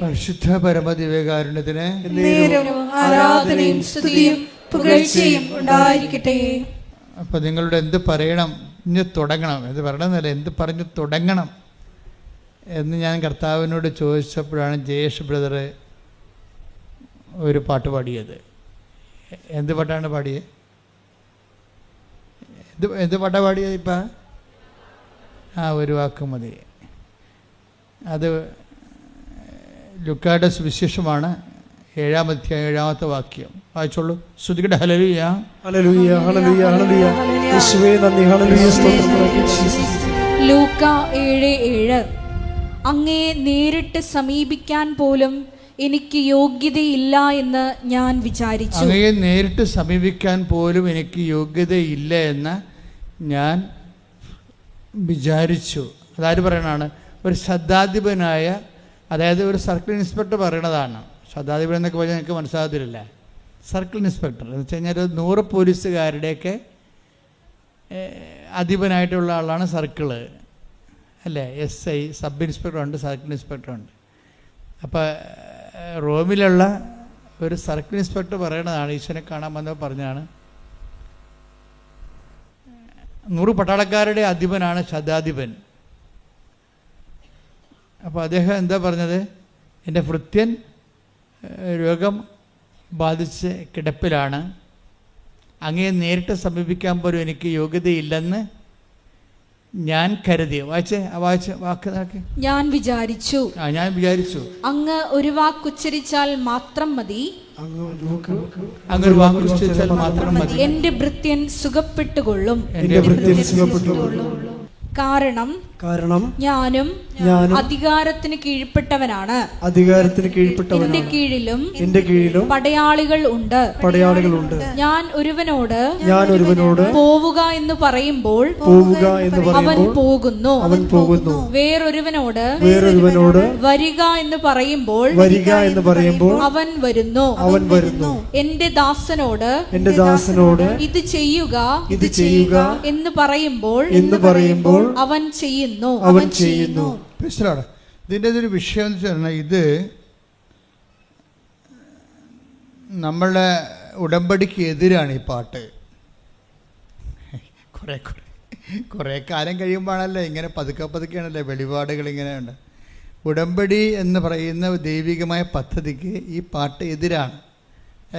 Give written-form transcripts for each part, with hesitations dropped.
പരിശുദ്ധ പരമദിവ്യകാരുണ്യത്തിന് ആരാധനയും സ്തുതിയും പുകഴ്ചയും ഉണ്ടായിരിക്കട്ടെ. അപ്പോൾ നിങ്ങളുടെ എന്ത് പറയണം, ഇനി തുടങ്ങണം, എന്ത് പറയണമെന്നല്ല, എന്ത് പറഞ്ഞു തുടങ്ങണം എന്ന് ഞാൻ കർത്താവിനോട് ചോദിച്ചപ്പോഴാണ് ജയേഷ് ബ്രദർ ഒരു പാട്ട് പാടിയത്. എന്ത് പാട്ടാണ് പാടിയത്? എന്ത് പാട്ടാണ് പാടിയത്? ഇപ്പം ഒരു വാക്ക് മതി. അത് ലുക്കായുടെ സുവിശേഷമാണ്, 7-ാം അധ്യായം 7-ാമത്തെ വാക്യം വായിച്ചോളൂ. ശ്രുതികടെ ഹല്ലേലൂയ ഹല്ലേലൂയ ഹല്ലേലൂയ ഹല്ലേലൂയ യേശുവേ നന്ദി ഹല്ലേലൂയ സ്തോത്രം. ലൂക്ക 7:7 അങ്ങേ നേരിട്ട് സമീപിക്കാൻ പോലും എനിക്ക് യോഗ്യതയില്ല എന്ന് ഞാൻ വിചാരിച്ചു. അങ്ങയെ നേരിട്ട് സമീപിക്കാൻ പോലും എനിക്ക് യോഗ്യതയില്ല എന്ന് ഞാൻ വിചാരിച്ചു. അതാര് പറയണതാണ്? ഒരു ശതാധിപനായ, അതായത് ഒരു സർക്കിൾ ഇൻസ്പെക്ടർ പറയണതാണ്. ശതാധിപൻ എന്നൊക്കെ പറഞ്ഞാൽ എനിക്ക് മനസ്സിലാകത്തില്ല. സർക്കിൾ ഇൻസ്പെക്ടർ എന്ന് വെച്ച് കഴിഞ്ഞാൽ 100 പോലീസുകാരുടെയൊക്കെ അധിപനായിട്ടുള്ള ആളാണ് സർക്കിള്, അല്ലേ? SI, സബ് ഇൻസ്പെക്ടറുണ്ട്, സർക്കിൾ ഇൻസ്പെക്ടറുണ്ട്. അപ്പോൾ റോമിലുള്ള ഒരു സർക്കിൾ ഇൻസ്പെക്ടർ പറയണതാണ്, ഈശ്വരനെ കാണാൻ വന്നപ്പോൾ പറഞ്ഞാണ്, 100 പട്ടാളക്കാരുടെ അധിപനാണ് ശതാധിപൻ. അപ്പോൾ അദ്ദേഹം എന്താ പറഞ്ഞത്? എൻ്റെ ഭൃത്യൻ രോഗം ബാധിച്ച് കിടപ്പിലാണ്, അങ്ങയെ നേരിട്ട് സമീപിക്കാൻ പോലും എനിക്ക് യോഗ്യതയില്ലെന്ന് ഞാൻ കരുതി. വായിച്ച വാക്ക് നോക്കി. ഞാൻ വിചാരിച്ചു അങ്ങ് ഒരു വാക്കുച്ചരിച്ചാൽ മാത്രം മതി, എന്റെ ഭൃത്യൻ സുഖപ്പെട്ടുകൊള്ളും. കാരണം ഞാനും അധികാരത്തിന് കീഴ്പ്പെട്ടവനാണ്. എന്റെ കീഴിലും പടയാളികൾ ഉണ്ട്. ഞാൻ ഒരുവനോട് പോവുക എന്ന് പറയുമ്പോൾ അവൻ പോകുന്നു. വേറൊരുവനോട് വരിക എന്ന് പറയുമ്പോൾ അവൻ വരുന്നു. എന്റെ ദാസനോട് ഇത് ചെയ്യുക എന്ന് പറയുമ്പോൾ അവൻ ചെയ്യുന്നു. ഇതിൻ്റെ ഒരു വിഷയം എന്ന് വെച്ചാൽ, ഇത് നമ്മളുടെ ഉടമ്പടിക്ക് എതിരാണ് ഈ പാട്ട്. കുറേ കാലം കഴിയുമ്പോഴാണല്ലോ ഇങ്ങനെ പതുക്കെയാണല്ലേ വെളിപാടുകൾ ഇങ്ങനെയുണ്ട്. ഉടമ്പടി എന്ന് പറയുന്ന ദൈവികമായ പദ്ധതിക്ക് ഈ പാട്ട് എതിരാണ്.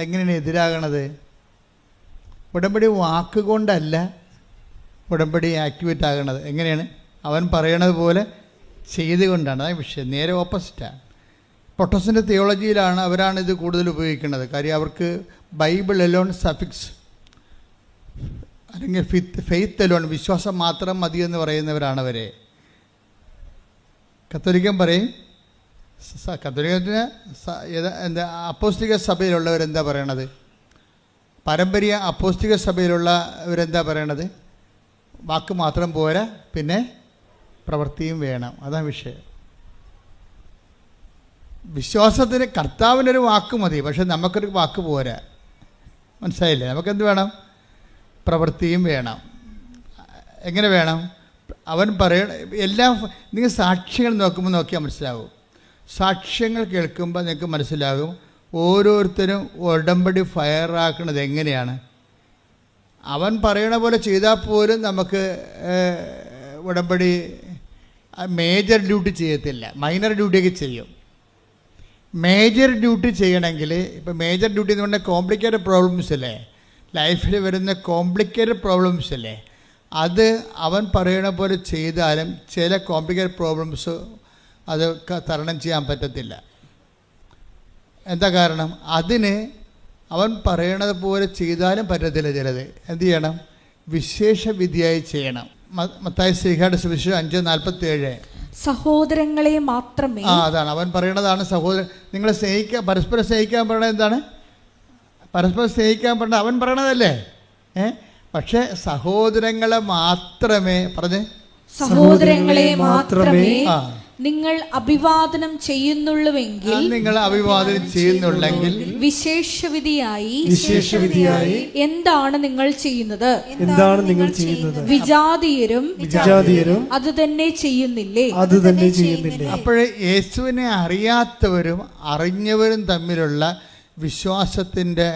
എങ്ങനെയാണ് എതിരാകണത്? ഉടമ്പടി വാക്കുകൊണ്ടല്ല ഉടമ്പടി ആക്ടിവേറ്റ് ആകണത്. എങ്ങനെയാണ്? അവൻ പറയണത് പോലെ ചെയ്തുകൊണ്ടാണ്. അതാണ് വിഷയം. നേരെ ഓപ്പോസിറ്റാണ്. പ്രൊട്ടസ്റ്റന്റ് തിയോളജിയിലാണ് അവരാണ് ഇത് കൂടുതൽ ഉപയോഗിക്കുന്നത്. കാര്യം അവർക്ക് ബൈബിൾ എലോൺ സഫിക്സ് അല്ലെങ്കിൽ ഫെയ്ത്ത് എലോൺ, വിശ്വാസം മാത്രം മതി എന്ന് പറയുന്നവരാണ് അവരെ. കത്തോലിക്കൻ പറയും, കത്തോലിക്കത്തിന് എന്താ അപ്പോസ്തലിക സഭയിലുള്ളവരെന്താ പറയണത്? പാരമ്പര്യ അപ്പോസ്തലിക സഭയിലുള്ളവരെന്താ പറയണത്? വാക്ക് മാത്രം പോരാ, പിന്നെ പ്രവൃത്തിയും വേണം. അതാണ് വിഷയം. വിശ്വാസത്തിന് കർത്താവിനൊരു വാക്ക് മതി, പക്ഷെ നമുക്കൊരു വാക്ക് പോരാ. മനസ്സിലായില്ലേ? നമുക്കെന്ത് വേണം? പ്രവൃത്തിയും വേണം. എങ്ങനെ വേണം? അവൻ നിങ്ങൾ സാക്ഷ്യങ്ങൾ നോക്കിയാൽ മനസ്സിലാവും. സാക്ഷ്യങ്ങൾ കേൾക്കുമ്പോൾ നിങ്ങൾക്ക് മനസ്സിലാകും ഓരോരുത്തരും ഉടമ്പടി ഫയറാക്കുന്നത് എങ്ങനെയാണ്. അവൻ പറയണ പോലെ ചെയ്താൽ പോലും നമുക്ക് ഉടമ്പടി മേജർ ഡ്യൂട്ടി ചെയ്യത്തില്ല, മൈനർ ഡ്യൂട്ടിയൊക്കെ ചെയ്യും. മേജർ ഡ്യൂട്ടി ചെയ്യണമെങ്കിൽ, ഇപ്പോൾ മേജർ ഡ്യൂട്ടി എന്ന് പറഞ്ഞാൽ കോംപ്ലിക്കേറ്റഡ് പ്രോബ്ലംസ് അല്ലേ, ലൈഫിൽ വരുന്ന കോംപ്ലിക്കേറ്റഡ് പ്രോബ്ലംസ് അല്ലേ, അത് അവൻ പറയണ പോലെ ചെയ്താലും ചില കോംപ്ലിക്കേറ്റഡ് പ്രോബ്ലംസ് അത് തരണം ചെയ്യാൻ പറ്റത്തില്ല. എന്താ കാരണം? അതിന് അവൻ പറയണത് പോലെ ചെയ്താലും പറ്റത്തില്ല. ചിലത് എന്ത് ചെയ്യണം? വിശേഷ വിധിയായി ചെയ്യണം. മത്തായി ശ്രീഹായുടെ സുവിശേഷം 5:47 സഹോദരങ്ങളെ മാത്രമേ. അതാണ് അവൻ പറയണതാണ്. നിങ്ങളെ സ്നേഹിക്കാൻ, പരസ്പരം സ്നേഹിക്കാൻ പറയണത് എന്താണ്? പരസ്പരം സ്നേഹിക്കാൻ പറഞ്ഞ അവൻ പറയണതല്ലേ. പക്ഷെ സഹോദരങ്ങളെ മാത്രമേ സഹോദരങ്ങളെ മാത്രമേ നിങ്ങൾ അഭിവാദനം ചെയ്യുന്നുള്ളുവെങ്കിൽ വിശേഷവിധിയായി എന്താണ് നിങ്ങൾ ചെയ്യുന്നത്? വിജാതീയരും അത് തന്നെ ചെയ്യുന്നില്ലേ? അപ്പോഴേ യേശുവിനെ അറിയാത്തവരും അറിഞ്ഞവരും തമ്മിലുള്ള വിശ്വാസത്തിൻ്റെ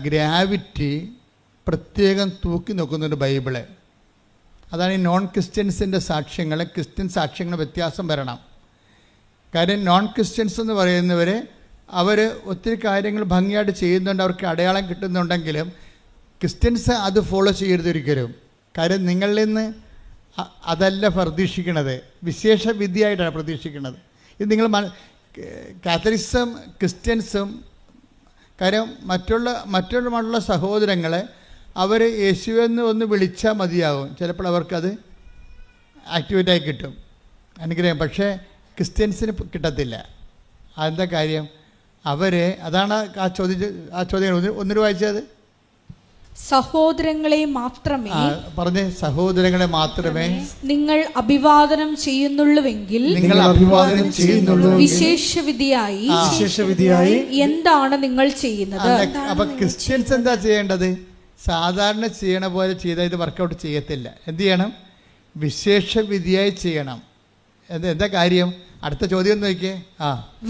ഗ്രാവിറ്റി പ്രത്യേകം തൂക്കി നോക്കുന്നുണ്ട് ബൈബിള്. അതാണ് ഈ നോൺ ക്രിസ്ത്യൻസിൻ്റെ സാക്ഷ്യങ്ങൾ ക്രിസ്ത്യൻ സാക്ഷ്യങ്ങൾ വ്യത്യാസം വരണം. കാര്യം നോൺ ക്രിസ്ത്യൻസ് എന്ന് പറയുന്നവർ അവർ ഒത്തിരി കാര്യങ്ങൾ ഭംഗിയായിട്ട് ചെയ്യുന്നുണ്ട്, അവർക്ക് അടയാളം കിട്ടുന്നുണ്ടെങ്കിലും ക്രിസ്ത്യൻസ് അത് ഫോളോ ചെയ്യരുത് ഒരിക്കലും. കാര്യം നിങ്ങളിൽ നിന്ന് അതല്ല പ്രതീക്ഷിക്കുന്നത്, വിശേഷ വിധിയായിട്ടാണ് പ്രതീക്ഷിക്കുന്നത്. ഇത് നിങ്ങൾ കാത്തലിക്സും ക്രിസ്ത്യൻസും കാര്യം മറ്റുള്ള സഹോദരങ്ങളെ അവർ യേശുവെന്ന് ഒന്ന് വിളിച്ചാൽ മതിയാകും, ചിലപ്പോൾ അവർക്കത് ആക്ടിവേറ്റായി കിട്ടും, അനുഗ്രഹം. പക്ഷേ ക്രിസ്ത്യൻസിന് കിട്ടത്തില്ല. അതെന്താ കാര്യം? അതാണ് ആ ചോദ്യം ഒന്നിനു വായിച്ചത്. സഹോദരങ്ങളെ മാത്രമേ നിങ്ങൾ അഭിവാദനം ചെയ്യുന്നുള്ളുവെങ്കിൽ വിശേഷവിധിയായി എന്താണ് നിങ്ങൾ ചെയ്യുന്നത്? അപ്പൊ ക്രിസ്ത്യൻസ് എന്താ ചെയ്യേണ്ടത്? സാധാരണ ചെയ്യണ പോലെ ചെയ്താൽ ഇത് വർക്കൗട്ട് ചെയ്യത്തില്ല. എന്ത് ചെയ്യണം? വിശേഷവിധിയായി ചെയ്യണം. എന്താ കാര്യം? അടുത്ത ചോദ്യം നോക്കിയേ.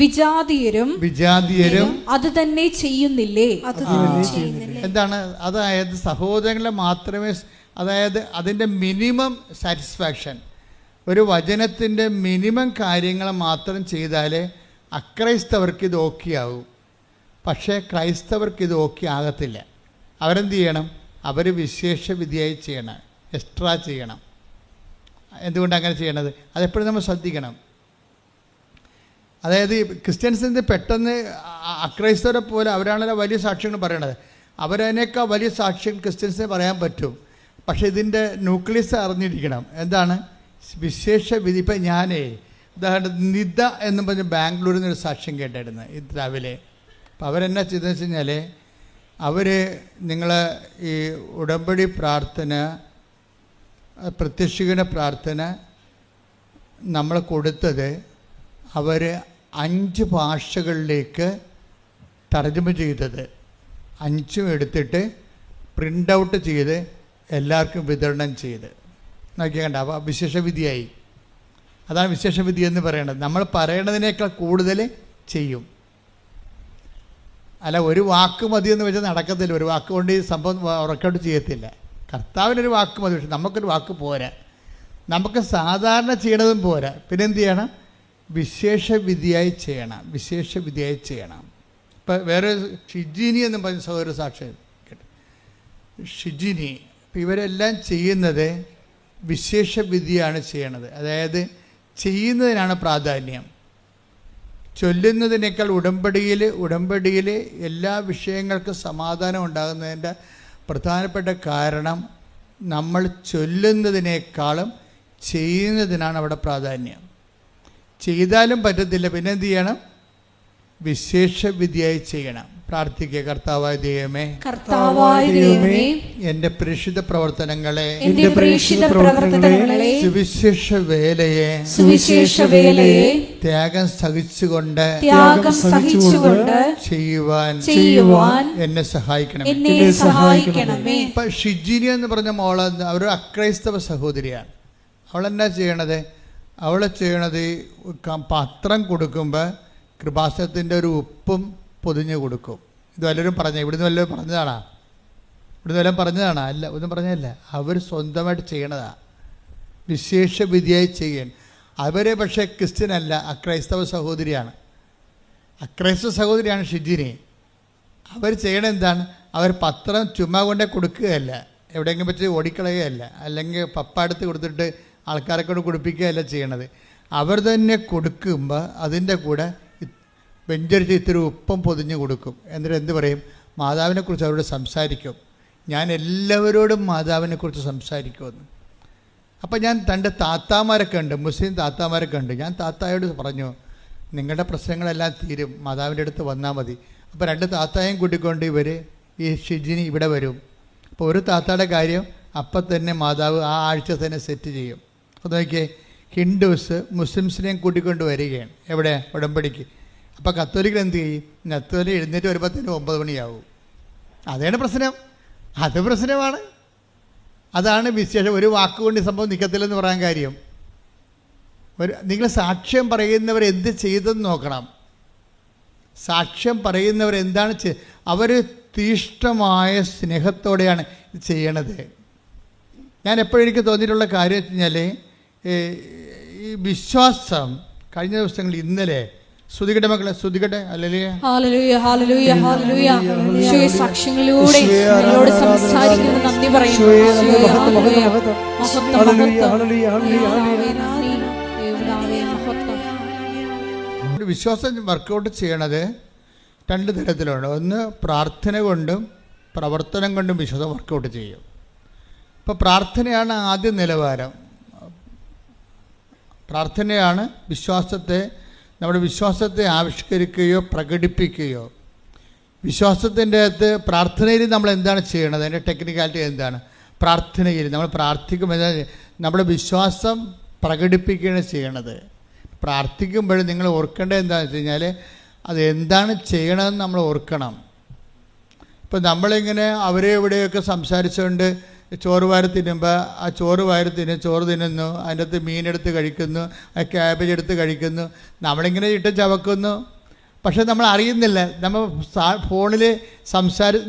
വിജാതീയരും അത് തന്നെ ചെയ്യുന്നില്ലേ? എന്താണ്? അതായത് സഹോദരങ്ങളെ മാത്രമേ, അതായത് അതിൻ്റെ മിനിമം സാറ്റിസ്ഫാക്ഷൻ, ഒരു വചനത്തിൻ്റെ മിനിമം കാര്യങ്ങൾ മാത്രം ചെയ്താലേ അക്രൈസ്തവർക്ക് ഇത് ഓക്കെ ആകും. പക്ഷേ ക്രൈസ്തവർക്ക് ഇത് ഓക്കെ ആകത്തില്ല. അവരെന്ത് ചെയ്യണം? അവർ വിശേഷവിധിയായി ചെയ്യണം, എക്സ്ട്രാ ചെയ്യണം. എന്തുകൊണ്ട് അങ്ങനെ ചെയ്യണത്? അതെപ്പോഴും നമ്മൾ ശ്രദ്ധിക്കണം. അതായത് ക്രിസ്ത്യൻസിൻ്റെ പെട്ടെന്ന് അക്രൈസ്തവരെ പോലെ അവരാണല്ലോ വലിയ സാക്ഷ്യങ്ങൾ പറയണത്, അവരതിനേക്കാൾ വലിയ സാക്ഷ്യം ക്രിസ്ത്യൻസിന് പറയാൻ പറ്റും. പക്ഷേ ഇതിൻ്റെ ന്യൂക്ലിയസ് അറിഞ്ഞിരിക്കണം. എന്താണ് വിശേഷവിധി? ഇപ്പം ഞാനേ ഉദാഹരണത്തിന് നിദ എന്ന് പറഞ്ഞ് ബാംഗ്ലൂരിൽ നിന്നൊരു സാക്ഷ്യം കേട്ടായിരുന്നു ഇത് രാവിലെ. അപ്പം അവരെന്നാ ചെയ്തതെന്ന് വെച്ച് കഴിഞ്ഞാൽ നിങ്ങൾ ഈ ഉടമ്പടി പ്രാർത്ഥന, പ്രത്യക്ഷീകരണ പ്രാർത്ഥന നമ്മൾ കൊടുത്തത് അവർ 5 ഭാഷകളിലേക്ക് തർജ്ജമ ചെയ്തത് 5 എടുത്തിട്ട് പ്രിൻ്റ് ഔട്ട് ചെയ്ത് എല്ലാവർക്കും വിതരണം ചെയ്ത് നോക്കിയാൽ അപ്പോൾ വിശേഷവിധിയായി. അതാണ് വിശേഷവിധി എന്ന് പറയുന്നത്. നമ്മൾ പറയണതിനേക്കാൾ കൂടുതൽ ചെയ്യും. അല്ല ഒരു വാക്ക് മതി എന്ന് വെച്ചാൽ നടക്കത്തില്ല. ഒരു വാക്ക് കൊണ്ട് ഈ സംഭവം വർക്കൗട്ട് ചെയ്യത്തില്ല. കർത്താവിനൊരു വാക്ക് മതി, പക്ഷെ നമുക്കൊരു വാക്ക് പോരാ. നമുക്ക് സാധാരണ ചെയ്യണതും പോരാ. പിന്നെ എന്ത് ചെയ്യണം? വിശേഷവിധിയായി ചെയ്യണം. ഇപ്പം വേറെ ഷിജിനി എന്ന് പറഞ്ഞ സഹോദര സാക്ഷി ഷിജിനി. ഇപ്പം ഇവരെല്ലാം ചെയ്യുന്നത് വിശേഷവിധിയാണ് ചെയ്യണത്. അതായത് ചെയ്യുന്നതിനാണ് പ്രാധാന്യം, ചൊല്ലുന്നതിനേക്കാൾ. ഉടമ്പടിയിൽ എല്ലാ വിഷയങ്ങൾക്കും സമാധാനം ഉണ്ടാകുന്നതിൻ്റെ പ്രധാനപ്പെട്ട കാരണം നമ്മൾ ചൊല്ലുന്നതിനേക്കാളും ചെയ്യുന്നതിനാണ് അവിടെ പ്രാധാന്യം. ചെയ്താലും പറ്റത്തില്ല, പിന്നെ എന്ത് ചെയ്യണം? വിശേഷവിധിയായി ചെയ്യണം. പ്രാർത്ഥിക്കുക. കർത്താവായ ദൈവമേ, എന്റെ പ്രേക്ഷിത പ്രവർത്തനങ്ങളെ, സുവിശേഷ വേലയെ ത്യാഗം സഹിച്ചുകൊണ്ട് ചെയ്യുവാൻ എന്നെ സഹായിക്കണമേ. ഇപ്പൊ ഷിജിനി എന്ന് പറഞ്ഞ മോള് ഒരു അക്രൈസ്തവ സഹോദരിയാണ്. അവളെന്നാ ചെയ്യണത്? അവളെ ചെയ്യണത് പത്രം കൊടുക്കുമ്പോൾ കൃപാസനത്തിൻ്റെ ഒരു ഉപ്പും പൊതിഞ്ഞ് കൊടുക്കും. ഇത് വല്ലവരും ഇവിടുന്ന് വല്ലവരും പറഞ്ഞതാണോ? അല്ല, ഒന്നും പറഞ്ഞതല്ല. അവർ സ്വന്തമായിട്ട് ചെയ്യണതാണ്. വിശേഷവിധിയായി ചെയ്യാൻ. അവരെ പക്ഷേ ക്രിസ്ത്യനല്ല, അക്രൈസ്തവ സഹോദരിയാണ് ഷിജിനി. അവർ ചെയ്യണത് എന്താണ്? അവർ പത്രം ചുമ്മാ കൊണ്ടേ കൊടുക്കുകയല്ല, എവിടെയെങ്കിലും വെച്ച് ഓടിക്കളയുകയല്ല, അല്ലെങ്കിൽ പപ്പ എടുത്ത് കൊടുത്തിട്ട് ആൾക്കാരെ കൊണ്ട് കൊടുപ്പിക്കുകയല്ല ചെയ്യണത്. അവർ തന്നെ കൊടുക്കുമ്പോൾ അതിൻ്റെ കൂടെ വെഞ്ചരിച്ച് ഇത്തിരി ഉപ്പം പൊതിഞ്ഞ് കൊടുക്കും. എന്നിട്ട് എന്ത് പറയും? മാതാവിനെക്കുറിച്ച് അവരോട് സംസാരിക്കും. ഞാൻ എല്ലാവരോടും മാതാവിനെക്കുറിച്ച് സംസാരിക്കുമെന്ന്. അപ്പം ഞാൻ 2 താത്താമാരൊക്കെ ഉണ്ട്, മുസ്ലിം താത്താമാരൊക്കെ ഉണ്ട്. ഞാൻ താത്തായോട് പറഞ്ഞു, നിങ്ങളുടെ പ്രശ്നങ്ങളെല്ലാം തീരും, മാതാവിൻ്റെ അടുത്ത് വന്നാൽ മതി. അപ്പോൾ 2 താത്തായും കൂട്ടിക്കൊണ്ട് ഈ ഷിജിനി ഇവിടെ വരും. അപ്പോൾ ഒരു താത്തയുടെ കാര്യം അപ്പം തന്നെ മാതാവ് ആ ആഴ്ച തന്നെ സെറ്റ് ചെയ്യും. അപ്പോൾ നോക്കിയേ, ഹിന്ദുസ് മുസ്ലിംസിനെയും കൂട്ടിക്കൊണ്ട് വരികയാണ്. എവിടെ? ഉടമ്പടിക്ക്. അപ്പോൾ കത്തോലിക്കൽ എന്ത് ചെയ്യും? കത്തോലിക്ക് എഴുന്നേറ്റ് വരുമ്പോഴത്തേനും 9 മണിയാവും. അതാണ് പ്രശ്നം. അത് പ്രശ്നമാണ്. അതാണ് വിശേഷം. ഒരു വാക്കുകൊണ്ട് സംഭവം നിൽക്കത്തില്ലെന്ന് പറയാൻ കാര്യം. നിങ്ങൾ സാക്ഷ്യം പറയുന്നവർ എന്ത് ചെയ്തെന്ന് നോക്കണം. സാക്ഷ്യം പറയുന്നവർ എന്താണ് അവർ തീഷ്ണമായ സ്നേഹത്തോടെയാണ് ഇത് ചെയ്യണത്. ഞാൻ എപ്പോഴും എനിക്ക് തോന്നിയിട്ടുള്ള കാര്യം വെച്ച് കഴിഞ്ഞാൽ ഈ വിശ്വാസം കഴിഞ്ഞ ദിവസങ്ങളിൽ ഇന്നലെ സ്തുതിക്കട്ടെ മക്കളെ, സ്തുതിക്കട്ടെ. ഹല്ലേലൂയ ഹല്ലേലൂയ ഹല്ലേലൂയ. യേശുവേ സാക്ഷ്യങ്ങളിലൂടെ ഞങ്ങളോട് സംസാരിക്കുന്നത് നന്ദി പറയുന്നു. വിശ്വാസം വർക്കൗട്ട് ചെയ്യണത് 2 തരത്തിലുണ്ട്. ഒന്ന് പ്രാർത്ഥന കൊണ്ടും പ്രവർത്തനം കൊണ്ടും വിശ്വാസം വർക്കൗട്ട് ചെയ്യും. ഇപ്പോൾ പ്രാർത്ഥനയാണ് ആദ്യ നിലവാരം. പ്രാർത്ഥനയാണ് നമ്മുടെ വിശ്വാസത്തെ ആവിഷ്കരിക്കുകയോ പ്രകടിപ്പിക്കുകയോ. വിശ്വാസത്തിൻ്റെ അകത്ത് പ്രാർത്ഥനയിൽ നമ്മൾ എന്താണ് ചെയ്യണത്? അതിൻ്റെ ടെക്നിക്കാലിറ്റി എന്താണ്? പ്രാർത്ഥനയിൽ നമ്മൾ പ്രാർത്ഥിക്കുമ്പോൾ നമ്മുടെ വിശ്വാസം പ്രകടിപ്പിക്കുകയാണ് ചെയ്യണത്. പ്രാർത്ഥിക്കുമ്പോൾ നിങ്ങൾ ഓർക്കേണ്ടത് എന്താണെന്ന് വെച്ച് കഴിഞ്ഞാൽ അത് എന്താണ് ചെയ്യണമെന്ന് നമ്മൾ ഓർക്കണം. ഇപ്പം നമ്മളിങ്ങനെ അവരെ ഇവിടെയൊക്കെ സംസാരിച്ചുകൊണ്ട് ചോറ് വാരി തിന്നുമ്പോൾ ആ ചോറ് തിന്നുന്നു, അതിൻ്റെ അകത്ത് മീനെടുത്ത് കഴിക്കുന്നു, ആ ക്യാബേജ് എടുത്ത് കഴിക്കുന്നു, നമ്മളിങ്ങനെ ഇട്ട് ചവക്കുന്നു. പക്ഷെ നമ്മൾ അറിയുന്നില്ല. നമ്മൾ ഫോണിൽ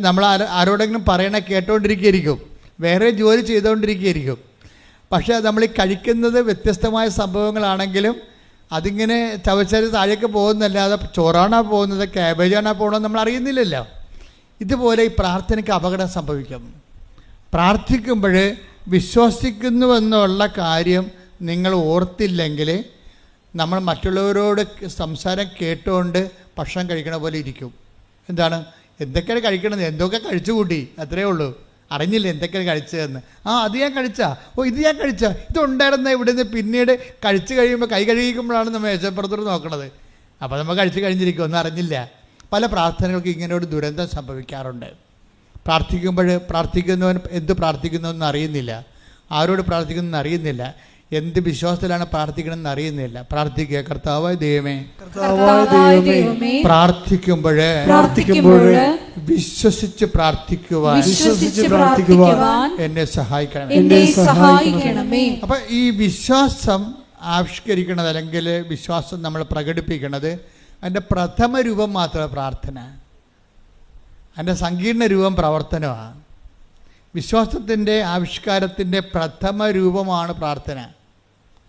നമ്മൾ ആരോടെങ്കിലും പറയണ കേട്ടോണ്ടിരിക്കുകയായിരിക്കും, വേറെ ജോലി ചെയ്തുകൊണ്ടിരിക്കുകയായിരിക്കും. പക്ഷേ നമ്മൾ ഈ കഴിക്കുന്നത് വ്യത്യസ്തമായ സംഭവങ്ങളാണെങ്കിലും അതിങ്ങനെ ചവച്ചാൽ താഴേക്ക് പോകുന്നല്ലാതെ ചോറാണോ പോകുന്നത്, ക്യാബേജാണോ പോകുന്നത് നമ്മൾ അറിയുന്നില്ലല്ലോ. ഇതുപോലെ ഈ പ്രാർത്ഥനയ്ക്ക് അപകടം സംഭവിക്കും. പ്രാർത്ഥിക്കുമ്പോൾ വിശ്വസിക്കുന്നുവെന്നുള്ള കാര്യം നിങ്ങൾ ഓർത്തില്ലെങ്കിൽ നമ്മൾ മറ്റുള്ളവരോട് സംസാരം കേട്ടുകൊണ്ട് ഭക്ഷണം കഴിക്കണ പോലെ ഇരിക്കും. എന്താണ്? എന്തൊക്കെയാണ് കഴിക്കണത്? എന്തൊക്കെ കഴിച്ചു കൂട്ടി, അത്രയേ ഉള്ളൂ. അറിഞ്ഞില്ല എന്തൊക്കെയാണ് കഴിച്ചതെന്ന്. അത് ഞാൻ കഴിച്ചാ, ഇത് ഞാൻ കഴിച്ചാ, ഇതുണ്ടായിരുന്ന ഇവിടെ നിന്ന് പിന്നീട് കഴിച്ചു കഴിയുമ്പോൾ കൈ കഴുകിക്കുമ്പോഴാണ് നമ്മൾ മേശപ്പുറത്തോട് നോക്കണത്. അപ്പോൾ നമ്മൾ കഴിച്ചു കഴിഞ്ഞിരിക്കും, ഒന്നും അറിഞ്ഞില്ല. പല പ്രാർത്ഥനകൾക്ക് ഇങ്ങനെ ഒരു ദുരന്തം സംഭവിക്കാറുണ്ട്. പ്രാർത്ഥിക്കുന്നവൻ എന്ത് പ്രാർത്ഥിക്കുന്നതെന്ന് അറിയുന്നില്ല, ആരോട് പ്രാർത്ഥിക്കുന്നതെന്ന് അറിയുന്നില്ല, എന്ത് വിശ്വാസത്തിലാണ് പ്രാർത്ഥിക്കണമെന്ന് അറിയുന്നില്ല. പ്രാർത്ഥിക്കുക, കർത്താവായ ദൈവമേ, പ്രാർത്ഥിക്കുമ്പോൾ വിശ്വസിച്ച് പ്രാർത്ഥിക്കുവാൻ എന്നെ സഹായിക്കണമേ. അപ്പം ഈ വിശ്വാസം ആവിഷ്കരിക്കണത് അല്ലെങ്കിൽ വിശ്വാസം നമ്മൾ പ്രകടിപ്പിക്കുന്നത് അതിൻ്റെ പ്രഥമ രൂപം മാത്രമേ പ്രാർത്ഥന, അതിൻ്റെ സങ്കീർണ രൂപം പ്രവർത്തനമാണ്. വിശ്വാസത്തിൻ്റെ ആവിഷ്കാരത്തിൻ്റെ പ്രഥമ രൂപമാണ് പ്രാർത്ഥന.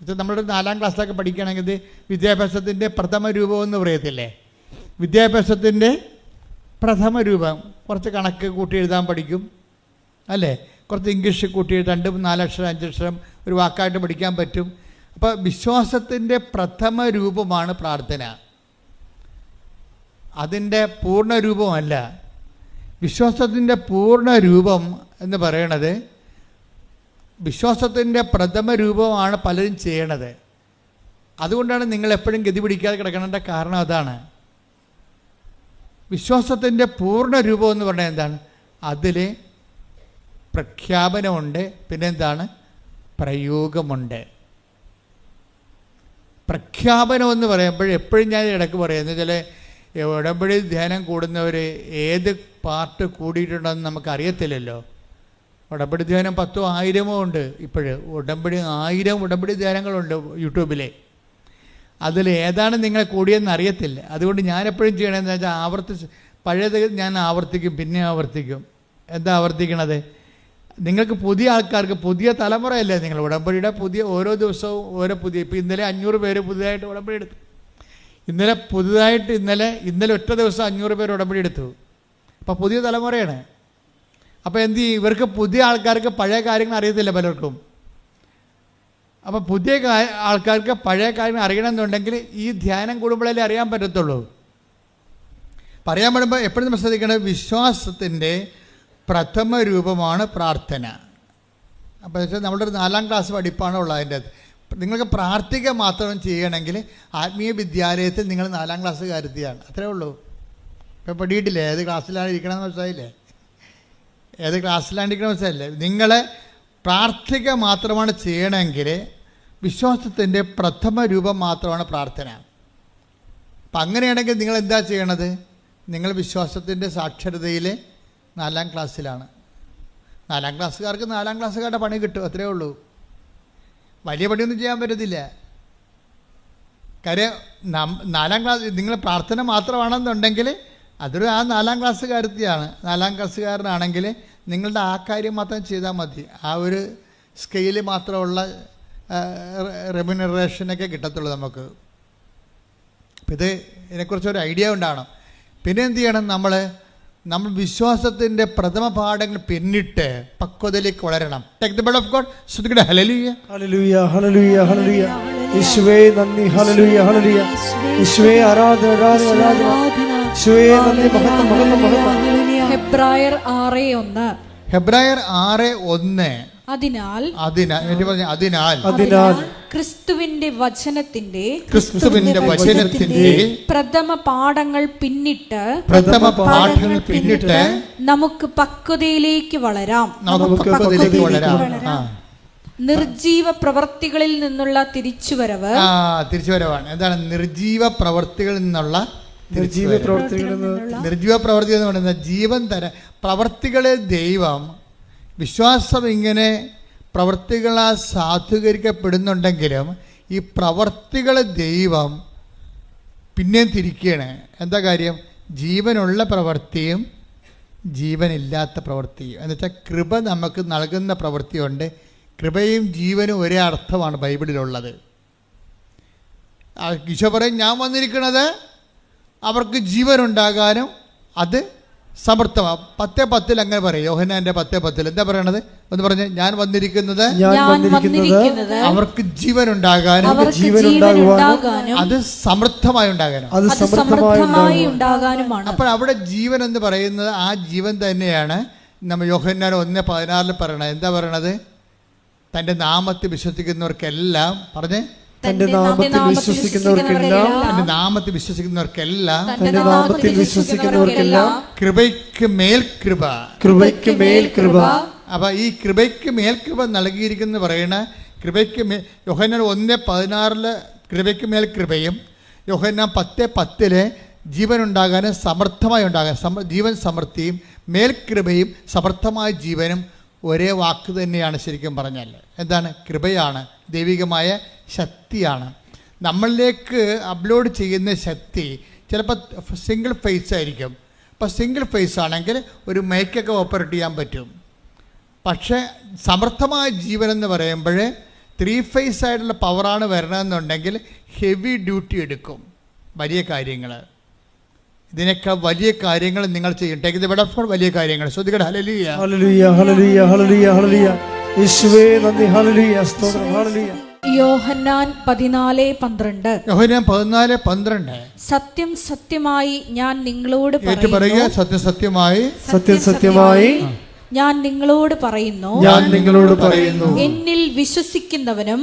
ഇത് നമ്മുടെ 4ാം ക്ലാസ്സിലൊക്കെ പഠിക്കുകയാണെങ്കിൽ ഇത് വിദ്യാഭ്യാസത്തിൻ്റെ പ്രഥമ രൂപം എന്ന് പറയത്തില്ലേ? വിദ്യാഭ്യാസത്തിൻ്റെ പ്രഥമ രൂപം. കുറച്ച് കണക്ക് കൂട്ടി എഴുതാൻ പഠിക്കും അല്ലേ, കുറച്ച് ഇംഗ്ലീഷ് കൂട്ടി 2, 4 അക്ഷരം 5 അക്ഷരം ഒരു വാക്കായിട്ട് പഠിക്കാൻ പറ്റും. അപ്പോൾ വിശ്വാസത്തിൻ്റെ പ്രഥമ രൂപമാണ് പ്രാർത്ഥന, അതിൻ്റെ പൂർണ്ണ രൂപമല്ല. വിശ്വാസത്തിൻ്റെ പൂർണ്ണ രൂപം എന്ന് പറയണത് വിശ്വാസത്തിൻ്റെ പ്രഥമ രൂപമാണ് പലരും ചെയ്യണത്. അതുകൊണ്ടാണ് നിങ്ങൾ എപ്പോഴും ഗതി പിടിക്കാതെ കിടക്കണേണ്ട കാരണം അതാണ്. വിശ്വാസത്തിൻ്റെ പൂർണ്ണ രൂപം എന്ന് പറഞ്ഞാൽ എന്താണ്? അതിൽ പ്രഖ്യാപനമുണ്ട്, പിന്നെന്താണ്? പ്രയോഗമുണ്ട്. പ്രഖ്യാപനം എന്ന് പറയുമ്പോൾ എപ്പോഴും ഞാൻ ഇടയ്ക്ക് പറയുന്നത് ചില ഉടമ്പടി ധ്യാനം കൂടുന്നവർ ഏത് പാർട്ട് കൂടിയിട്ടുണ്ടെന്ന് നമുക്കറിയത്തില്ലല്ലോ. ഉടമ്പടി ധ്യാനം 10 1000 ഉണ്ട്. ഇപ്പോഴ് 1000 ഉടമ്പടി ധ്യാനങ്ങളുണ്ട് യൂട്യൂബിലെ. അതിൽ ഏതാണ് നിങ്ങൾ കൂടിയെന്ന് അറിയത്തില്ല. അതുകൊണ്ട് ഞാൻ എപ്പോഴും ചെയ്യണമെന്ന് വെച്ചാൽ പഴയത് ഞാൻ ആവർത്തിക്കും, പിന്നെ ആവർത്തിക്കും. എന്താ ആവർത്തിക്കണത്? നിങ്ങൾക്ക് പുതിയ ആൾക്കാർക്ക്, പുതിയ തലമുറയല്ലേ നിങ്ങൾ, ഉടമ്പടിയുടെ പുതിയ ഓരോ ദിവസവും ഓരോ പുതിയ. ഇപ്പോൾ ഇന്നലെ 500 പേര് പുതിയതായിട്ട് ഉടമ്പടി എടുത്തു. ഇന്നലെ ഒറ്റ ദിവസം 500 പേര് ഉടമ്പടി എടുത്തു. അപ്പോൾ പുതിയ തലമുറയാണ്. അപ്പോൾ എന്ത് ചെയ്യും? ഇവർക്ക് പുതിയ ആൾക്കാർക്ക് പഴയ കാര്യങ്ങൾ അറിയത്തില്ല പലർക്കും. അപ്പോൾ പുതിയ ആൾക്കാർക്ക് പഴയ കാര്യങ്ങൾ അറിയണമെന്നുണ്ടെങ്കിൽ ഈ ധ്യാനം കൂടുമ്പോഴല്ലേ അറിയാൻ പറ്റത്തുള്ളൂ. പറയാൻ പറ്റുമ്പോൾ എപ്പോഴും നമ്മൾ ശ്രദ്ധിക്കേണ്ടത് വിശ്വാസത്തിൻ്റെ പ്രഥമ രൂപമാണ് പ്രാർത്ഥന. അപ്പോൾ നമ്മുടെ ഒരു 4ാം ക്ലാസ് പഠിപ്പാണ് ഉള്ളത്. അതിൻ്റെ നിങ്ങൾക്ക് പ്രാർത്ഥിക്കുക മാത്രം ചെയ്യണമെങ്കിൽ ആത്മീയ വിദ്യാലയത്തിൽ നിങ്ങൾ 4ാം ക്ലാസ്സുകാരെത്തിയാണ്, അത്രേ ഉള്ളൂ. ഇപ്പോൾ പഠിയിട്ടില്ലേ? ഏത് ക്ലാസ്സിലാണ് ഇരിക്കണമെന്ന് മനസ്സിലായില്ലേ? ഏത് ക്ലാസ്സിലാണ് ഇരിക്കണമെന്ന് മനസ്സിലായില്ലേ? നിങ്ങൾ പ്രാർത്ഥിക്കുക മാത്രമാണ് ചെയ്യണമെങ്കിൽ വിശ്വാസത്തിൻ്റെ പ്രഥമ രൂപം മാത്രമാണ് പ്രാർത്ഥന. അപ്പം അങ്ങനെയാണെങ്കിൽ നിങ്ങൾ എന്താ ചെയ്യണത്? നിങ്ങൾ വിശ്വാസത്തിൻ്റെ സാക്ഷരതയിൽ 4ാം ക്ലാസ്സിലാണ്. 4ാം ക്ലാസ്സുകാർക്ക് 4ാം ക്ലാസ്സുകാരുടെ പണി കിട്ടും, അത്രയേ ഉള്ളൂ. വലിയ പണിയൊന്നും ചെയ്യാൻ പറ്റത്തില്ല. കാര്യം 4ാം ക്ലാസ് നിങ്ങൾ പ്രാർത്ഥന മാത്രമാണെന്നുണ്ടെങ്കിൽ അതൊരു ആ 4ാം ക്ലാസ്സുകാരത്തിയാണ്. 4ാം ക്ലാസ്സുകാരനാണെങ്കിൽ നിങ്ങളുടെ ആ കാര്യം മാത്രം ചെയ്താൽ മതി. ആ ഒരു സ്കെയിൽ മാത്രമുള്ള റെമ്യൂണറേഷനൊക്കെ കിട്ടത്തുള്ളൂ നമുക്ക്. അപ്പം ഇതിനെക്കുറിച്ചൊരു ഐഡിയ ഉണ്ടാകണം. പിന്നെ എന്ത് ചെയ്യണം? നമ്മൾ വിശ്വാസത്തിൻ്റെ പ്രഥമ പാഠങ്ങൾ പിന്നിട്ട് പക്വതയിലേക്ക് വളരണം. Take the word of God. ശ്രുതിക്കട്ടെ ഹല്ലേലൂയ ഹല്ലേലൂയ ഹല്ലേലൂയ ഹല്ലേലൂയ. യേശുവേ നന്ദി. ഹല്ലേലൂയ ഹല്ലേലൂയ. യേശുവേ ആരാധന ആരാധന ആരാധന. യേശുവേ നന്ദി. മഹത്വം മഹത്വം മഹത്വം. ഹെബ്രായർ 6:1. ഹെബ്രായർ 6:1. അതിനാൽ ക്രിസ്തുവിന്റെ വചനത്തിന്റെ പ്രഥമ പാഠങ്ങൾ പിന്നിട്ട് നമുക്ക് പക്വതയിലേക്ക് വളരാം. നിർജീവ പ്രവർത്തികളിൽ നിന്നുള്ള തിരിച്ചുവരവാണ്. എന്താണ് നിർജീവ പ്രവർത്തികളിൽ നിന്നുള്ള നിർജീവ പ്രവർത്തി എന്ന് പറയുന്നത് ജീവൻ തരാൻ പ്രവർത്തികളെ ദൈവം വിശ്വാസം ഇങ്ങനെ പ്രവർത്തികളാൽ സാധൂകരിക്കപ്പെടുന്നുണ്ടെങ്കിലും ഈ പ്രവർത്തികളെ ദൈവം പിന്നെയും തിരിക്കുകയാണ്. എന്താ കാര്യം? ജീവനുള്ള പ്രവൃത്തിയും ജീവനില്ലാത്ത പ്രവൃത്തിയും. എന്നുവെച്ചാൽ കൃപ നമുക്ക് നൽകുന്ന പ്രവൃത്തിയുണ്ട്. കൃപയും ജീവനും ഒരേ അർത്ഥമാണ് ബൈബിളിലുള്ളത്. ഈശോ പറയും, ഞാൻ വന്നിരിക്കുന്നത് അവർക്ക് ജീവനുണ്ടാകാനും അത് സമർത്ഥമാണ്. 10:10 അങ്ങനെ പറയും. യോഹന്നാന്റെ 10:10 എന്താ പറയണത്? ഒന്ന് പറഞ്ഞ്, ഞാൻ വന്നിരിക്കുന്നത് അവർക്ക് ജീവനുണ്ടാകാനും അത് സമൃദ്ധമായി ഉണ്ടാകാനും. അപ്പോൾ അവിടെ ജീവൻ എന്ന് പറയുന്നത് ആ ജീവൻ തന്നെയാണ്. നമ്മൾ യോഹന്നാൻ 1:16 പറയണത്. എന്താ പറയണത്? തൻ്റെ നാമത്തിൽ വിശ്വസിക്കുന്നവർക്കെല്ലാം പറഞ്ഞേ, തന്റെ നാമത്തിൽ വിശ്വസിക്കുന്നവർക്കെല്ലാം കൃപയ്ക്ക് മേൽ കൃപ. അപ്പൊ ഈ കൃപയ്ക്ക് മേൽ കൃപ നൽകിയിരിക്കുന്ന പറയുന്ന കൃപയ്ക്ക് മേൽ യോഹന്നാൻ 1:16 കൃപയ്ക്ക് മേൽ കൃപയും യോഹന്നാൻ 10:10 ജീവനുണ്ടാകാനും സമർത്ഥമായി ഉണ്ടാകാൻ ജീവൻ സമൃദ്ധിയും മേൽകൃപയും സമർത്ഥമായ ജീവനും ഒരേ വാക്ക് തന്നെയാണ്. ശരിക്കും പറഞ്ഞാൽ എന്താണ്? കൃപയാണ്, ദൈവികമായ ശക്തിയാണ്. നമ്മളിലേക്ക് അപ്ലോഡ് ചെയ്യുന്ന ശക്തി ചിലപ്പോൾ സിംഗിൾ ഫേസ് ആയിരിക്കും. അപ്പോൾ സിംഗിൾ ഫേസ് ആണെങ്കിൽ ഒരു മൈക്കൊക്കെ ഓപ്പറേറ്റ് ചെയ്യാൻ പറ്റും. പക്ഷേ സമർത്ഥമായ ജീവൻ എന്ന് പറയുമ്പോൾ 3 ഫേസ് ആയിട്ടുള്ള പവറാണ് വരണമെന്നുണ്ടെങ്കിൽ ഹെവി ഡ്യൂട്ടി എടുക്കും. വലിയ കാര്യങ്ങൾ, ഇതിനേക്കാൾ വലിയ കാര്യങ്ങൾ നിങ്ങൾ ചെയ്യും. Take the word of God. വലിയ കാര്യങ്ങൾ. ശ്രദ്ധിക്കട്ടെ. ഹല്ലേലൂയ ഹല്ലേലൂയ ഹല്ലേലൂയ ഹല്ലേലൂയ ഹല്ലേലൂയ. യേശുവേ നന്ദി. ഹല്ലേലൂയ സ്തോത്രം. ഹല്ലേലൂയ. യോഹന്നാൻ 14:12 സത്യം സത്യമായി ഞാൻ നിങ്ങളോട് പറയുക. സത്യം സത്യമായി ഞാൻ നിങ്ങളോട് പറയുന്നു, എന്നിൽ വിശ്വസിക്കുന്നവനും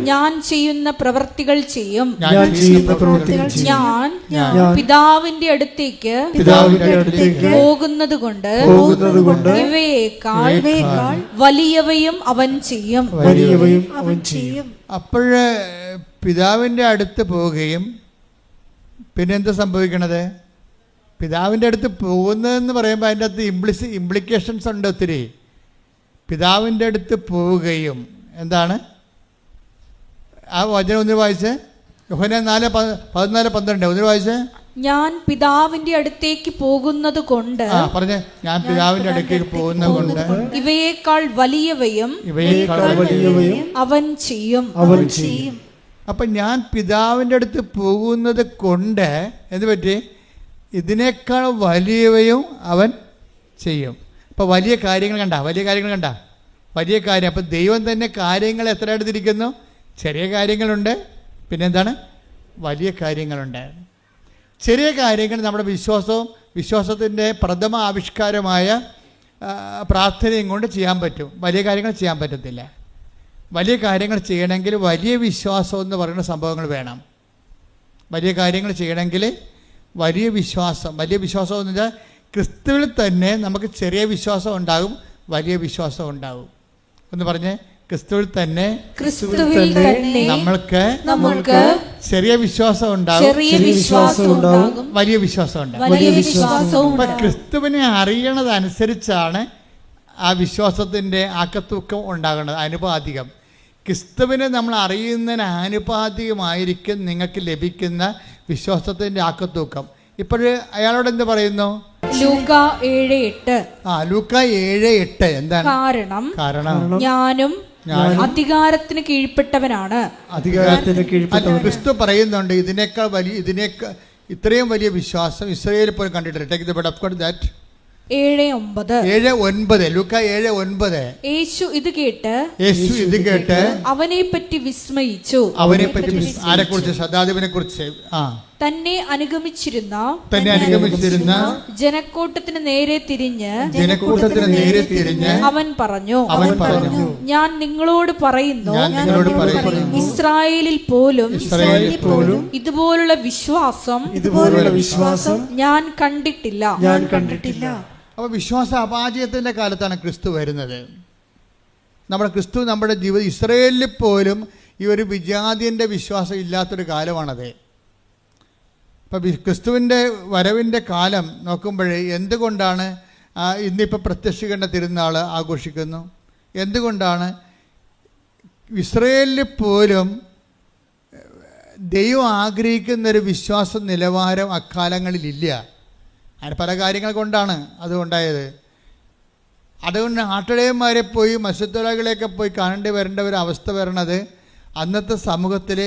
ഞാൻ ചെയ്യുന്ന പ്രവൃത്തികൾ ചെയ്യും. ഞാൻ പിതാവിന്റെ അടുത്തേക്ക് പോകുന്നത് കൊണ്ട് ഇവയേക്കാൾ വലിയവയും അവൻ ചെയ്യും. അപ്പോഴ് പിതാവിന്റെ അടുത്ത് പോവുകയും പിന്നെന്താ സംഭവിക്കണത്? പിതാവിൻ്റെ അടുത്ത് പോകുന്നതെന്ന് പറയുമ്പോൾ അതിൻ്റെ അകത്ത് ഇംപ്ലിക്കേഷൻസ് ഉണ്ട് ഒത്തിരി. പിതാവിൻ്റെ അടുത്ത് പോവുകയും എന്താണ് ആ വചനം? ഒന്ന് വായിച്ച്. യോഹന്നാൻ 4:14-12 ഒന്ന് വായിച്ച്. ഞാൻ പിതാവിന്റെ അടുത്തേക്ക് പോകുന്നത് കൊണ്ട് പറഞ്ഞേ. ഞാൻ പിതാവിന്റെ അടുത്തേക്ക് പോകുന്നത് കൊണ്ട് ഇവയേക്കാൾ വലിയവയും അവൻ ചെയ്യും. അപ്പം ഞാൻ പിതാവിൻ്റെ അടുത്ത് പോകുന്നത് കൊണ്ട് എന്ത് പറ്റി? ഇതിനേക്കാൾ വലിയവയും അവൻ ചെയ്യും. അപ്പോൾ വലിയ കാര്യങ്ങൾ കണ്ട വലിയ കാര്യം. അപ്പം ദൈവം തന്നെ കാര്യങ്ങൾ എത്ര എടുത്തിരിക്കുന്നു? ചെറിയ കാര്യങ്ങളുണ്ട്, പിന്നെന്താണ്? വലിയ കാര്യങ്ങളുണ്ട്. ചെറിയ കാര്യങ്ങൾ നമ്മുടെ വിശ്വാസത്തിൻ്റെ പ്രഥമ ആവിഷ്കാരമായ പ്രാർത്ഥനയും കൊണ്ട് ചെയ്യാൻ പറ്റും. വലിയ കാര്യങ്ങൾ ചെയ്യാൻ പറ്റത്തില്ല. വലിയ കാര്യങ്ങൾ ചെയ്യണമെങ്കിൽ വലിയ വിശ്വാസം എന്ന് പറയുന്ന സംഭവങ്ങൾ വേണം. വലിയ കാര്യങ്ങൾ ചെയ്യണമെങ്കിൽ വലിയ വിശ്വാസം എന്ന് വെച്ചാൽ ക്രിസ്തുവിൽ തന്നെ നമുക്ക് ചെറിയ വിശ്വാസം ഉണ്ടാകും, വലിയ വിശ്വാസം ഉണ്ടാകും. എന്ന് പറഞ്ഞ് ക്രിസ്തുവിൽ തന്നെ നമ്മൾക്ക് ചെറിയ വിശ്വാസം ഉണ്ടാകും, വലിയ വിശ്വാസം ഉണ്ടാകും. അപ്പൊ ക്രിസ്തുവിനെ അറിയണതനുസരിച്ചാണ് ആ വിശ്വാസത്തിൻ്റെ ആക്കത്തൂക്കം ഉണ്ടാകുന്നത്, ആനുപാതികം. ക്രിസ്തുവിനെ നമ്മൾ അറിയുന്നതിന് ആനുപാതികമായിരിക്കും നിങ്ങൾക്ക് ലഭിക്കുന്ന വിശ്വാസത്തിൻ്റെ ആക്കത്തൂക്കം. ഇപ്പോഴ് അയാളോട് എന്ത് പറയുന്നു? ലൂക്ക 7:8. ലൂക്ക 7:8 എന്താണ്? കാരണം ഞാനും അധികാരത്തിന് കീഴ്പ്പെട്ടവനാണ്. ക്രിസ്തു പറയുന്നുണ്ട് ഇത്രയും വലിയ വിശ്വാസം ഇസ്രായേലിൽ പോലും കണ്ടിട്ടില്ല. Take the bed of God that 7:9 ലൂക്ക 7:9. യേശു ഇത് കേട്ട് അവനെ പറ്റി വിസ്മയിച്ചു. ആരെക്കുറിച്ച്? ശതാധിപനെ കുറിച്ച്. തന്നെ അനുഗമിച്ചിരുന്ന ജനക്കൂട്ടത്തിന് നേരെ തിരിഞ്ഞ് അവൻ പറഞ്ഞു, ഞാൻ നിങ്ങളോട് പറയുന്നു, ഇസ്രായേലിൽ പോലും ഇതുപോലുള്ള വിശ്വാസം ഞാൻ കണ്ടിട്ടില്ല. അപ്പോൾ വിശ്വാസ അപാചയത്തിൻ്റെ കാലത്താണ് ക്രിസ്തു വരുന്നത്. നമ്മുടെ ജീവിതം ഇസ്രായേലിൽ പോലും ഈ ഒരു വിജാതിയൻ്റെ വിശ്വാസം ഇല്ലാത്തൊരു കാലമാണത്. അപ്പം ക്രിസ്തുവിൻ്റെ വരവിൻ്റെ കാലം നോക്കുമ്പോഴേ എന്തുകൊണ്ടാണ് ഇന്നിപ്പോൾ പ്രത്യക്ഷീകരണ തിരുനാൾ ആഘോഷിക്കുന്നു? എന്തുകൊണ്ടാണ്? ഇസ്രായേലിൽ പോലും ദൈവം ആഗ്രഹിക്കുന്നൊരു വിശ്വാസ നിലവാരം അക്കാലങ്ങളിലില്ല. അതിന് പല കാര്യങ്ങൾ കൊണ്ടാണ് അതുകൊണ്ടായത്. അതുകൊണ്ട് ആട്ടിടയന്മാരെ പോയി മത്സ്യത്തൊഴിലാളികളെയൊക്കെ പോയി കാണേണ്ടി വരേണ്ട ഒരു അവസ്ഥ വരണത് അന്നത്തെ സമൂഹത്തിൽ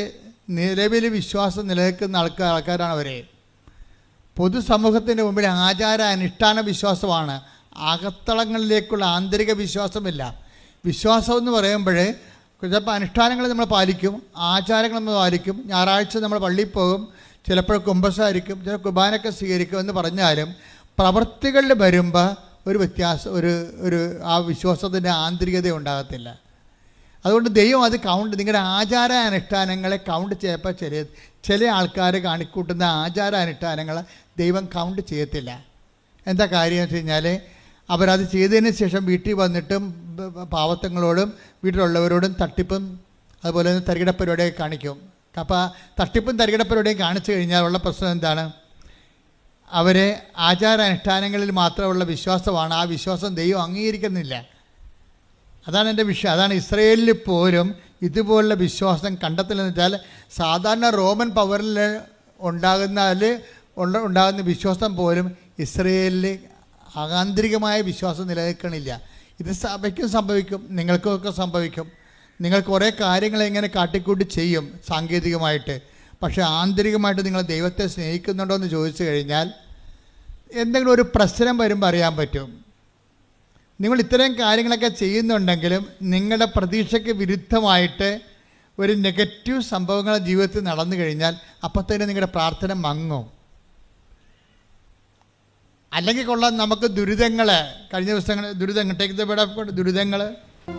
നിലവിൽ വിശ്വാസം നിലനിൽക്കുന്ന ആൾക്കാരാണ് അവരെ. പൊതുസമൂഹത്തിൻ്റെ മുമ്പിൽ ആചാര അനുഷ്ഠാന വിശ്വാസമാണ്, അകത്തളങ്ങളിലേക്കുള്ള ആന്തരിക വിശ്വാസമില്ല. വിശ്വാസം എന്ന് പറയുമ്പോഴേ ചിലപ്പോൾ അനുഷ്ഠാനങ്ങൾ നമ്മൾ പാലിക്കും, ആചാരങ്ങൾ നമ്മൾ പാലിക്കും, ഞായറാഴ്ച നമ്മൾ പള്ളിയിൽ പോകും, ചിലപ്പോൾ കുമ്പസാരിക്കും, ചില കുർബാനയൊക്കെ സ്വീകരിക്കും എന്ന് പറഞ്ഞാലും പ്രവൃത്തികളിൽ വരുമ്പോൾ ഒരു വ്യത്യാസം ഒരു ആ വിശ്വാസത്തിൻ്റെ ആന്തരികത ഉണ്ടാകത്തില്ല. അതുകൊണ്ട് ദൈവം അത് നിങ്ങളുടെ ആചാര അനുഷ്ഠാനങ്ങളെ കൗണ്ട് ചെയ്യപ്പോൾ ചില ആൾക്കാർ കാണിക്കൂട്ടുന്ന ആചാര അനുഷ്ഠാനങ്ങൾ ദൈവം കൗണ്ട് ചെയ്യത്തില്ല. എന്താ കാര്യം എന്ന് വെച്ച് കഴിഞ്ഞാൽ അവരത് ചെയ്തതിന് ശേഷം വീട്ടിൽ വന്നിട്ടും പാവത്തങ്ങളോടും വീട്ടിലുള്ളവരോടും തട്ടിപ്പും അതുപോലെ തന്നെ തരികിട പരിപാടിയൊക്കെ കാണിക്കും. അപ്പോൾ തട്ടിപ്പും തരികിട പരിപാടിയും കാണിച്ചു കഴിഞ്ഞാൽ ഉള്ള പ്രശ്നം എന്താണ്? അവരെ ആചാരാനുഷ്ഠാനങ്ങളിൽ മാത്രമുള്ള വിശ്വാസമാണ്, ആ വിശ്വാസം ദൈവം അംഗീകരിക്കുന്നില്ല. അതാണ് എൻ്റെ വിഷയം. അതാണ് ഇസ്രായേലിൽ പോലും ഇതുപോലുള്ള വിശ്വാസം കണ്ടെത്തലെന്ന് വെച്ചാൽ സാധാരണ റോമൻ പവറിൽ ഉണ്ടാകുന്ന വിശ്വാസം പോലും ഇസ്രായേലിൽ ആന്തരികമായ വിശ്വാസം നിലനിൽക്കണില്ല. ഇത് സഭയ്ക്കും സംഭവിക്കും, നിങ്ങൾക്കൊക്കെ സംഭവിക്കും. നിങ്ങൾ കുറേ കാര്യങ്ങൾ ഇങ്ങനെ കാട്ടിക്കൂട്ടി ചെയ്യും സാങ്കേതികമായിട്ട്, പക്ഷേ ആന്തരികമായിട്ട് നിങ്ങൾ ദൈവത്തെ സ്നേഹിക്കുന്നുണ്ടോ എന്ന് ചോദിച്ചു കഴിഞ്ഞാൽ എന്തെങ്കിലും ഒരു പ്രശ്നം വരുമ്പോൾ അറിയാൻ പറ്റും. നിങ്ങൾ ഇത്തരം കാര്യങ്ങളൊക്കെ ചെയ്യുന്നുണ്ടെങ്കിലും നിങ്ങളുടെ പ്രതീക്ഷയ്ക്ക് വിരുദ്ധമായിട്ട് ഒരു നെഗറ്റീവ് സംഭവങ്ങൾ ജീവിതത്തിൽ നടന്നു കഴിഞ്ഞാൽ അപ്പം തന്നെ നിങ്ങളുടെ പ്രാർത്ഥന മങ്ങും. അല്ലെങ്കിൽ കൊള്ളാം നമുക്ക് ദുരിതങ്ങൾ, കഴിഞ്ഞ ദിവസങ്ങൾ ദുരിതങ്ങൾ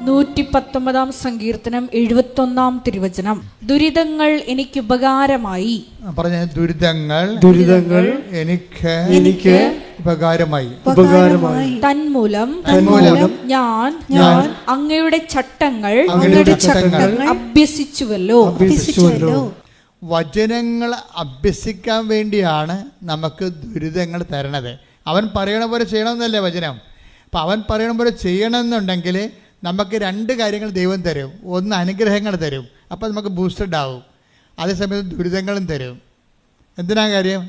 119 സങ്കീർത്തനം 71 തിരുവചനം, ദുരിതങ്ങൾ എനിക്ക് ഉപകാരമായി. പറഞ്ഞ ദുരിതങ്ങൾ എനിക്ക് ഉപകാരമായി. തന്മൂലം ഞാൻ അങ്ങയുടെ ചട്ടങ്ങൾ അഭ്യസിച്ചുവല്ലോ. വചനങ്ങൾ അഭ്യസിക്കാൻ വേണ്ടിയാണ് നമുക്ക് ദുരിതങ്ങൾ തരണത്. അവൻ പറയണ പോലെ ചെയ്യണമെന്നല്ലേ വചനം. അപ്പം അവൻ പറയണ പോലെ ചെയ്യണമെന്നുണ്ടെങ്കിൽ നമുക്ക് രണ്ട് കാര്യങ്ങൾ ദൈവം തരും. ഒന്ന് അനുഗ്രഹങ്ങൾ തരും, അപ്പോൾ നമുക്ക് ബൂസ്റ്റഡ് ആവും. അതേസമയത്ത് ദുരിതങ്ങളും തരും. എന്തിനാ കാര്യം?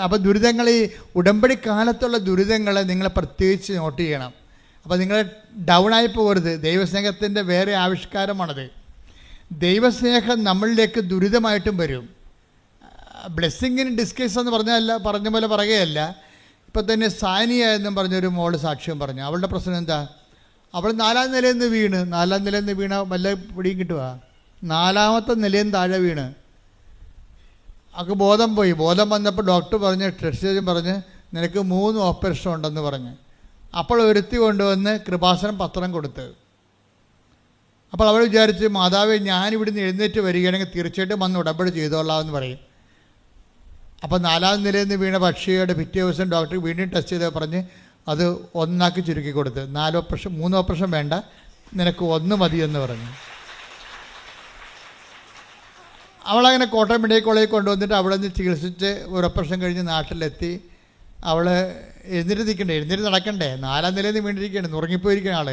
അപ്പോൾ ദുരിതങ്ങൾ, ഈ ഉടമ്പടി കാലത്തുള്ള ദുരിതങ്ങൾ നിങ്ങൾ പ്രത്യേകിച്ച് നോട്ട് ചെയ്യണം. അപ്പോൾ നിങ്ങൾ ഡൗൺ ആയി പോകരുത്. ദൈവസ്നേഹത്തിൻ്റെ വേറെ ആവിഷ്കാരമാണത്. ദൈവസ്നേഹം നമ്മളിലേക്ക് ദുരിതമായിട്ടും വരും. ബ്ലെസ്സിങ്ങിന് ഡിസ്കസ് എന്ന് പറഞ്ഞ പോലെ പറയുകയല്ല. ഇപ്പം തന്നെ സാനിയ എന്നും പറഞ്ഞൊരു മോള് സാക്ഷ്യം പറഞ്ഞു. അവളുടെ പ്രശ്നം എന്താ? അവൾ 4ാം നിലയിൽ നിന്ന് വീണ വല്ല പിടിയും കിട്ടുക. 4ാമത്തെ നിലയിൽ താഴെ വീണ് അവൾക്ക് ബോധം പോയി. ബോധം വന്നപ്പോൾ ഡോക്ടർ പറഞ്ഞ്, ടെസ്റ്റ് പറഞ്ഞ് നിനക്ക് 3 ഓപ്പറേഷൻ ഉണ്ടെന്ന് പറഞ്ഞ്. അപ്പോൾ ഒരുത്തി കൊണ്ടുവന്ന് കൃപാസനം പത്രം കൊടുത്ത്. അപ്പോൾ അവൾ വിചാരിച്ച്, മാതാവേ ഞാനിവിടുന്ന് എഴുന്നേറ്റ് വരികയാണെങ്കിൽ തീർച്ചയായിട്ടും വന്ന് ഉടമ്പടി ചെയ്തോളാം എന്ന് പറയും. അപ്പോൾ 4ാം നിലയിൽ നിന്ന് വീണ പക്ഷിയുടെ പിറ്റേ ദിവസം ഡോക്ടർ വീണ്ടും ടെസ്റ്റ് ചെയ്ത് പറഞ്ഞ് അത് 1 ചുരുക്കി കൊടുത്ത് 4 ഓപ്പറേഷൻ 3 ഓപ്പറേഷൻ വേണ്ട, നിനക്ക് ഒന്ന് മതിയെന്ന് പറഞ്ഞു. അവളങ്ങനെ കോട്ടയം മെഡിക്കൽ കോളേജിൽ കൊണ്ടുവന്നിട്ട് അവിടെ നിന്ന് ചികിത്സിച്ച് ഒരു ഓപ്പറേഷൻ കഴിഞ്ഞ് നാട്ടിലെത്തി. അവൾ എഴുന്നേറ്റ് നടക്കണ്ടേ, 4ാം നിലയിൽ നിന്ന് വീണ്ടിരിക്കുകയാണ്, ഉറങ്ങിപ്പോയിരിക്കുന്ന ആൾ.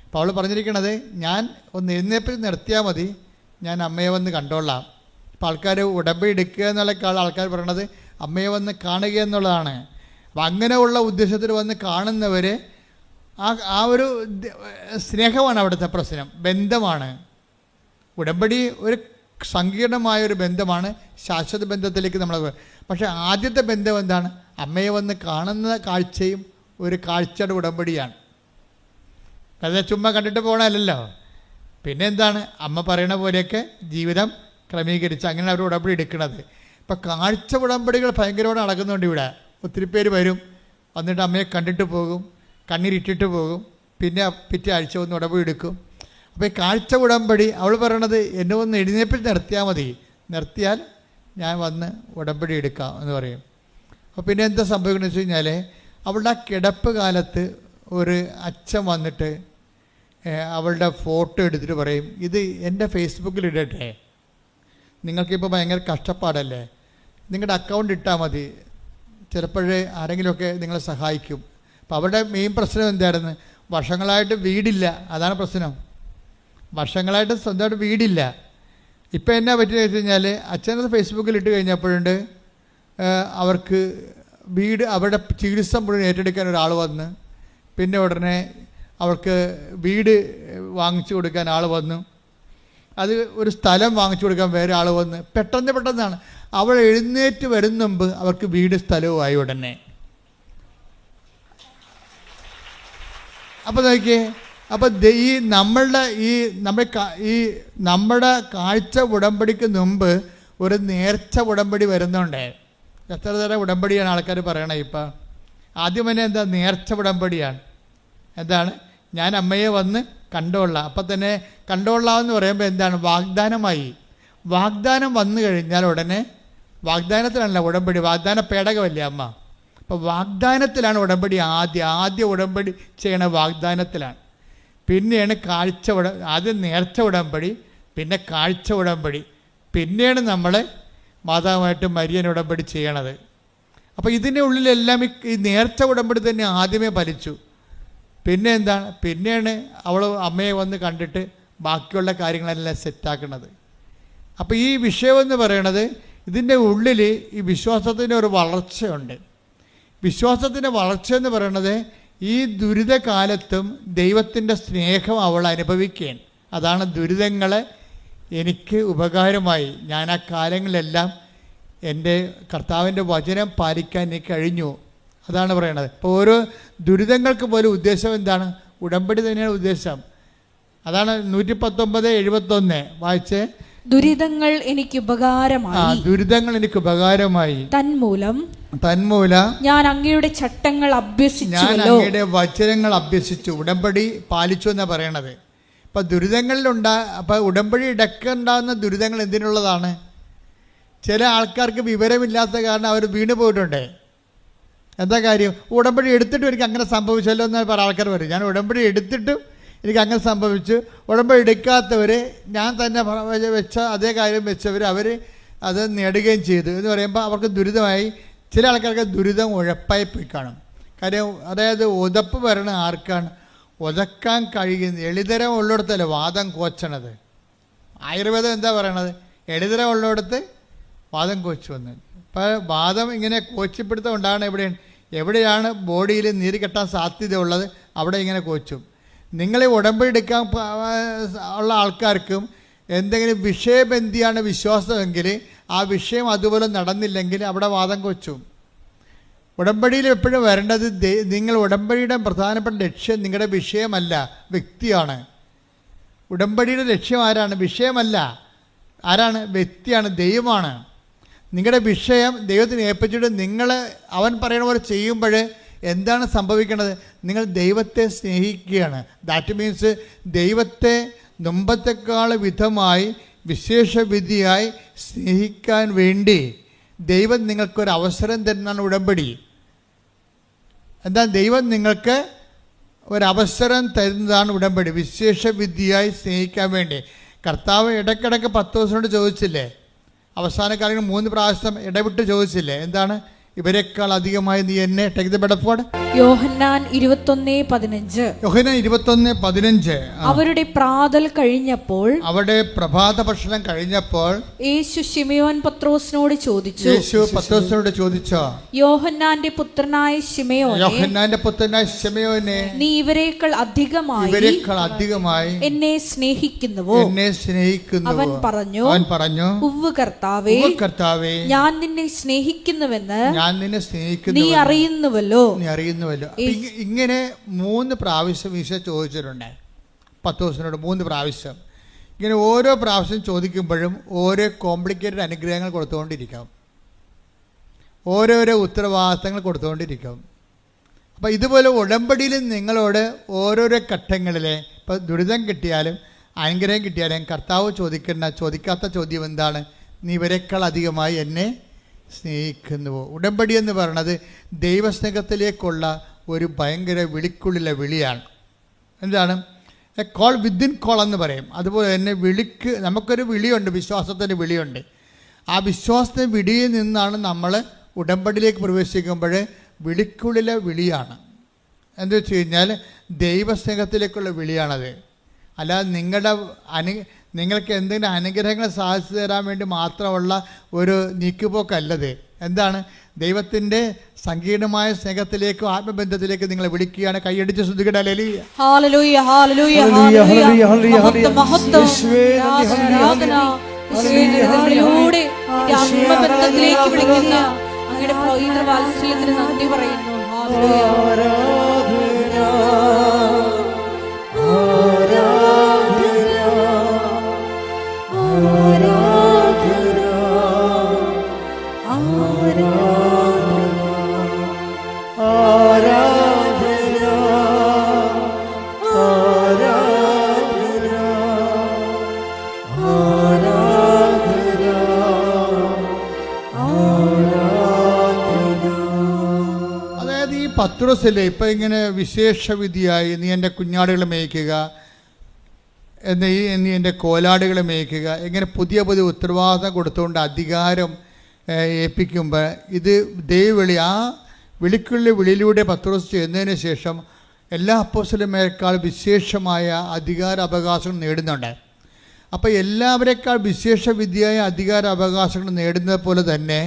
അപ്പോൾ അവൾ പറഞ്ഞിരിക്കണത്, ഞാൻ ഒന്ന് എഴുന്നേപ്പിൽ നിർത്തിയാൽ മതി, ഞാൻ അമ്മയെ വന്ന് കണ്ടോളാം. അപ്പോൾ ആൾക്കാർ ഉടമ്പടി എടുക്കുക എന്നുള്ള ആൾക്കാർ പറയണത് അമ്മയെ വന്ന് കാണുക എന്നുള്ളതാണ്. അപ്പം അങ്ങനെയുള്ള ഉദ്ദേശത്തിൽ വന്ന് കാണുന്നവർ ആ ഒരു സ്നേഹമാണ് അവിടുത്തെ പ്രശ്നം, ബന്ധമാണ്. ഉടമ്പടി ഒരു സങ്കീർണമായൊരു ബന്ധമാണ്, ശാശ്വത ബന്ധത്തിലേക്ക് നമ്മൾ. പക്ഷേ ആദ്യത്തെ ബന്ധം എന്താണ്? അമ്മയെ വന്ന് കാണുന്ന കാഴ്ചയും ഒരു കാഴ്ചയുടെ ഉടമ്പടിയാണ്. അതായത് ചുമ്മാ കണ്ടിട്ട് പോകണമല്ലോ. പിന്നെ എന്താണ്? അമ്മ പറയണ പോലെയൊക്കെ ജീവിതം ക്രമീകരിച്ച് അങ്ങനെ അവർ ഉടമ്പടി എടുക്കുന്നത്. ഇപ്പം കാഴ്ച ഉടമ്പടികൾ ഭയങ്കരമായി നടക്കുന്നുണ്ട് ഇവിടെ. ഒത്തിരി പേര് വരും, വന്നിട്ട് അമ്മയെ കണ്ടിട്ട് പോകും, കണ്ണീരിട്ടിട്ട് പോകും, പിന്നെ പിറ്റേ ആഴ്ച ഒന്ന് ഉടമ്പടി എടുക്കും. അപ്പോൾ ഈ കാഴ്ച ഉടമ്പടി അവൾ പറയണത് എന്നെ ഒന്ന് എഴുന്നേപ്പിൽ നിർത്തിയാൽ മതി, നിർത്തിയാൽ ഞാൻ വന്ന് ഉടമ്പടി എടുക്കാം എന്ന് പറയും. അപ്പോൾ പിന്നെ എന്താ സംഭവിക്കുന്നത് വെച്ച് കഴിഞ്ഞാൽ അവളുടെ ആ കിടപ്പ് കാലത്ത് ഒരു അച്ഛൻ വന്നിട്ട് അവളുടെ ഫോട്ടോ എടുത്തിട്ട് പറയും, ഇത് എൻ്റെ ഫേസ്ബുക്കിൽ ഇടട്ടെ, നിങ്ങൾക്കിപ്പോൾ ഭയങ്കര കഷ്ടപ്പാടല്ലേ, നിങ്ങളുടെ അക്കൗണ്ട് ഇട്ടാൽ മതി, ചിലപ്പോഴേ ആരെങ്കിലുമൊക്കെ നിങ്ങളെ സഹായിക്കും. അപ്പോൾ അവരുടെ മെയിൻ പ്രശ്നം എന്തായിരുന്നു? വർഷങ്ങളായിട്ട് വീടില്ല, അതാണ് പ്രശ്നം. വർഷങ്ങളായിട്ട് സ്വന്തമായിട്ട് വീടില്ല. ഇപ്പം എന്നാ പറ്റിയെന്ന് വെച്ച് കഴിഞ്ഞാൽ അച്ഛനത് ഫേസ്ബുക്കിൽ ഇട്ട് കഴിഞ്ഞപ്പോഴുണ്ട് അവർക്ക് വീട്, അവരുടെ ചികിത്സ മുഴുവൻ ഏറ്റെടുക്കാൻ ഒരാൾ വന്ന്, പിന്നെ ഉടനെ അവർക്ക് വീട് വാങ്ങിച്ചു കൊടുക്കാൻ ആൾ വന്നു, അത് ഒരു സ്ഥലം വാങ്ങിച്ചു കൊടുക്കാൻ വേറെ ആൾ വന്ന്, പെട്ടെന്നാണ് അവൾ എഴുന്നേറ്റ് വരുന്ന മുമ്പ് അവർക്ക് വീട് സ്ഥലവുമായി ഉടനെ. അപ്പോൾ നോക്കിയേ, അപ്പോൾ നമ്മുടെ കാഴ്ച ഉടമ്പടിക്ക് മുമ്പ് ഒരു നേർച്ച ഉടമ്പടി വരുന്നുണ്ട്. എത്ര തരം ഉടമ്പടിയാണ് ആൾക്കാർ പറയണത് ഇപ്പം? ആദ്യം തന്നെ എന്താ? നേർച്ച ഉടമ്പടിയാണ്. എന്താണ്? ഞാൻ അമ്മയെ വന്ന് കണ്ടോളാം. അപ്പം തന്നെ കണ്ടോളാമെന്ന് പറയുമ്പോൾ എന്താണ്? വാഗ്ദാനമായി. വാഗ്ദാനം വന്നു കഴിഞ്ഞാൽ ഉടനെ, വാഗ്ദാനത്തിലല്ല ഉടമ്പടി, വാഗ്ദാന പേടകമല്ലേ അമ്മ. അപ്പോൾ വാഗ്ദാനത്തിലാണ് ഉടമ്പടി. ആദ്യ ഉടമ്പടി ചെയ്യണ വാഗ്ദാനത്തിലാണ്. പിന്നെയാണ് ആദ്യം നേർച്ച ഉടമ്പടി, പിന്നെ കാഴ്ച ഉടമ്പടി, പിന്നെയാണ് നമ്മൾ മാതാവുമായിട്ട് മരിയൻ ഉടമ്പടി ചെയ്യണത്. അപ്പോൾ ഇതിൻ്റെ ഉള്ളിലെല്ലാം ഈ നേർച്ച ഉടമ്പടി തന്നെ ആദ്യമേ ഫലിച്ചു. പിന്നെ എന്താണ്? പിന്നെയാണ് അവൾ അമ്മയെ വന്ന് കണ്ടിട്ട് ബാക്കിയുള്ള കാര്യങ്ങളെല്ലാം സെറ്റാക്കുന്നത്. അപ്പോൾ ഈ വിഷയമെന്ന് പറയണത്, ഇതിൻ്റെ ഉള്ളിൽ ഈ വിശ്വാസത്തിൻ്റെ ഒരു വളർച്ചയുണ്ട്. വിശ്വാസത്തിൻ്റെ വളർച്ച എന്ന് പറയണത് ഈ ദുരിതകാലത്തും ദൈവത്തിൻ്റെ സ്നേഹം അവൾ അനുഭവിക്കുകയാണ്. അതാണ് ദുരിതങ്ങളെ എനിക്ക് ഉപകാരമായി, ഞാൻ ആ കാലങ്ങളിലെല്ലാം എൻ്റെ കർത്താവിൻ്റെ വചനം പാലിക്കാൻ എനിക്ക് കഴിഞ്ഞു. അതാണ് പറയണത്. ഇപ്പോൾ ഓരോ ദുരിതങ്ങൾക്ക് പോലും ഉദ്ദേശം എന്താണ്? ഉടമ്പടി തന്നെയാണ് ഉദ്ദേശം. അതാണ് 119:71 വായിച്ചേ. ദുരിതങ്ങൾ എനിക്ക് ഉപകാരമായി. ദുരിതങ്ങൾ എനിക്ക് ഉപകാരമായി. തന്മൂലം ഞാൻ അങ്ങയുടെ ചട്ടങ്ങൾ അഭ്യസിച്ചു, ഞാൻ അങ്ങയുടെ വചനങ്ങൾ അഭ്യസിച്ചു. ഉടമ്പടി പാലിച്ചു എന്നാണ് പറയണത്. ഇപ്പം അപ്പം ഉടമ്പടി ഇടക്കുണ്ടാകുന്ന ദുരിതങ്ങൾ എന്തിനുള്ളതാണ്? ചില ആൾക്കാർക്ക് വിവരമില്ലാത്ത കാരണം അവർ വീണ് പോയിട്ടുണ്ട്. എന്താ കാര്യം? ഉടമ്പടി എടുത്തിട്ടും എനിക്ക് അങ്ങനെ സംഭവിച്ചല്ലോ എന്ന് പല ആൾക്കാർ പറയും. ഞാൻ ഉടമ്പടി എടുത്തിട്ടും എനിക്ക് അങ്ങനെ സംഭവിച്ചു. ഉടമ്പടി എടുക്കാത്തവർ, ഞാൻ തന്നെ വെച്ച അതേ കാര്യം വെച്ചവർ അവർ അത് നേടുകയും ചെയ്തു എന്ന് പറയുമ്പോൾ അവർക്ക് ദുരിതമായി. ചില ആൾക്കാർക്ക് ദുരിതം ഉഴപ്പായി പോയി കാണും. കാര്യം അതായത് ഉതപ്പ് വരണ ആർക്കാണ്? ഉതക്കാൻ കഴിയുന്ന എളിതരം ഉള്ളിടത്തല്ലേ വാദം കോച്ചണത്. ആയുർവേദം എന്താ പറയണത്? എളിതരം ഉള്ളിടത്ത് വാദം കോച്ചു വന്നത്. ഇപ്പോൾ വാദം ഇങ്ങനെ കോച്ചിപ്പിടുത്തം ഉണ്ടാകണം എവിടെയാണ് ബോഡിയിൽ നീര് കെട്ടാൻ സാധ്യതയുള്ളത് അവിടെ ഇങ്ങനെ കോച്ചും. നിങ്ങളെ ഉടമ്പടി എടുക്കാൻ ഉള്ള ആൾക്കാർക്കും എന്തെങ്കിലും വിഷയബന്ധിയാണ് വിശ്വാസമെങ്കിൽ ആ വിഷയം അതുപോലെ നടന്നില്ലെങ്കിൽ അവിടെ വാദം കൊച്ചും. ഉടമ്പടിയിൽ എപ്പോഴും വരേണ്ടത്, നിങ്ങൾ ഉടമ്പടിയുടെ പ്രധാനപ്പെട്ട ലക്ഷ്യം നിങ്ങളുടെ വിഷയമല്ല, വ്യക്തിയാണ്. ഉടമ്പടിയുടെ ലക്ഷ്യം ആരാണ്? വിഷയമല്ല. ആരാണ്? വ്യക്തിയാണ്, ദൈവമാണ്. നിങ്ങളുടെ വിഷയം ദൈവത്തിന് ഏൽപ്പിച്ചിട്ട് നിങ്ങൾ അവൻ പറയുന്ന പോലെ ചെയ്യുമ്പോൾ എന്താണ് സംഭവിക്കുന്നത്? നിങ്ങൾ ദൈവത്തെ സ്നേഹിക്കുകയാണ്. ദാറ്റ് മീൻസ് ദൈവത്തെ മുമ്പത്തെക്കാൾ വിധമായി വിശേഷവിധിയായി സ്നേഹിക്കാൻ വേണ്ടി ദൈവം നിങ്ങൾക്കൊരു അവസരം തരുന്നതാണ് ഉടമ്പടി. എന്താ? ദൈവം നിങ്ങൾക്ക് ഒരവസരം തരുന്നതാണ് ഉടമ്പടി. വിശേഷ വിദ്യയായി സ്നേഹിക്കാൻ വേണ്ടി കർത്താവ് ഇടയ്ക്കിടയ്ക്ക് 10 ദിവസം കൊണ്ട് ചോദിച്ചില്ലേ? അവസാന കാലങ്ങളിൽ 3 പ്രാവശ്യം ഇടവിട്ട് ചോദിച്ചില്ലേ? എന്താണ്? ഇവരെക്കാൾ അധികമായി നീ എന്നെ ടേക്ക് ദ ബെഡഫോർഡ്. യോഹന്നാൻ 21:15. യോഹന്നാൻ 21:15. അവരുടെ പ്രാതൽ കഴിഞ്ഞപ്പോൾ, അവിടെ പ്രഭാത ഭക്ഷണം കഴിഞ്ഞപ്പോൾ യേശു ശിമയോൻ പത്രോസിനോട് ചോദിച്ചു. യേശു പത്രോസിനോട് ചോദിച്ചോ? യോഹന്നാന്റെ പുത്രനായ ശിമയോനെ, യോഹന്നാന്റെ പുത്രനായ ശിമയോനെ, നീ ഇവരെക്കാൾ അധികമായി എന്നെ സ്നേഹിക്കുന്നുവോ? എന്നെ സ്നേഹിക്കുന്നു. അവൻ പറഞ്ഞു, ഉവ്വ് കർത്താവേ, ഞാൻ നിന്നെ സ്നേഹിക്കുന്നുവെന്ന് നിന്നെ സ്നേഹിക്കുന്നു, നീ അറിയുന്നുവല്ലോ. ഇങ്ങനെ 3 പ്രാവശ്യം ഈശോ ചോദിച്ചിട്ടുണ്ട് പത്രോസിനോട്. 3 പ്രാവശ്യം. ഇങ്ങനെ ഓരോ പ്രാവശ്യം ചോദിക്കുമ്പോഴും ഓരോ കോംപ്ലിക്കേറ്റഡ് അനുഗ്രഹങ്ങൾ കൊടുത്തുകൊണ്ടിരിക്കാം, ഓരോരോ ഉത്തരവാദിത്തങ്ങൾ കൊടുത്തുകൊണ്ടിരിക്കും. അപ്പോൾ ഇതുപോലെ ഉടമ്പടിയിൽ നിങ്ങളോട് ഓരോരോ ഘട്ടങ്ങളിലെ, ഇപ്പോൾ ദുരിതം കിട്ടിയാലും അനുഗ്രഹം കിട്ടിയാലും കർത്താവ് ചോദിക്കാത്ത ചോദ്യം എന്താണ്? നീ ഇവരെക്കാൾ അധികമായി എന്നെ സ്നേഹിക്കുന്നുവോ? ഉടമ്പടി എന്ന് പറയുന്നത് ദൈവസ്നേഹത്തിലേക്കുള്ള ഒരു ഭയങ്കര വിളിക്കുള്ളിലെ വിളിയാണ്. എന്താണ്? എ കോൾ വിത്തിൻ കോൾ എന്ന് പറയും. അതുപോലെ തന്നെ നമുക്കൊരു വിളിയുണ്ട്, വിശ്വാസത്തിൻ്റെ വിളിയുണ്ട്. ആ വിശ്വാസത്തിൻ്റെ വിളിയിൽ നിന്നാണ് നമ്മൾ ഉടമ്പടിയിലേക്ക് പ്രവേശിക്കുമ്പോൾ വിളിക്കുള്ളിലെ വിളിയാണ്. എന്താ വെച്ച് കഴിഞ്ഞാൽ ദൈവസ്നേഹത്തിലേക്കുള്ള വിളിയാണത്. അല്ലാതെ നിങ്ങൾക്ക് എന്തെങ്കിലും അനുഗ്രഹങ്ങൾ സാധിച്ചു തരാൻ വേണ്ടി മാത്രമുള്ള ഒരു നീക്കുപോക്കല്ലത്. എന്താണ്? ദൈവത്തിൻ്റെ സങ്കീർണമായ സ്നേഹത്തിലേക്കും ആത്മബന്ധത്തിലേക്ക് നിങ്ങളെ വിളിക്കുകയാണ്. കൈയടിച്ച് ശ്രദ്ധിക്കട്ടെ. ആത്മബന്ധത്തിലേക്ക് വിളിക്കുന്ന അങ്ങയുടെ പവിത്ര വാത്സല്യത്തിന് നന്ദി പറയുന്നു. പത്രോസില്ലേ ഇപ്പം ഇങ്ങനെ വിശേഷവിധിയായി നീ എൻ്റെ കുഞ്ഞാടുകളെ മേയ്ക്കുക, നീ എൻ്റെ കോലാടുകളെ മേയ്ക്കുക, ഇങ്ങനെ പുതിയ ഉത്തരവാദിത്തം കൊടുത്തുകൊണ്ട് അധികാരം ഏൽപ്പിക്കുമ്പോൾ ഇത് ദൈവവിളി, ആ വിളിയിലൂടെ പത്രോസ് ചെയ്യുന്നതിന് ശേഷം എല്ലാ അപ്പോസ്തലന്മാരെക്കാൾ വിശേഷമായ അധികാര അവകാശങ്ങൾ നേടുന്നുണ്ട്. അപ്പോൾ എല്ലാവരെക്കാൾ വിശേഷവിധിയായ അധികാര അവകാശങ്ങൾ നേടുന്നത് പോലെ തന്നെ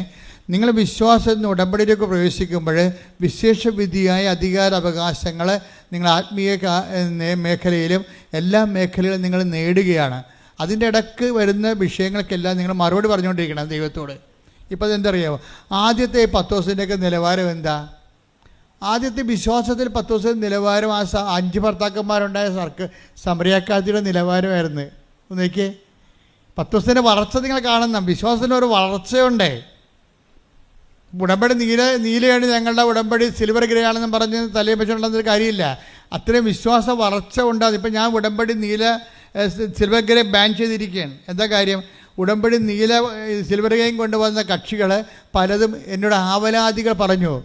നിങ്ങൾ വിശ്വാസത്തിന് ഉടമ്പടിയിലേക്ക് പ്രവേശിക്കുമ്പോൾ വിശേഷവിധിയായ അധികാര അവകാശങ്ങൾ നിങ്ങൾ ആത്മീയ മേഖലയിലും എല്ലാ മേഖലയിലും നിങ്ങൾ നേടുകയാണ്. അതിൻ്റെ ഇടയ്ക്ക് വരുന്ന വിഷയങ്ങൾക്കെല്ലാം നിങ്ങൾ മറുപടി പറഞ്ഞുകൊണ്ടിരിക്കണം ദൈവത്തോട്. ഇപ്പോൾ അതെന്തറിയാമോ? ആദ്യത്തെ 10 ദിവസത്തിൻ്റെയൊക്കെ നിലവാരം എന്താ? ആദ്യത്തെ വിശ്വാസത്തിൽ 10 ദിവസത്തെ നിലവാരം ആ 5 ഭർത്താക്കന്മാരുണ്ടായ സമറിയാക്കാത്തിയുടെ നിലവാരമായിരുന്നു. നോക്കിയേ, 10 ദിവസത്തിൻ്റെ വളർച്ച നിങ്ങൾ കാണുന്ന വിശ്വാസത്തിന് ഒരു വളർച്ചയുണ്ട്. ഉടമ്പടി നീലയാണ് ഞങ്ങളുടെ ഉടമ്പടി, സിൽവർ ഗ്രേ ആണെന്ന് പറഞ്ഞ് തലയിൽ വെച്ചുകൊണ്ടെന്നൊരു കാര്യമില്ല. അത്രയും വിശ്വാസ വളർച്ച ഉണ്ടാകും. ഇപ്പം ഞാൻ ഉടമ്പടി സിൽവർ ഗ്രേ ബാൻ ചെയ്തിരിക്കുകയാണ്. എന്താ കാര്യം? ഉടമ്പടി സിൽവർ ഗ്രേയും കൊണ്ടുവന്ന കക്ഷികൾ പലതും എന്നോട് ആവലാദികൾ പറഞ്ഞപ്പോൾ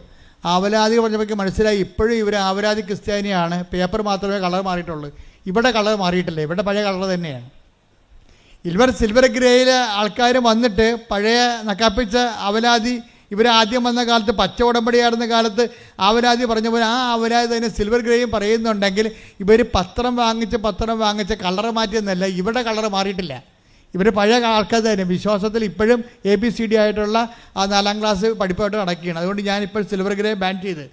പറഞ്ഞപ്പോൾ മനസ്സിലായി ഇപ്പോഴും ഇവർ ആവലാദി ക്രിസ്ത്യാനിയാണ്. പേപ്പർ മാത്രമേ കളർ മാറിയിട്ടുള്ളൂ. ഇവിടെ കളർ മാറിയിട്ടില്ല, ഇവിടെ പഴയ കളർ തന്നെയാണ്. സിൽവർ ഗ്രേയിൽ ആൾക്കാർ വന്നിട്ട് പഴയ നക്കാപ്പിച്ച അവലാദി, ഇവരാദ്യം വന്ന കാലത്ത് പച്ച ഉടമ്പടിയായിരുന്ന കാലത്ത് ആവലാതി പറഞ്ഞ പോലെ ആ ആവലാതി തന്നെ സിൽവർ ഗ്രേയും പറയുന്നുണ്ടെങ്കിൽ ഇവർ പത്രം വാങ്ങിച്ച് കളർ മാറ്റിയെന്നല്ല, ഇവിടെ കളർ മാറിയിട്ടില്ല. ഇവർ പഴയ ആൾക്കാർ തന്നെ വിശ്വാസത്തിൽ ഇപ്പോഴും ABCD ആയിട്ടുള്ള ആ 4ാം ക്ലാസ് പഠിപ്പായിട്ട് നടക്കുകയാണ്. അതുകൊണ്ട് ഞാനിപ്പോൾ സിൽവർ ഗ്രേ ബാൻ ചെയ്ത്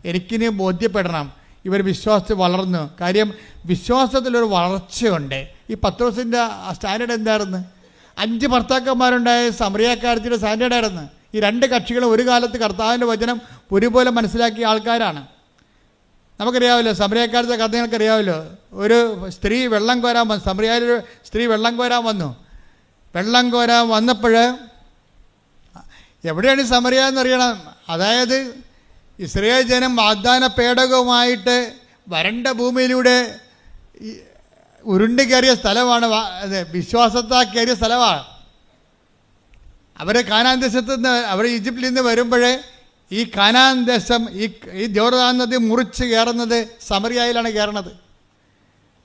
എനിക്കിനി ബോധ്യപ്പെടണം ഇവർ വിശ്വാസത്തിൽ വളർന്നു. കാര്യം വിശ്വാസത്തിലൊരു വളർച്ചയുണ്ട്. ഈ പത്രോസിൻ്റെ സ്റ്റാൻഡേർഡ് എന്തായിരുന്നു? 5 ഭർത്താക്കന്മാരുണ്ടായ സമറിയാക്കാരത്തിൻ്റെ സ്റ്റാൻഡേർഡായിരുന്നു. ഈ 2 കക്ഷികളും ഒരു കാലത്ത് കർത്താവിൻ്റെ വചനം ഒരുപോലെ മനസ്സിലാക്കിയ ആൾക്കാരാണ്. നമുക്കറിയാമല്ലോ സമറിയാക്കാരത്തെ കഥ നിങ്ങൾക്കറിയാമല്ലോ. ഒരു സ്ത്രീ വെള്ളം കോരാൻ വന്നു. സമറിയായിലൊരു സ്ത്രീ വെള്ളം കോരാൻ വന്നപ്പോൾ എവിടെയാണ് സമറിയ എന്നറിയണം. അതായത് ഇസ്രായേൽ ജനം വാഗ്ദാന പേടകവുമായിട്ട് വരണ്ട ഭൂമിയിലൂടെ ഉരുണ്ട് കയറിയ സ്ഥലമാണ്, വിശ്വാസത്താൽ കയറിയ സ്ഥലമാണ്. അവർ കാനാൻ ദേശത്ത് നിന്ന്, അവർ ഈജിപ്തിൽ നിന്ന് വരുമ്പോഴേ ഈ കാനാൻ ദേശം ഈ ജോർദാൻ നദി മുറിച്ച് കയറുന്നത് സമറിയായിലാണ് കയറുന്നത്.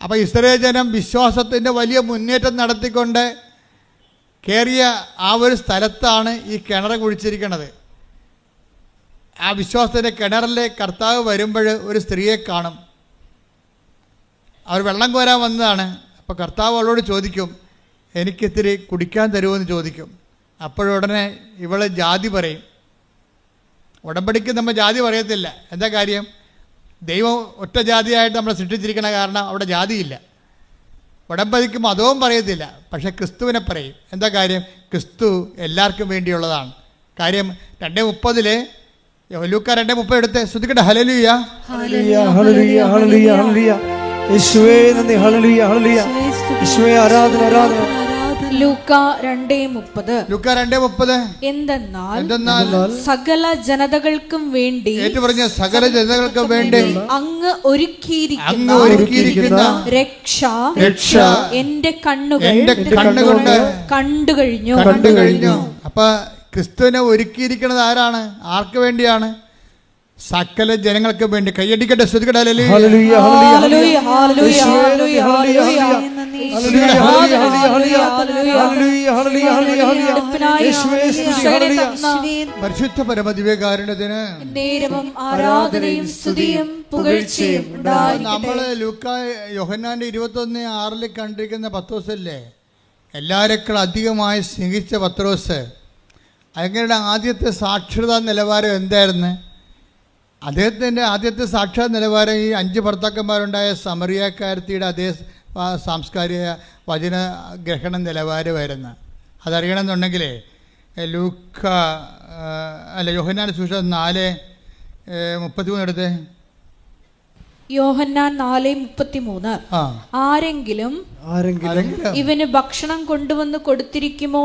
അപ്പോൾ ഇസ്രായേൽ ജനം വിശ്വാസത്തിൻ്റെ വലിയ മുന്നേറ്റം നടത്തിക്കൊണ്ട് കയറിയ ആ ഒരു സ്ഥലത്താണ് ഈ കിണർ കുഴിച്ചിരിക്കുന്നത്. ആ വിശ്വാസത്തിൻ്റെ കിണറിലെ കർത്താവ് വരുമ്പോൾ ഒരു സ്ത്രീയെ കാണും. അവർ വെള്ളം കോരാൻ വന്നതാണ്. അപ്പോൾ കർത്താവ് അവളോട് ചോദിക്കും, എനിക്കിത്തിരി കുടിക്കാൻ തരുമോയെന്ന് ചോദിക്കും. അപ്പോഴുടനെ ഇവളെ ജാതി പറയും. ഉടമ്പടിക്ക് നമ്മൾ ജാതി പറയത്തില്ല. എന്താ കാര്യം? ദൈവം ഒറ്റ ജാതിയായിട്ട് നമ്മളെ സൃഷ്ടിച്ചിരിക്കണ കാരണം അവിടെ ജാതിയില്ല. ഉടമ്പടിക്ക് മതവും പറയത്തില്ല, പക്ഷേ ക്രിസ്തുവിനെ പറയും. എന്താ കാര്യം? ക്രിസ്തു എല്ലാവർക്കും വേണ്ടിയുള്ളതാണ്. കാര്യം 2:30 ലൂക്ക 2:30 എടുത്ത് ശ്രദ്ധിക്കട്ടെ. ഹല്ലേലൂയ ഹല്ലേലൂയ ഹല്ലേലൂയ ഹല്ലേലൂയ ഹല്ലേലൂയ. യേശുവേ നന്ദി. ഹല്ലേലൂയ ഹല്ലേലൂയ. യേശുവേ ആരാധന ആരാധന. ലൂക്ക 2:30 എന്തെന്നാൽ സകല ജനതകൾക്കും വേണ്ടി പറഞ്ഞ സകല ജനതകൾക്കും വേണ്ടി അങ്ങ് ഒരുക്കിയിരിക്കുന്ന രക്ഷ എന്റെ കണ്ണുകൊണ്ട് കണ്ടു കഴിഞ്ഞു. അപ്പൊ ക്രിസ്തുവിനെ ഒരുക്കിയിരിക്കുന്നത് ആരാണ്? ആർക്ക് വേണ്ടിയാണ്? സകല ജനങ്ങൾക്ക് വേണ്ടി. കൈയടിക്കട്ടെ, ശ്രദ്ധിക്കട്ടെ. ഹല്ലേലൂയ ഹല്ലേലൂയ ഹല്ലേലൂയ ഹല്ലേലൂയ ഹല്ലേലൂയ. പരിശുദ്ധ പരമദിവ്യകാരുണ്യത്തിന് ആരാധനയും സ്തുതിയും പുകഴ്ചയും. നമ്മള് ലൂക്ക യോഹന്നാന്റെ 21:6 കണ്ടിരിക്കുന്ന പത്രോസല്ലേ, എല്ലാരെക്കാൾ അധികമായി സ്നേഹിച്ച പത്രോസ്. അങ്ങയുടെ ആദ്യത്തെ സാക്ഷരതാ നിലവാരം എന്തായിരുന്നു? അദ്ദേഹത്തിൻ്റെ ആദ്യത്തെ സാക്ഷാത് നിലവാരം ഈ 5 ഭർത്താക്കന്മാരുണ്ടായ സമറിയാക്കാരത്തിയുടെ അതേ സാംസ്കാരിക വചന ഗ്രഹണ നിലവാരമായിരുന്നു. അതറിയണമെന്നുണ്ടെങ്കിൽ ലൂക്ക യോഹന്നാൻ സുവിശേഷം 4:33 എടുത്ത്. യോഹന്നാൻ 4:33 ആരെങ്കിലും ഇവന് ഭക്ഷണം കൊണ്ടുവന്ന് കൊടുത്തിരിക്കുമോ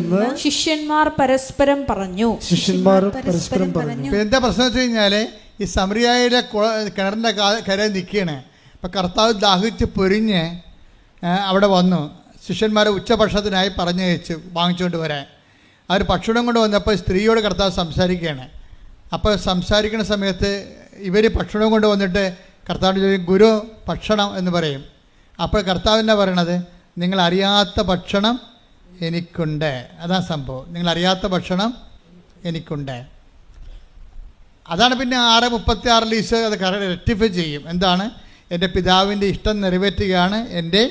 എന്ന് ശിഷ്യന്മാർ പരസ്പരം പറഞ്ഞു. എന്താ പ്രശ്നം വെച്ച് കഴിഞ്ഞാല് ഈ സമറിയായിലെ കിണറിന്റെ കര നിൽക്കുകയാണ്. അപ്പം കർത്താവ് ദാഹിച്ച് പൊരിഞ്ഞ് അവിടെ വന്നു. ശിഷ്യന്മാരെ ഉച്ചഭക്ഷണത്തിനായി പറഞ്ഞയച്ചു വാങ്ങിച്ചുകൊണ്ട് വരാൻ. അവർ ഭക്ഷണം കൊണ്ട് വന്നപ്പോൾ സ്ത്രീയോട് കർത്താവ് സംസാരിക്കുകയാണ്. അപ്പോൾ സംസാരിക്കുന്ന സമയത്ത് ഇവർ ഭക്ഷണം കൊണ്ട് വന്നിട്ട് കർത്താവിൻ്റെ ചോദിക്കും, ഗുരു ഭക്ഷണം എന്ന് പറയും. അപ്പോൾ കർത്താവ് എന്നാ പറയണത്? നിങ്ങൾ അറിയാത്ത ഭക്ഷണം എനിക്കുണ്ട്. അതാണ് സംഭവം. നിങ്ങൾ അറിയാത്ത ഭക്ഷണം എനിക്കുണ്ട്. അതാണ് പിന്നെ 6:36 ഈശോ അത് റെക്ടിഫൈ ചെയ്യും. എന്താണ്? എൻ്റെ പിതാവിൻ്റെ ഇഷ്ടം നിറവേറ്റുകയാണ് എൻ്റെ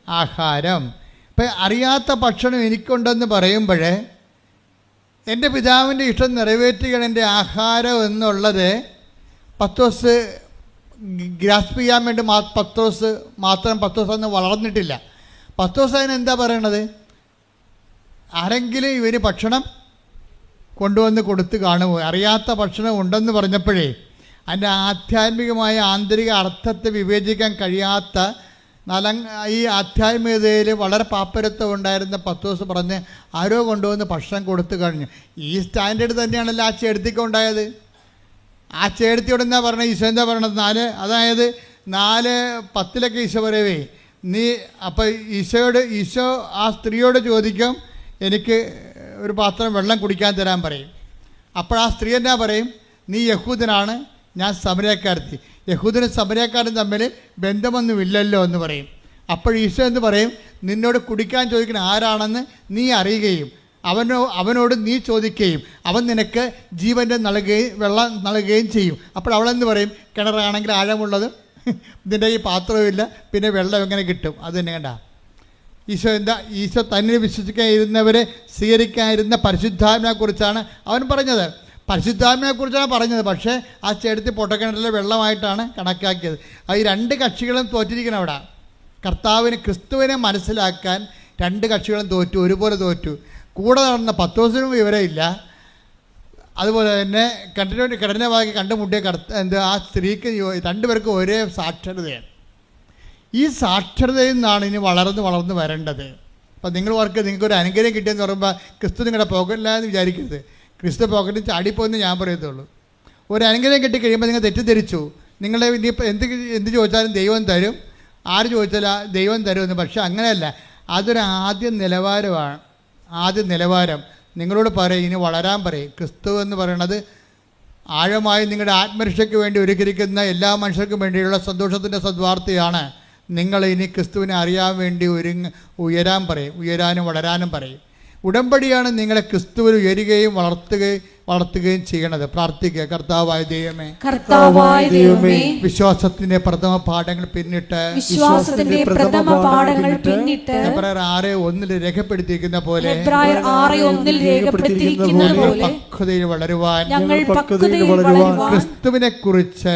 ആഹാരം. ഇപ്പം അറിയാത്ത ഭക്ഷണം എനിക്കുണ്ടെന്ന് പറയുമ്പോഴേ എൻ്റെ പിതാവിൻ്റെ ഇഷ്ടം നിറവേറ്റുകയാണ് എൻ്റെ ആഹാരം എന്നുള്ളത് പത്രോസ് ഗ്രാസ്പ് ചെയ്യാൻ വേണ്ടി പത്രോസ് അന്ന് വളർന്നിട്ടില്ല. പത്രോസ് അതിനെന്താ പറയണത്? ആരെങ്കിലും ഇവന് ഭക്ഷണം കൊണ്ടുവന്ന് കൊടുത്ത് കാണുമോ? അറിയാത്ത ഭക്ഷണം ഉണ്ടെന്ന് പറഞ്ഞപ്പോഴേ അതിൻ്റെ ആധ്യാത്മികമായ ആന്തരിക അർത്ഥത്തെ വിവേചിക്കാൻ കഴിയാത്ത ഈ ആധ്യാത്മികതയിൽ വളരെ പാപ്പരത്വം ഉണ്ടായിരുന്ന പത്രോസ് പറഞ്ഞ് ആരോ കൊണ്ടുവന്ന് ഭക്ഷണം കൊടുത്തു കഴിഞ്ഞു. ഈ സ്റ്റാൻഡേർഡ് തന്നെയാണല്ലോ ആ ചേർത്തിക്കുണ്ടായത്. ആ ചേർത്തിയോട് എന്താ പറഞ്ഞത്? ഈശോ എന്താ പറയണത്? 4:10 ഈശോ പറയവേ നീ. അപ്പം ഈശോ ആ സ്ത്രീയോട് ചോദിക്കും, എനിക്ക് ഒരു പാത്രം വെള്ളം കുടിക്കാൻ തരാൻ പറയും. അപ്പോൾ ആ സ്ത്രീ എന്നാ പറയും? നീ യഹൂദനാണ്, ഞാൻ സമരക്കാരത്തി. യഹൂദനും സമരക്കാരും തമ്മിൽ ബന്ധമൊന്നുമില്ലല്ലോ എന്ന് പറയും. അപ്പോൾ ഈശോ എന്ന് പറയും, നിന്നോട് കുടിക്കാൻ ചോദിക്കുന്ന ആരാണെന്ന് നീ അറിയുകയും അവനോട് നീ ചോദിക്കുകയും അവൻ നിനക്ക് ജീവൻ്റെ വെള്ളം നൽകുകയും ചെയ്യും. അപ്പോൾ അവളെന്ന് പറയും, കിണറാണെങ്കിൽ ആഴമുള്ളത്, നിൻ്റെ ഈ പാത്രവുമില്ല, പിന്നെ വെള്ളം എങ്ങനെ കിട്ടും? അത് തന്നെ കണ്ട ഈശോ തന്നെ വിശ്വസിക്കാതിരുന്നവരെ സ്വീകരിക്കാതിരുന്ന പരിശുദ്ധാത്മനെക്കുറിച്ചാണ് അവൻ പറഞ്ഞത്. പരിശുദ്ധാത്മനെക്കുറിച്ചാണ് പറഞ്ഞത്. പക്ഷേ ആ ചേർത്തി പൊട്ടക്കിണറ്റിലെ വെള്ളമായിട്ടാണ് കണക്കാക്കിയത്. ഈ 2 കക്ഷികളും തോറ്റിരിക്കണം അവിടെ. കർത്താവിന് ക്രിസ്തുവിനെ മനസ്സിലാക്കാൻ 2 കക്ഷികളും തോറ്റു, ഒരുപോലെ തോറ്റു. കൂടെ നടന്ന പത്രോസിനും വിവരമില്ല. അതുപോലെ തന്നെ കിടന്ന ഭാഗം കണ്ടുമുട്ടിയ ആ സ്ത്രീക്ക് 2 പേർക്കും ഒരേ സാക്ഷരതയാണ്. ഈ സാക്ഷരതയിൽ നിന്നാണ് ഇനി വളർന്ന് വരേണ്ടത്. അപ്പം നിങ്ങൾ നിങ്ങൾക്കൊരു അനുഗ്രഹം കിട്ടിയെന്ന് പറയുമ്പോൾ ക്രിസ്തു നിങ്ങളുടെ പോകറ്റില്ലാന്ന് വിചാരിക്കരുത്. ക്രിസ്തു പോക്കറ്റിൽ ചാടിപ്പോയെന്ന് ഞാൻ പറയത്തുള്ളൂ. ഒരു അനുഗ്രഹം കിട്ടിക്കഴിയുമ്പോൾ നിങ്ങൾ തെറ്റിദ്ധരിച്ചു. നിങ്ങളെ ഇനിയിപ്പോൾ എന്ത് ചോദിച്ചാലും ദൈവം തരും, ആര് ചോദിച്ചാലും ദൈവം തരുമെന്ന്. പക്ഷെ അങ്ങനെയല്ല. അതൊരു ആദ്യ നിലവാരമാണ്. ആദ്യ നിലവാരം നിങ്ങളോട് പറയും, ഇനി വളരാൻ പറയും. ക്രിസ്തു എന്ന് പറയുന്നത് ആഴമായി നിങ്ങളുടെ ആത്മരക്ഷയ്ക്ക് വേണ്ടി ഒരുക്കിയിരിക്കുന്ന എല്ലാ മനുഷ്യർക്കും വേണ്ടിയുള്ള സന്തോഷത്തിൻ്റെ സദ്വാർത്തയാണ്. നിങ്ങൾ ഇനി ക്രിസ്തുവിനെ അറിയാൻ വേണ്ടി ഉയരാൻ പറയും, ഉയരാനും വളരാനും പറയും. ഉടമ്പടിയാണ് നിങ്ങളെ ക്രിസ്തുവിൽ ഉയരുകയും വളർത്തുകയും ചെയ്യണത്. പ്രാർത്ഥിക്കുക. കർത്താവായ ദൈവമേ, വിശ്വാസത്തിന്റെ പ്രഥമ പാഠങ്ങൾ പിന്നിട്ട് 6:1 രേഖപ്പെടുത്തിയിരിക്കുന്ന പോലെ പക്വതയിൽ വളരുവാൻ, ക്രിസ്തുവിനെ കുറിച്ച്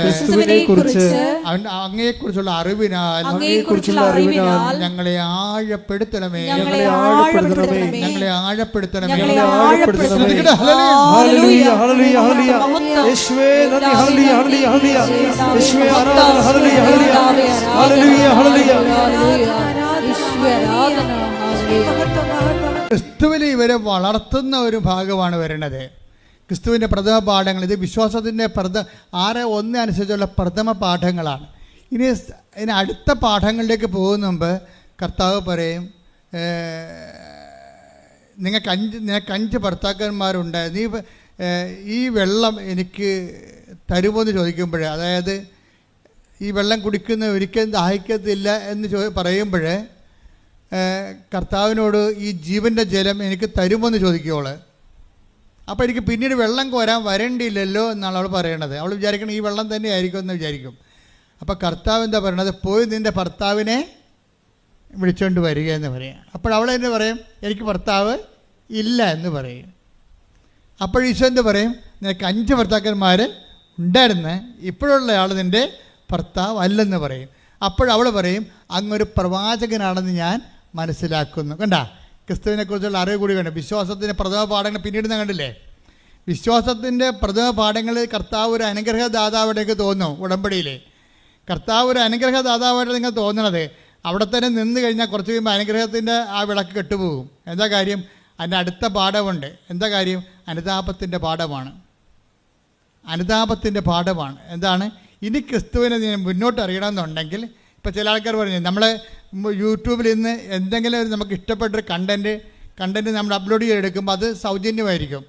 അങ്ങയെക്കുറിച്ചുള്ള അറിവിനാൽ ഞങ്ങളെ ആഴപ്പെടുത്തണമേ, ഞങ്ങളെ ആഴപ്പെടുത്തണമേ. ഹല്ലേലൂയ ഹല്ലേലൂയ ഹല്ലേലൂയ. യേശുവേ നന്ദി. ഹല്ലേലൂയ ഹല്ലേലൂയ ഹല്ലേലൂയ. യേശുവേ ആരാധന. ഹല്ലേലൂയ ഹല്ലേലൂയ ഹല്ലേലൂയ ഹല്ലേലൂയ. ക്രിസ്തുവിനെ ഇവരെ വളർത്തുന്ന ഒരു ഭാഗമാണ് വരുന്നത്. ക്രിസ്തുവിൻ്റെ പ്രഥമ പാഠങ്ങൾ, ഇത് വിശ്വാസത്തിൻ്റെ 6:1 അനുസരിച്ചുള്ള പ്രഥമ പാഠങ്ങളാണ്. ഇനി അടുത്ത പാഠങ്ങളിലേക്ക് പോകുന്ന മുമ്പ് കർത്താവ് പറയും, നിങ്ങൾക്ക് 5 ഭർത്താക്കന്മാരുണ്ട്, നീ ഈ വെള്ളം എനിക്ക് തരുമോ എന്ന് ചോദിക്കുമ്പോൾ, അതായത് ഈ വെള്ളം കുടിക്കുന്ന ഒരിക്കലും ദാഹിക്കത്തില്ല എന്ന് പറയുമ്പോൾ കർത്താവിനോട് ഈ ജീവൻ്റെ ജലം എനിക്ക് തരുമോ എന്ന് ചോദിക്കുവോള്. അപ്പോൾ എനിക്ക് പിന്നീട് വെള്ളം കോരാൻ വരേണ്ടിയില്ലല്ലോ എന്നാണ് അവൾ പറയണത്. അവൾ വിചാരിക്കണം ഈ വെള്ളം തന്നെ ആയിരിക്കും എന്ന് വിചാരിക്കും. അപ്പോൾ കർത്താവ് എന്താ പറയണത്? പോയി നിൻ്റെ ഭർത്താവിനെ വിളിച്ചുകൊണ്ട് വരിക എന്ന് പറയാം. അപ്പോൾ അവൾ തന്നെ പറയും, എനിക്ക് ഭർത്താവ് ഇല്ല എന്ന് പറയും. അപ്പോൾ ഈശോ എന്ത് പറയും? നിനക്ക് 5 ഭർത്താക്കന്മാർ ഉണ്ടായിരുന്ന്, ഇപ്പോഴുള്ള ആൾ നിൻ്റെ ഭർത്താവ് അല്ലെന്ന് പറയും. അപ്പോഴവൾ പറയും, അങ്ങൊരു പ്രവാചകനാണെന്ന് ഞാൻ മനസ്സിലാക്കുന്നു. കണ്ട, ക്രിസ്തുവിനെക്കുറിച്ചുള്ള അറിവ് കൂടി കണ്ടു. വിശ്വാസത്തിൻ്റെ പ്രഥമ പാഠങ്ങൾ പിന്നീട് കണ്ടില്ലേ? വിശ്വാസത്തിൻ്റെ പ്രഥമ പാഠങ്ങളിൽ കർത്താവ് ഒരു അനുഗ്രഹദാതാവിടേക്ക് തോന്നും. ഉടമ്പടിയിൽ കർത്താവ് ഒരു അനുഗ്രഹദാതാവായിട്ട് നിങ്ങൾ തോന്നണത് അവിടെ തന്നെ നിന്ന് കഴിഞ്ഞാൽ കുറച്ച് കഴിയുമ്പോൾ അനുഗ്രഹത്തിൻ്റെ ആ വിളക്ക് കെട്ടുപോകും. എന്താ കാര്യം? അതിൻ്റെ അടുത്ത പാഠമുണ്ട്. എന്താ കാര്യം? അനുതാപത്തിൻ്റെ പാഠമാണ്. അനുതാപത്തിൻ്റെ പാഠമാണ്. എന്താണ്? ഇനി ക്രിസ്തുവിനെ മുന്നോട്ട് അറിയണമെന്നുണ്ടെങ്കിൽ, ഇപ്പോൾ ചില ആൾക്കാർ പറഞ്ഞു, നമ്മൾ യൂട്യൂബിൽ നിന്ന് എന്തെങ്കിലും നമുക്ക് ഇഷ്ടപ്പെട്ടൊരു കണ്ടൻറ്റ് നമ്മൾ അപ്ലോഡ് ചെയ്തെടുക്കുമ്പോൾ അത് സൗജന്യമായിരിക്കും.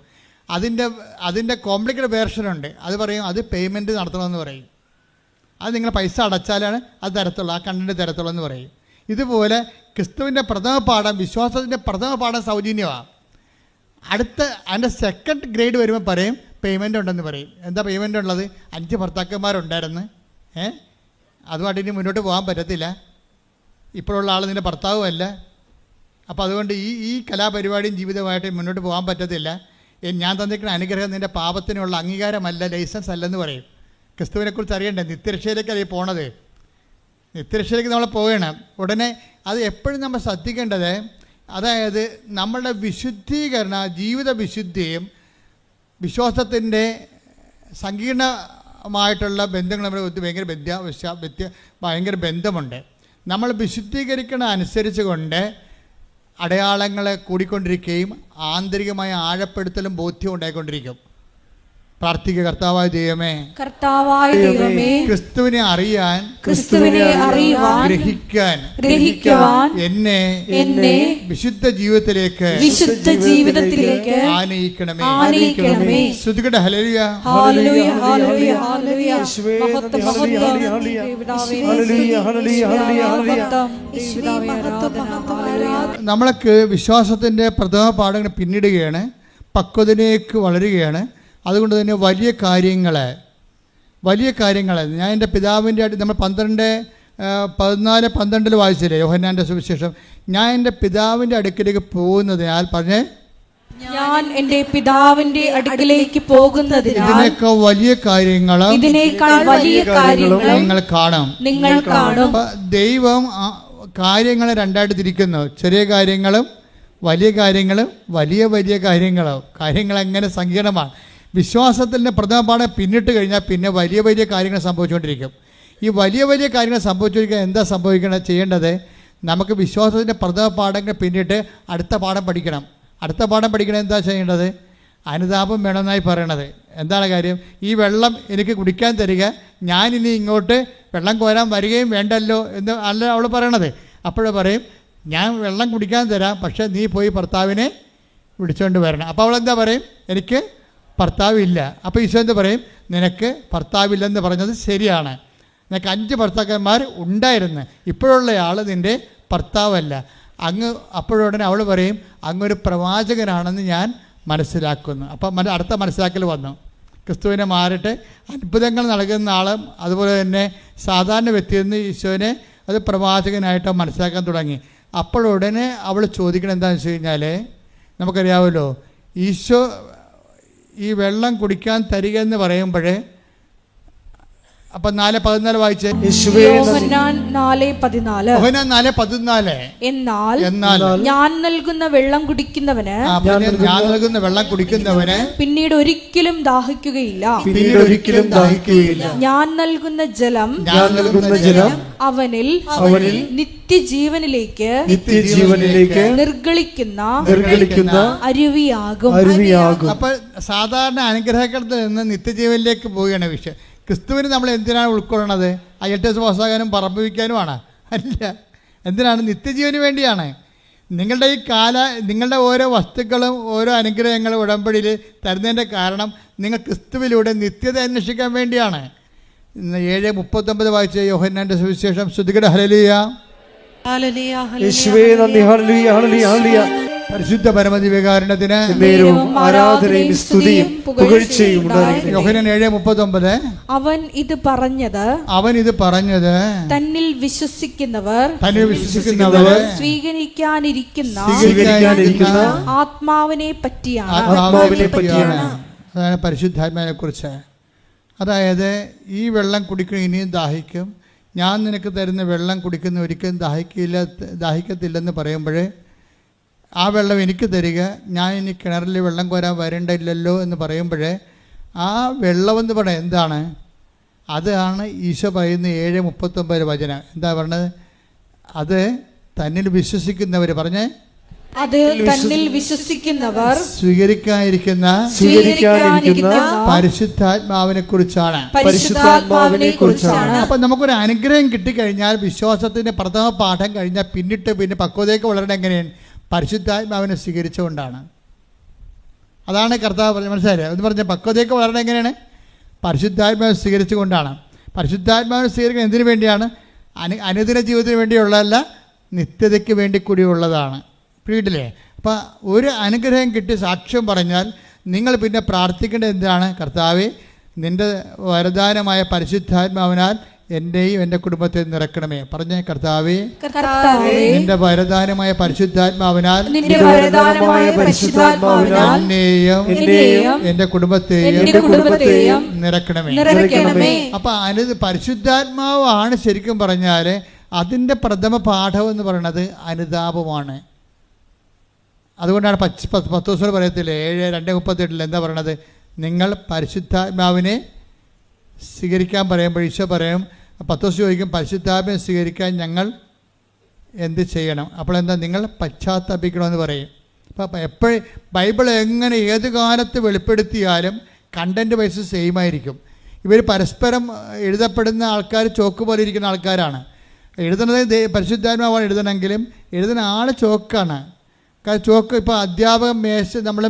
അതിൻ്റെ കോംപ്ലിക്കേറ്റഡ് വേർഷനുണ്ട്. അത് പറയും, അത് പേയ്മെൻറ്റ് നടത്തണമെന്ന് പറയും. അത് നിങ്ങൾ പൈസ അടച്ചാലാണ് അത് തരത്തുള്ളൂ, ആ കണ്ടൻറ്റ് തരത്തുള്ളൂ എന്ന് പറയും. ഇതുപോലെ ക്രിസ്തുവിൻ്റെ പ്രഥമ പാഠം, വിശ്വാസത്തിൻ്റെ പ്രഥമ പാഠം സൗജന്യമാണ്. അതിൻ്റെ സെക്കൻഡ് ഗ്രേഡ് വരുമ്പോൾ പറയും പേയ്മെൻ്റ് ഉണ്ടെന്ന് പറയും. എന്താ പേയ്മെൻ്റ് ഉള്ളത്? 5 ഭർത്താക്കന്മാരുണ്ടായിരുന്നു, അതുമായിട്ട് ഇനി മുന്നോട്ട് പോകാൻ പറ്റത്തില്ല, ഇപ്പോഴുള്ള ആൾ നിൻ്റെ ഭർത്താവുമല്ല, അപ്പോൾ അതുകൊണ്ട് ഈ കലാപരിപാടിയും ജീവിതമായിട്ട് മുന്നോട്ട് പോകാൻ പറ്റത്തില്ല. ഞാൻ തന്നിരിക്കുന്ന അനുഗ്രഹം നിൻ്റെ പാപത്തിനുള്ള അംഗീകാരമല്ല, ലൈസൻസ് അല്ലെന്ന് പറയും. ക്രിസ്തുവിനെക്കുറിച്ച് അറിയണ്ടേ? നിത്യരക്ഷയിലേക്കല്ലേ പോണത്. നിത്യരക്ഷയിലേക്ക് നമ്മൾ പോകണം. ഉടനെ അത് എപ്പോഴും നമ്മൾ ശ്രദ്ധിക്കേണ്ടത്, അതായത് നമ്മളുടെ വിശുദ്ധീകരണ ജീവിത വിശുദ്ധിയും വിശ്വാസത്തിൻ്റെ സങ്കീർണമായിട്ടുള്ള ബന്ധങ്ങൾ നമ്മൾ ഭയങ്കര ബന്ധമുണ്ട്. നമ്മൾ വിശുദ്ധീകരിക്കണ അനുസരിച്ച് കൊണ്ട് അടയാളങ്ങൾ കൂടിക്കൊണ്ടിരിക്കുകയും ആന്തരികമായ ആഴപ്പെടുത്തലും ബോധ്യവും ഉണ്ടായിക്കൊണ്ടിരിക്കും. പ്രാർത്ഥിക്കുക. കർത്താവായ ദൈവമേ, ക്രിസ്തുവിനെ അറിയാൻ, ഗ്രഹിക്കാൻ എന്നെ വിശുദ്ധ ജീവിതത്തിലേക്ക് ആനയിക്കണമേ. ശ്രുതികട്ടെ. ഹല്ലേലൂയ. നമ്മൾക്ക് വിശ്വാസത്തിൻ്റെ പ്രഥമ പാഠങ്ങൾ പിന്നിടുകയാണ്, പക്വതയിലേക്ക് വളരുകയാണ്. അതുകൊണ്ട് തന്നെ വലിയ കാര്യങ്ങൾ ഞാൻ എൻ്റെ പിതാവിൻ്റെ നമ്മൾ 14:12 വായിച്ചില്ലേ യോഹന്നാൻ്റെ സുവിശേഷം? ഞാൻ എൻ്റെ പിതാവിൻ്റെ അടുക്കിലേക്ക് പോകുന്നതിനാൽ പറഞ്ഞേ, ഞാൻ എൻ്റെ പിതാവിൻ്റെ അടുക്കിലേക്ക് പോകുന്നതിനാൽ ഇതിനേക്കാൾ വലിയ കാര്യങ്ങൾ നിങ്ങൾ കാണും. ദൈവം കാര്യങ്ങളെ രണ്ടായിട്ട് തിരിക്കുന്നു. ചെറിയ കാര്യങ്ങളും വലിയ കാര്യങ്ങളും വലിയ കാര്യങ്ങളും. കാര്യങ്ങൾ എങ്ങനെ സങ്കീർണമാണ്. വിശ്വാസത്തിൻ്റെ പ്രഥമ പാഠം പിന്നിട്ട് കഴിഞ്ഞാൽ പിന്നെ വലിയ കാര്യങ്ങൾ സംഭവിച്ചുകൊണ്ടിരിക്കും. ഈ വലിയ കാര്യങ്ങൾ സംഭവിച്ചുകൊണ്ടിരിക്കാൻ എന്താ ചെയ്യേണ്ടത്? നമുക്ക് വിശ്വാസത്തിൻ്റെ പ്രഥമ പാഠങ്ങൾ പിന്നിട്ട് അടുത്ത പാഠം പഠിക്കണം. അടുത്ത പാഠം പഠിക്കണം. എന്താ ചെയ്യേണ്ടത്? അനുതാപം വേണമെന്നായി പറയണത്. എന്താണ് കാര്യം? ഈ വെള്ളം എനിക്ക് കുടിക്കാൻ തരിക, ഞാനിനി ഇങ്ങോട്ട് വെള്ളം കോരാൻ വരികയും വേണ്ടല്ലോ എന്ന് അല്ല അവൾ പറയണത്. അപ്പോഴേ പറയും, ഞാൻ വെള്ളം കുടിക്കാൻ തരാം, പക്ഷേ നീ പോയി ഭർത്താവിനെ വിളിച്ചുകൊണ്ട് വരണം. അപ്പോൾ അവളെന്താ പറയും? എനിക്ക് ഭർത്താവില്ല. അപ്പോൾ ഈശോ എന്താ പറയും? നിനക്ക് ഭർത്താവില്ലെന്ന് പറഞ്ഞത് ശരിയാണ്. നിനക്ക് 5 ഭർത്താക്കന്മാർ ഉണ്ടായിരുന്നു, ഇപ്പോഴുള്ള ആൾ നിൻ്റെ ഭർത്താവല്ല. അങ്ങ് അപ്പോഴുടനെ അവൾ പറയും, അങ്ങൊരു പ്രവാചകനാണെന്ന് ഞാൻ മനസ്സിലാക്കുന്നു. അപ്പം അടുത്ത മനസ്സിലാക്കൽ വന്നു. ക്രിസ്തുവിനെ മാറിയിട്ട് അത്ഭുതങ്ങൾ നൽകുന്ന ആളും അതുപോലെ തന്നെ സാധാരണ വ്യക്തിയിൽ നിന്ന് ഈശോനെ അത് പ്രവാചകനായിട്ട് മനസ്സിലാക്കാൻ തുടങ്ങി. അപ്പോഴുടനെ അവൾ ചോദിക്കണം എന്താണെന്ന് വെച്ച് കഴിഞ്ഞാൽ, നമുക്കറിയാമല്ലോ ഈശോ ഈ വെള്ളം കുടിക്കാൻ തരിക എന്ന് പറയുമ്പോഴേ, അപ്പം 4:14 വായിച്ചേ. യോഹന്നാൻ 4:14 എന്നാൽ ഞാൻ നൽകുന്ന വെള്ളം കുടിക്കുന്നവന് പിന്നീട് ഒരിക്കലും ദാഹിക്കുകയില്ല. ഞാൻ നൽകുന്ന ജലം അവനിൽ നിത്യജീവനിലേക്ക് നിർഗളിക്കുന്ന അരുവിയാകും. അപ്പോൾ സാധാരണ അനുഗ്രഹത്തിൽ നിന്ന് നിത്യജീവനിലേക്ക് പോവുകയാണ് വിഷയം. ക്രിസ്തുവിന് നമ്മൾ എന്തിനാണ് ഉൾക്കൊള്ളണത്? IELTS പാസ്സാകാനും പറമ്പ് വയ്ക്കാനുമാണ്? അല്ല. എന്തിനാണ്? നിത്യജീവന് വേണ്ടിയാണ്. നിങ്ങളുടെ ഓരോ വസ്തുക്കളും ഓരോ അനുഗ്രഹങ്ങളും ഉടമ്പടിയിൽ തരുന്നതിൻ്റെ കാരണം നിങ്ങൾ ക്രിസ്തുവിലൂടെ നിത്യത അന്വേഷിക്കാൻ വേണ്ടിയാണ്. 7:39 വായിച്ച യോഹന്നാന്റെ സുവിശേഷം. സ്തുതിക്കട്ടെ. ഹല്ലേലൂയ. യേശുവേ നന്ദി. ഹല്ലേലൂയ, ഹല്ലേലൂയ, ഹല്ലേലൂയ. പരിശുദ്ധ പരമദിവ്യകാരുണ്യത്തിന് ആരാധനയും സ്തുതിയും പുകഴ്ചയും ഉണ്ടായിരിക്കട്ടെ. യോഹന്നാൻ 7:39 അവൻ ഇത് പറഞ്ഞത് തന്നിൽ വിശ്വസിക്കുന്നവർ സ്വീകരിക്കാനിരിക്കുന്ന ആത്മാവിനെ പറ്റിയാണ്. അതാണ് പരിശുദ്ധാത്മാവിനെ കുറിച്ച്. അതായത് ഈ വെള്ളം കുടിക്കുന്ന ഇനിയും ദാഹിക്കും, ഞാൻ നിനക്ക് തരുന്ന വെള്ളം കുടിക്കുന്ന ഒരിക്കലും ദാഹിക്കത്തില്ലെന്ന് പറയുമ്പോഴേ, ആ വെള്ളം എനിക്ക് തരിക, ഞാൻ ഇനി കിണറിൽ വെള്ളം കോരാൻ വരേണ്ടില്ലല്ലോ എന്ന് പറയുമ്പോഴേ, ആ വെള്ളമെന്ന് പറയാം എന്താണ്? അതാണ് ഈശോ പറയുന്ന 7:39 വചനം. എന്താ പറഞ്ഞത്? അത് തന്നിൽ വിശ്വസിക്കുന്നവർ പറഞ്ഞേ, അത് തന്നിൽ വിശ്വസിക്കുന്നവർ സ്വീകരിക്കാനിരിക്കുന്ന പരിശുദ്ധാത്മാവിനെ കുറിച്ചാണ്. അപ്പൊ നമുക്കൊരു അനുഗ്രഹം കിട്ടിക്കഴിഞ്ഞാൽ, വിശ്വാസത്തിന്റെ പ്രഥമ പാഠം കഴിഞ്ഞാൽ പിന്നെ പക്വതയ്ക്ക് വളരണം എങ്ങനെയാണ്? പരിശുദ്ധാത്മാവിനെ സ്വീകരിച്ചുകൊണ്ടാണ്. അതാണ് കർത്താവ് പറഞ്ഞത്. മനസ്സിലായില്ലേ? എന്ന് പറഞ്ഞാൽ പക്വതയ്ക്ക് വളരണം എങ്ങനെയാണ്? പരിശുദ്ധാത്മാവിനെ സ്വീകരിച്ചുകൊണ്ടാണ്. പരിശുദ്ധാത്മാവിനെ സ്വീകരിക്കുന്നത് എന്തിനു വേണ്ടിയാണ്? അനുദിന ജീവിതത്തിന് വേണ്ടിയുള്ളതല്ല, നിത്യതയ്ക്ക് വേണ്ടി കൂടിയുള്ളതാണ്. വീട്ടിലെ അപ്പോൾ ഒരു അനുഗ്രഹം കിട്ടി സാക്ഷ്യം പറഞ്ഞാൽ നിങ്ങൾ പിന്നെ പ്രാർത്ഥിക്കേണ്ടത് എന്താണ്? കർത്താവേ, നിൻ്റെ വരദാനമായ പരിശുദ്ധാത്മാവിനാൽ എൻ്റെയും എൻ്റെ കുടുംബത്തെ നിറക്കണമേ. പറഞ്ഞേ, കർത്താവേ, നിന്റെ വരദാനമായ പരിശുദ്ധാത്മാവിനാൽ എന്നെയും എൻ്റെ കുടുംബത്തെയും നിറക്കണമേ. അപ്പൊ പരിശുദ്ധാത്മാവാണ് ശരിക്കും പറഞ്ഞാൽ അതിൻ്റെ പ്രഥമ പാഠം എന്ന് പറയുന്നത് അനുതാപമാണ്. അതുകൊണ്ടാണ് പത്രോസ് പറയത്തില്ലേ 7:2:38 എന്താ പറയണത്? നിങ്ങൾ പരിശുദ്ധാത്മാവിനെ സ്വീകരിക്കാൻ പറയുമ്പോൾ ഈശോ പറയും, പത്രോസ് ചോദിക്കും, പരിശുദ്ധാത്മാവിനെ സ്വീകരിക്കാൻ ഞങ്ങൾ എന്ത് ചെയ്യണം? അപ്പോൾ എന്താ? നിങ്ങൾ പശ്ചാത്താപിക്കണമെന്ന് പറയും. അപ്പം എപ്പോഴും ബൈബിൾ എങ്ങനെ ഏത് കാലത്ത് വെളിപ്പെടുത്തിയാലും കണ്ടൻറ്റ് വൈസ് സെയിം ആയിരിക്കും. ഇവർ പരസ്പരം എഴുതപ്പെടുന്ന ആൾക്കാർ ചോക്ക് പോലെ ഇരിക്കുന്ന ആൾക്കാരാണ്. എഴുതുന്നത് പരിശുദ്ധാത്മാവാണ് എഴുതണമെങ്കിലും എഴുതുന്ന ആൾ ചോക്കാണ്. ചോക്ക് ഇപ്പോൾ അധ്യാപകൻ നമ്മൾ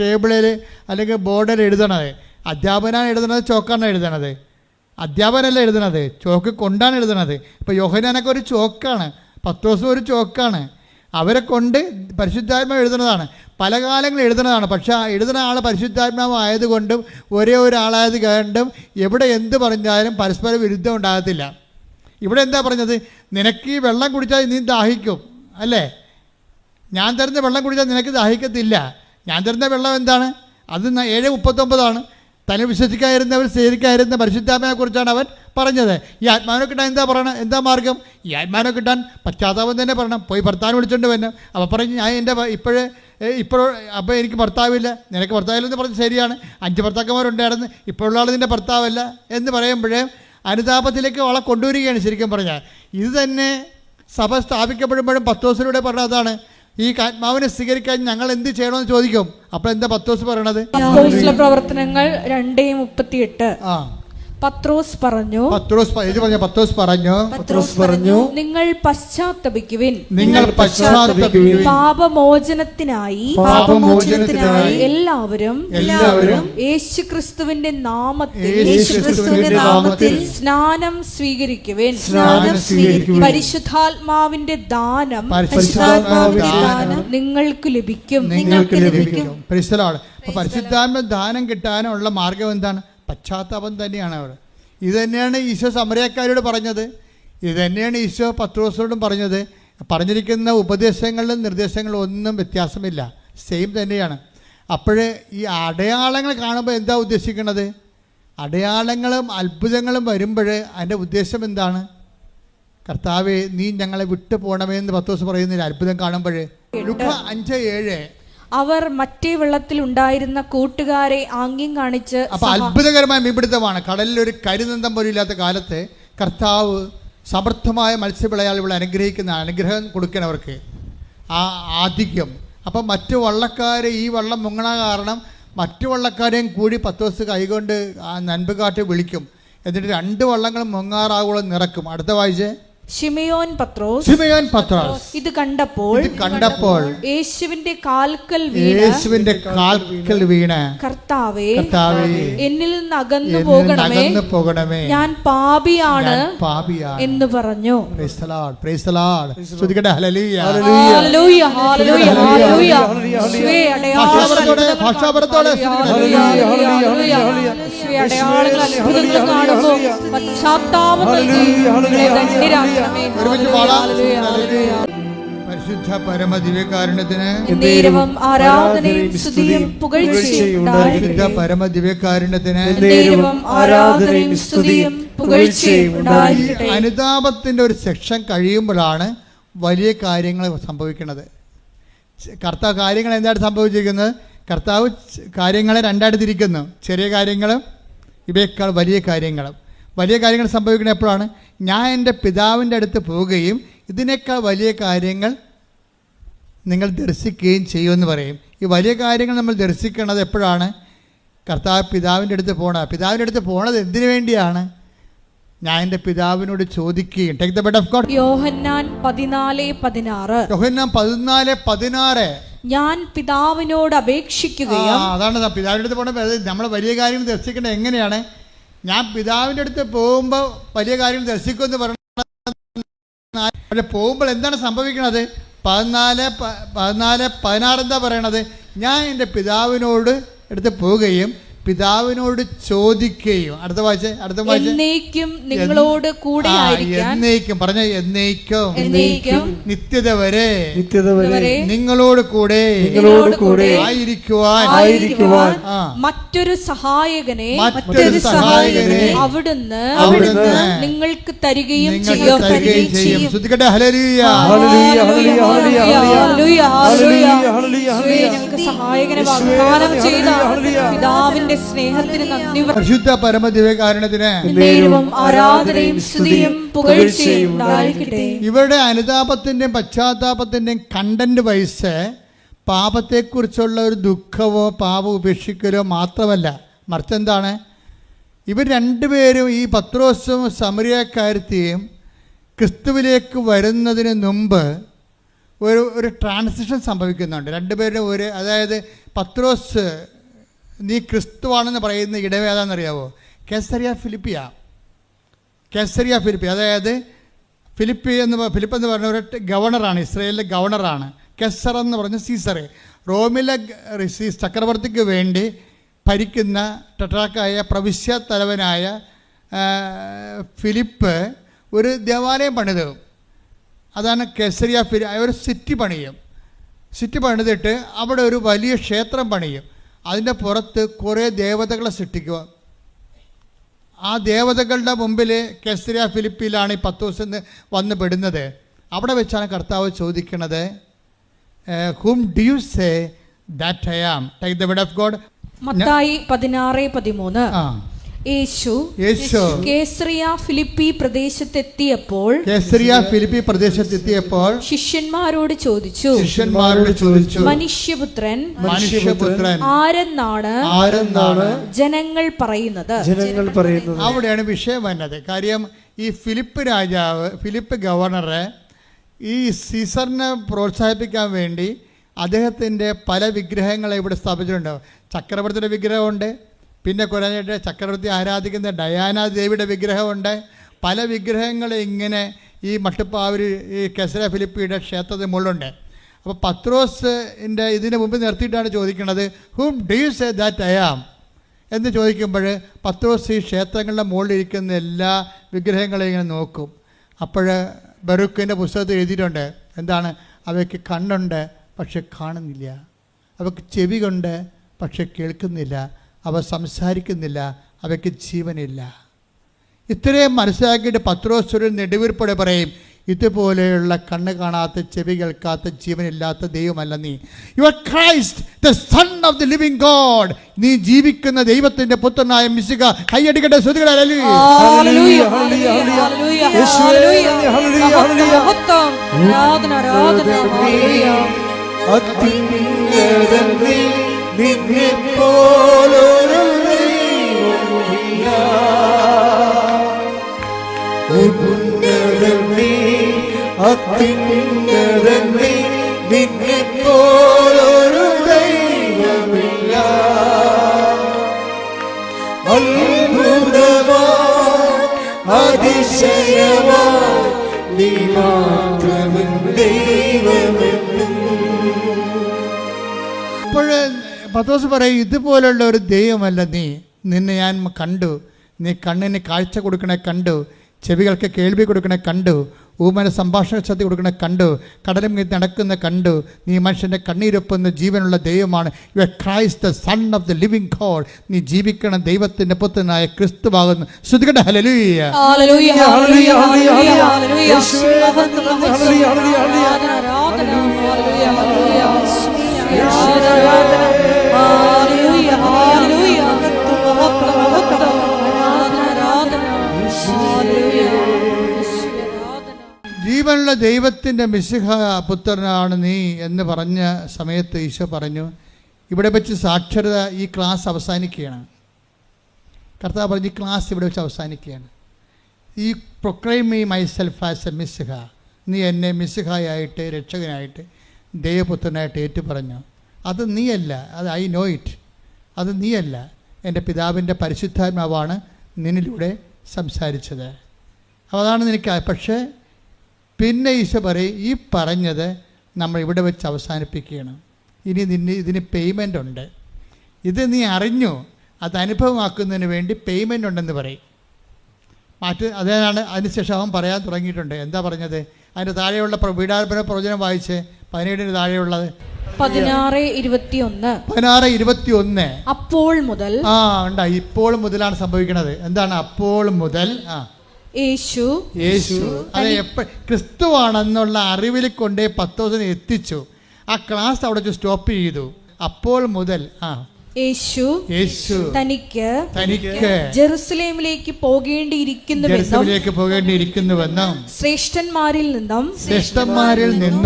ടേബിളിൽ അല്ലെങ്കിൽ ബോർഡിൽ എഴുതണത് അധ്യാപകനാണ് എഴുതുന്നത്, ചോക്കാണ് എഴുതണത്. അധ്യാപകനല്ല എഴുതണത്, ചോക്ക് കൊണ്ടാണ് എഴുതണത്. ഇപ്പോൾ യോഹന്നാനൊക്കെ ഒരു ചോക്കാണ്, പത്രോസും ഒരു ചോക്കാണ്. അവരെ കൊണ്ട് പരിശുദ്ധാത്മാവ് എഴുതുന്നതാണ്, പല കാലങ്ങളിൽ എഴുതുന്നതാണ്. പക്ഷേ ആ എഴുതുന്ന ആൾ പരിശുദ്ധാത്മാവ് ആയതുകൊണ്ടും ഒരേ ഒരാളായത് കൊണ്ടും എവിടെ എന്ത് പറഞ്ഞാലും പരസ്പര വിരുദ്ധം ഉണ്ടാകത്തില്ല. ഇവിടെ എന്താ പറഞ്ഞത്? നിനക്ക് ഈ വെള്ളം കുടിച്ചാൽ നീ ദാഹിക്കും അല്ലേ? ഞാൻ തരുന്ന വെള്ളം കുടിച്ചാൽ നിനക്ക് ദാഹിക്കത്തില്ല. ഞാൻ തരുന്ന വെള്ളം എന്താണ്? അത് 7:39 തന്നെ വിശ്വസിക്കാതിരുന്നവർ സ്വീകരിക്കാതിരുന്ന പരിശുദ്ധാത്മാവിനെ കുറിച്ചാണ് അവൻ പറഞ്ഞത്. ഈ ആത്മാവിനെ കിട്ടാൻ എന്താ പറയണം? എന്താ മാർഗം? ഈ ആത്മാവിനെ കിട്ടാൻ പശ്ചാത്താപം തന്നെ പറയണം. പോയി ഭർത്താവിനെ വിളിച്ചുകൊണ്ട് വരണം. അപ്പോൾ പറഞ്ഞ് ഞാൻ എൻ്റെ അപ്പോൾ എനിക്ക് ഭർത്താവില്ല, നിനക്ക് ഭർത്താവില്ലെന്ന് പറഞ്ഞ് ശരിയാണ്. 5 ഭർത്താക്കന്മാരുണ്ടായിരുന്നു, ഇപ്പോഴുള്ള ആൾ നിൻ്റെ ഭർത്താവല്ല എന്ന് പറയുമ്പോഴേ അനുതാപത്തിലേക്ക് അവളെ കൊണ്ടുവരികയാണ് ശരിക്കും പറഞ്ഞാൽ. ഇത് തന്നെ സഭ സ്ഥാപിക്കപ്പെടുമ്പോഴും പത്രോസിലൂടെ പറഞ്ഞതാണ്, ഈ ആത്മാവിനെ സ്വീകരിക്കാൻ ഞങ്ങൾ എന്ത് ചെയ്യണമെന്ന് ചോദിക്കും. അപ്പോൾ എന്താ പത്രോസ് പറയണത്? പ്രവർത്തനങ്ങൾ 2:38 പത്രോസ് പറഞ്ഞു പത്രോസ് പറഞ്ഞു നിങ്ങൾ പശ്ചാത്തപിക്കുവിൻ, നിങ്ങൾ പശ്ചാത്തപിക്കുവിൻ, പാപമോചനത്തിനായി എല്ലാവരും യേശുക്രിസ്തുവിന്റെ നാമത്തിൽ സ്നാനം സ്വീകരിക്കുവിൻ. പരിശുദ്ധാത്മാവിന്റെ ദാനം നിങ്ങൾക്ക് ലഭിക്കും. പരിശുദ്ധാത്മ ദാനം കിട്ടാനുള്ള മാർഗം എന്താണ്? പശ്ചാത്താപം തന്നെയാണ്. അവർ ഇത് തന്നെയാണ് ഈശോ സമരക്കാരോട് പറഞ്ഞത്, ഇത് തന്നെയാണ് ഈശോ പത്രോസിനോടും പറഞ്ഞത്. പറഞ്ഞിരിക്കുന്ന ഉപദേശങ്ങളിലും നിർദ്ദേശങ്ങളിലും ഒന്നും വ്യത്യാസമില്ല, സെയിം തന്നെയാണ്. അപ്പോൾ ഈ അടയാളങ്ങൾ കാണുമ്പോൾ എന്താ ഉദ്ദേശിക്കുന്നത്? അടയാളങ്ങളും അത്ഭുതങ്ങളും വരുമ്പോൾ അതിൻ്റെ ഉദ്ദേശം എന്താണ്? കർത്താവേ, നീ ഞങ്ങളെ വിട്ടു പോകണമേ എന്ന് പത്രോസ് പറയുന്നില്ല അത്ഭുതം കാണുമ്പോൾ. ലൂക്ക 5:7 അവർ മറ്റേ വെള്ളത്തിൽ ഉണ്ടായിരുന്ന കൂട്ടുകാരെ ആംഗ്യം കാണിച്ച്. അപ്പൊ അത്ഭുതകരമായ മീൻപിടുത്തമാണ്. കടലിൽ ഒരു കരിനന്തം പോലും ഇല്ലാത്ത കാലത്ത് കർത്താവ് സമർത്ഥമായ മത്സ്യവിളയാളികളെ അനുഗ്രഹിക്കുന്ന അനുഗ്രഹം കൊടുക്കണം അവർക്ക്, ആ ആധിക്യം. അപ്പം മറ്റു വള്ളക്കാർ ഈ വള്ളം മുങ്ങണ കാരണം മറ്റു വള്ളക്കാരെയും കൂടി പത്രോസ് കൈകൊണ്ട് ആ നൻപ് കാട്ടി വിളിക്കും. എന്നിട്ട് 2 വള്ളങ്ങളും മുങ്ങാറാവോളം നിറക്കും. അടുത്ത വായിച്ചേ. ശിമയോൻ പത്രോസ് ഇത് കണ്ടപ്പോൾ യേശുവിന്റെ കാൽക്കൽ വീണ് കർത്താവേ, എന്നിൽ നിന്ന് അകന്നു പോകണമേ, ഞാൻ പാപിയാണ് എന്ന് പറഞ്ഞു. പരിശുദ്ധ പരമദിവ്യകാരുണ്യത്തിന് ആരാധനയും സ്തുതിയും പുകഴ്ചയും അനുതാപത്തിന്റെ ഒരു സെക്ഷൻ കഴിയുമ്പോഴാണ് വലിയ കാര്യങ്ങൾ സംഭവിക്കുന്നത്. കർത്താവ് കാര്യങ്ങൾ എന്താണ് സംഭവിച്ചിരിക്കുന്നത്? കർത്താവ് കാര്യങ്ങളെ രണ്ടായിട്ട് തിരിക്കുന്നു. ചെറിയ കാര്യങ്ങളും ഇവയേക്കാൾ വലിയ കാര്യങ്ങളും. വലിയ കാര്യങ്ങൾ സംഭവിക്കുന്നത് എപ്പോഴാണ്? ഞാൻ എൻ്റെ പിതാവിൻ്റെ അടുത്ത് പോവുകയും ഇതിനേക്കാൾ വലിയ കാര്യങ്ങൾ നിങ്ങൾ ദർശിക്കുകയും ചെയ്യുമെന്ന് പറയും. ഈ വലിയ കാര്യങ്ങൾ നമ്മൾ ദർശിക്കുന്നത് എപ്പോഴാണ്? കർത്താവ് പിതാവിൻ്റെ അടുത്ത് പോകണം. പിതാവിൻ്റെ അടുത്ത് പോണത് എന്തിനു വേണ്ടിയാണ്? ഞാൻ എൻ്റെ പിതാവിനോട് ചോദിക്കുകയും. Take the word of God. യോഹന്നാൻ 14:16 ഞാൻ പിതാവിനോട് അപേക്ഷിക്കുകയും. അതാണ് പിതാവിൻ്റെ അടുത്ത് പോകണം. നമ്മൾ വലിയ കാര്യങ്ങൾ ദർശിക്കേണ്ടത് എങ്ങനെയാണ്? ഞാൻ പിതാവിൻ്റെ അടുത്ത് പോകുമ്പോൾ വലിയ കാര്യങ്ങൾ ദർശിക്കുമെന്ന് പറഞ്ഞാൽ പോകുമ്പോൾ എന്താണ് സംഭവിക്കുന്നത്? 14:16 എന്താ പറയണത്? ഞാൻ എൻ്റെ പിതാവിനോട് അടുത്ത് പോവുകയും പിതാവിനോട് ചോദിക്കുകയും. അടുത്ത വായിച്ചേ. എന്നേക്കും നിങ്ങളോട് കൂടെ എന്നേക്കും പറഞ്ഞ എന്നേക്കും നിത്യത വരെ നിങ്ങളോട് കൂടെ ആയിരിക്കുവാൻ മറ്റൊരു സഹായകനെ അവിടുന്ന് നിങ്ങൾക്ക് തരികയും ചെയ്യും. ശ്രദ്ധിക്കട്ടെ. ഹല്ലേലൂയ. സഹായകനെ വാഗ്ദാനം ചെയ്ത പിതാവിന്റെ സ്നേഹത്തിന് നന്ദി. പരിശുദ്ധ പരമദിവ്യകാരുണ്യത്തിന് ആരാധനയും സ്തുതിയും പുകഴ്ചയും ഉണ്ടായിരിക്കട്ടെ. ഇവരുടെ അനുതാപത്തിന്റെയും പശ്ചാത്താപത്തിന്റെയും കണ്ടന്റ് വൈസ് പാപത്തെക്കുറിച്ചുള്ള ഒരു ദുഃഖമോ പാപം ഉപേക്ഷിക്കലോ മാത്രമല്ല, മറിച്ച് എന്താണ്? ഇവർ രണ്ടുപേരും, ഈ പത്രോസും സമരിയക്കാരത്തിയും ക്രിസ്തുവിലേക്ക് വരുന്നതിന് മുമ്പ് ഒരു ട്രാൻസിഷൻ സംഭവിക്കുന്നുണ്ട്. രണ്ടുപേരും അതായത് പത്രോസ് നീ ക്രിസ്തുവാണെന്ന് പറയുന്ന ഇടവേതാണെന്നറിയാവോ? Caesarea Philippi. അതായത് ഫിലിപ്പ് എന്ന് പറഞ്ഞ ഒരു ഗവർണറാണ്, ഇസ്രായേലിലെ ഗവർണറാണ്. കെസർ എന്ന് പറഞ്ഞ സീസർ, റോമിലെ ചക്രവർത്തിക്ക് വേണ്ടി ഭരിക്കുന്ന ടെട്രാക്കായ പ്രവിശ്യ തലവനായ ഫിലിപ്പ് ഒരു ദേവാലയം പണിതു. അതാണ് കേസറിയ ഒരു സിറ്റി പണിതിട്ട് അവിടെ ഒരു വലിയ ക്ഷേത്രം പണിയും. അതിൻ്റെ പുറത്ത് കുറേ ദേവതകളെ സൃഷ്ടിക്കുക. ആ ദേവതകളുടെ മുമ്പിൽ കേസറിയ ഫിലിപ്പിയിലാണ് ഈ പത്രോസ് വന്ന് പെടുന്നത്. അവിടെ വെച്ചാണ് കർത്താവ് ചോദിക്കുന്നത്, whom do you say that I am? Take the word of God. മത്തായി 16:13. യേശു കേസറിയ ഫിലിപ്പി പ്രദേശത്തെത്തിയപ്പോൾ ശിഷ്യന്മാരോട് ചോദിച്ചു, മനുഷ്യപുത്രൻ ആരെന്നാണ് ജനങ്ങൾ പറയുന്നത്? അവിടെയാണ് വിഷയം വന്നത്. കാര്യം ഈ ഫിലിപ്പ് ഗവർണറെ ഈ സീസറിനെ പ്രോത്സാഹിപ്പിക്കാൻ വേണ്ടി അദ്ദേഹത്തിൻ്റെ പല വിഗ്രഹങ്ങളെ ഇവിടെ സ്ഥാപിച്ചിട്ടുണ്ട്. ചക്രവർത്തിയുടെ വിഗ്രഹമുണ്ട്, പിന്നെ കുറഞ്ഞിട്ട് ചക്രവർത്തി ആരാധിക്കുന്ന ഡയാന ദേവിയുടെ വിഗ്രഹമുണ്ട്. പല വിഗ്രഹങ്ങൾ ഇങ്ങനെ ഈ മട്ടുപ്പാവൂർ ഈ കേസറിയ ഫിലിപ്പിയുടെ ക്ഷേത്രത്തിന് മുകളിലുണ്ട്. അപ്പോൾ പത്രോസിൻ്റെ ഇതിന് മുമ്പ് നിർത്തിയിട്ടാണ് ചോദിക്കുന്നത്, whom do you say that I am എന്ന് ചോദിക്കുമ്പോൾ പത്രോസ് ഈ ക്ഷേത്രങ്ങളുടെ മുകളിലിരിക്കുന്ന എല്ലാ വിഗ്രഹങ്ങളെയും ഇങ്ങനെ നോക്കും. അപ്പോൾ ബറൂക്കിൻ്റെ പുസ്തകത്തിൽ എഴുതിയിട്ടുണ്ട്, എന്താണ്? അവയ്ക്ക് കണ്ണുണ്ട് പക്ഷെ കാണുന്നില്ല, അവയ്ക്ക് ചെവി കൊണ്ട് പക്ഷെ കേൾക്കുന്നില്ല, അവ സംസാരിക്കുന്നില്ല, അവയ്ക്ക് ജീവനില്ല. ഇത്രയും മനസ്സിലാക്കിയിട്ട് പത്രോസ് ഒരു നെടുവീർപ്പോടെ പറയും, ഇതുപോലെയുള്ള കണ്ണ് കാണാത്ത ചെവി കേൾക്കാത്ത ജീവനില്ലാത്ത ദൈവമല്ല നീ. You are Christ the son of the living God. നീ ജീവിക്കുന്ന ദൈവത്തിന്റെ പുത്രനായ മിശിഹ. കൈയടിക്കട്ടെ, സ്തുതിക്കട്ടെ. അപ്പോൾ പത്രോസ് പറയും, ഇതുപോലുള്ള ഒരു ദൈവമല്ല നീ. നിന്നെ ഞാൻ കണ്ടു. നീ കണ്ണിന് കാഴ്ച കൊടുക്കണേ കണ്ടു, ചെവികൾക്ക് കേൾവി കൊടുക്കണേ കണ്ടു, ഊമന സംഭാഷണ ശക്തി കൊടുക്കണേ കണ്ടു, കടലും നടക്കുന്ന കണ്ടു. നീ മനുഷ്യൻ്റെ കണ്ണീരൊപ്പുന്ന ജീവനുള്ള ദൈവമാണ്. You are Christ the son of the living God. നീ ജീവിക്കണം ദൈവത്തിൻ്റെ പുത്രനായ ക്രിസ്തുവാകുന്നു. ശ്രുതികട്ടെ, ഹല്ലേലൂയ. ജീവനുള്ള ദൈവത്തിൻ്റെ മിശിഹ പുത്രനാണ് നീ എന്ന് പറഞ്ഞ സമയത്ത് ഈശോ പറഞ്ഞു, ഇവിടെ വെച്ച് സാക്ഷരത, ഈ ക്ലാസ് അവസാനിക്കുകയാണ്. കർത്താവ് പറഞ്ഞു, ഈ ക്ലാസ് ഇവിടെ വെച്ച് അവസാനിക്കുകയാണ്. I proclaim me myself as a മിശിഹ. നീ എന്നെ മിശിഹായായിട്ട്, രക്ഷകനായിട്ട്, ദൈവപുത്രനായിട്ട് ഏറ്റു പറഞ്ഞു. അത് നീയല്ല, അത് ഐ നോ ഇറ്റ്. അത് നീയല്ല, എൻ്റെ പിതാവിൻ്റെ പരിശുദ്ധാത്മാവാണ് നിന്നിലൂടെ സംസാരിച്ചത്. അതാണ് നിനക്ക്. പക്ഷേ പിന്നെ ഈശോ പറയും, ഈ പറഞ്ഞത് നമ്മൾ ഇവിടെ വെച്ച് അവസാനിപ്പിക്കുകയാണ്. ഇനി ഇതിന് പേയ്മെൻ്റ് ഉണ്ട്. ഇത് നീ അറിഞ്ഞു, അത് അനുഭവമാക്കുന്നതിന് വേണ്ടി പേയ്മെൻ്റ് ഉണ്ടെന്ന് പറയും. അതാണ് അതിനുശേഷം അവൻ പറയാൻ തുടങ്ങിയിട്ടുണ്ട്. എന്താ പറഞ്ഞത്? അതിൻ്റെ താഴെയുള്ള വീടാർപ്പണ പ്രവചനം വായിച്ച് 17 താഴെയുള്ളത് 16:21. അപ്പോൾ മുതൽ ഉണ്ടായി. ഇപ്പോൾ മുതലാണ് സംഭവിക്കുന്നത്. എന്താണ് അപ്പോൾ മുതൽ? യേശു അതെ, ക്രിസ്തുവാണെന്നുള്ള അറിവിൽ കൊണ്ടേ പത്രോസിനെ എത്തിച്ചു. ആ ക്ലാസ് അവിടെ വെച്ച് സ്റ്റോപ്പ് ചെയ്തു. അപ്പോൾ മുതൽ യേശു തനിക്ക് ജെറുസലേമിലേക്ക് പോകേണ്ടിയിരിക്കുന്നുവെന്നും ശ്രേഷ്ഠന്മാരിൽ നിന്നും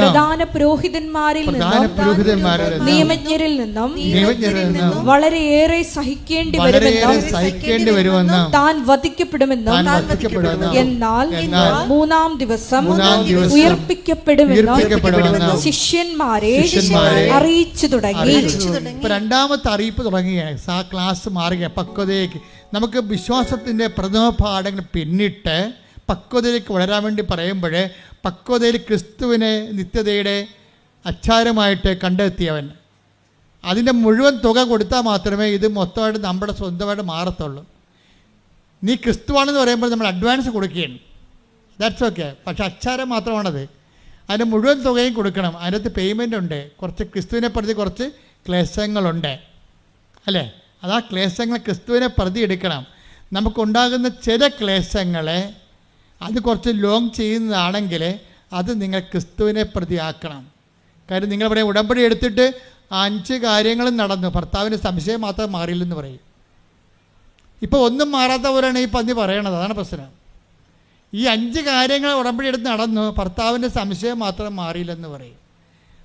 പ്രധാന പുരോഹിതന്മാരിൽ നിന്നും നിയമജ്ഞരിൽ നിന്നും വളരെയേറെ സഹിക്കേണ്ടി വരുമെന്നും താൻ വധിക്കപ്പെടുമെന്നും എന്നാൽ മൂന്നാം ദിവസം ഉയർപ്പിക്കപ്പെടുമെന്നും ശിഷ്യന്മാരെ അറിയിച്ചു തുടങ്ങി. രണ്ടാമത്തെ അറിയിപ്പ് തുടങ്ങുകയാണ്. ആ ക്ലാസ് മാറുക പക്വതയിലേക്ക്. നമുക്ക് വിശ്വാസത്തിൻ്റെ പ്രഥമ പാഠങ്ങൾ പിന്നിട്ട് പക്വതയിലേക്ക് വളരാൻ വേണ്ടി പറയുമ്പോൾ, പക്വതയിൽ ക്രിസ്തുവിനെ നിത്യതയുടെ അച്ചാരമായിട്ട് കണ്ടെത്തിയവൻ, അതിൻ്റെ മുഴുവൻ തുക കൊടുത്താൽ മാത്രമേ ഇത് മൊത്തമായിട്ട് നമ്മുടെ സ്വന്തമായിട്ട് മാറത്തുള്ളൂ. നീ ക്രിസ്തുവാണെന്ന് പറയുമ്പോൾ നമ്മൾ അഡ്വാൻസ് കൊടുക്കുകയാണ്, ദാറ്റ്സ് ഓക്കെ. പക്ഷെ അച്ചാരം മാത്രമാണത്. അതിൻ്റെ മുഴുവൻ തുകയും കൊടുക്കണം. അതിനകത്ത് പേയ്മെൻ്റ് ഉണ്ട്. കുറച്ച് ക്രിസ്തുവിനെ പ്രതി കുറച്ച് ക്ലേശങ്ങളുണ്ട്, അല്ലേ? അതാ ക്ലേശങ്ങൾ ക്രിസ്തുവിനെ പ്രതി എടുക്കണം. നമുക്കുണ്ടാകുന്ന ചില ക്ലേശങ്ങളെ അത് കുറച്ച് ലോങ് ചെയ്യുന്നതാണെങ്കിൽ അത് നിങ്ങൾ ക്രിസ്തുവിനെ പ്രതിയാക്കണം. കാര്യം നിങ്ങൾ പറയും, ഉടമ്പടി എടുത്തിട്ട് 5 കാര്യങ്ങളും നടന്നു, ഭർത്താവിൻ്റെ സംശയം മാത്രം മാറിയില്ലെന്ന് പറയും. ഇപ്പോൾ ഒന്നും മാറാത്ത പോലെയാണ് ഈ പന്നി പറയണത്. അതാണ് പ്രശ്നം. ഈ 5 കാര്യങ്ങൾ ഉടമ്പടി എടുത്ത് നടന്നു, ഭർത്താവിൻ്റെ സംശയം മാത്രം മാറിയില്ലെന്ന് പറയും.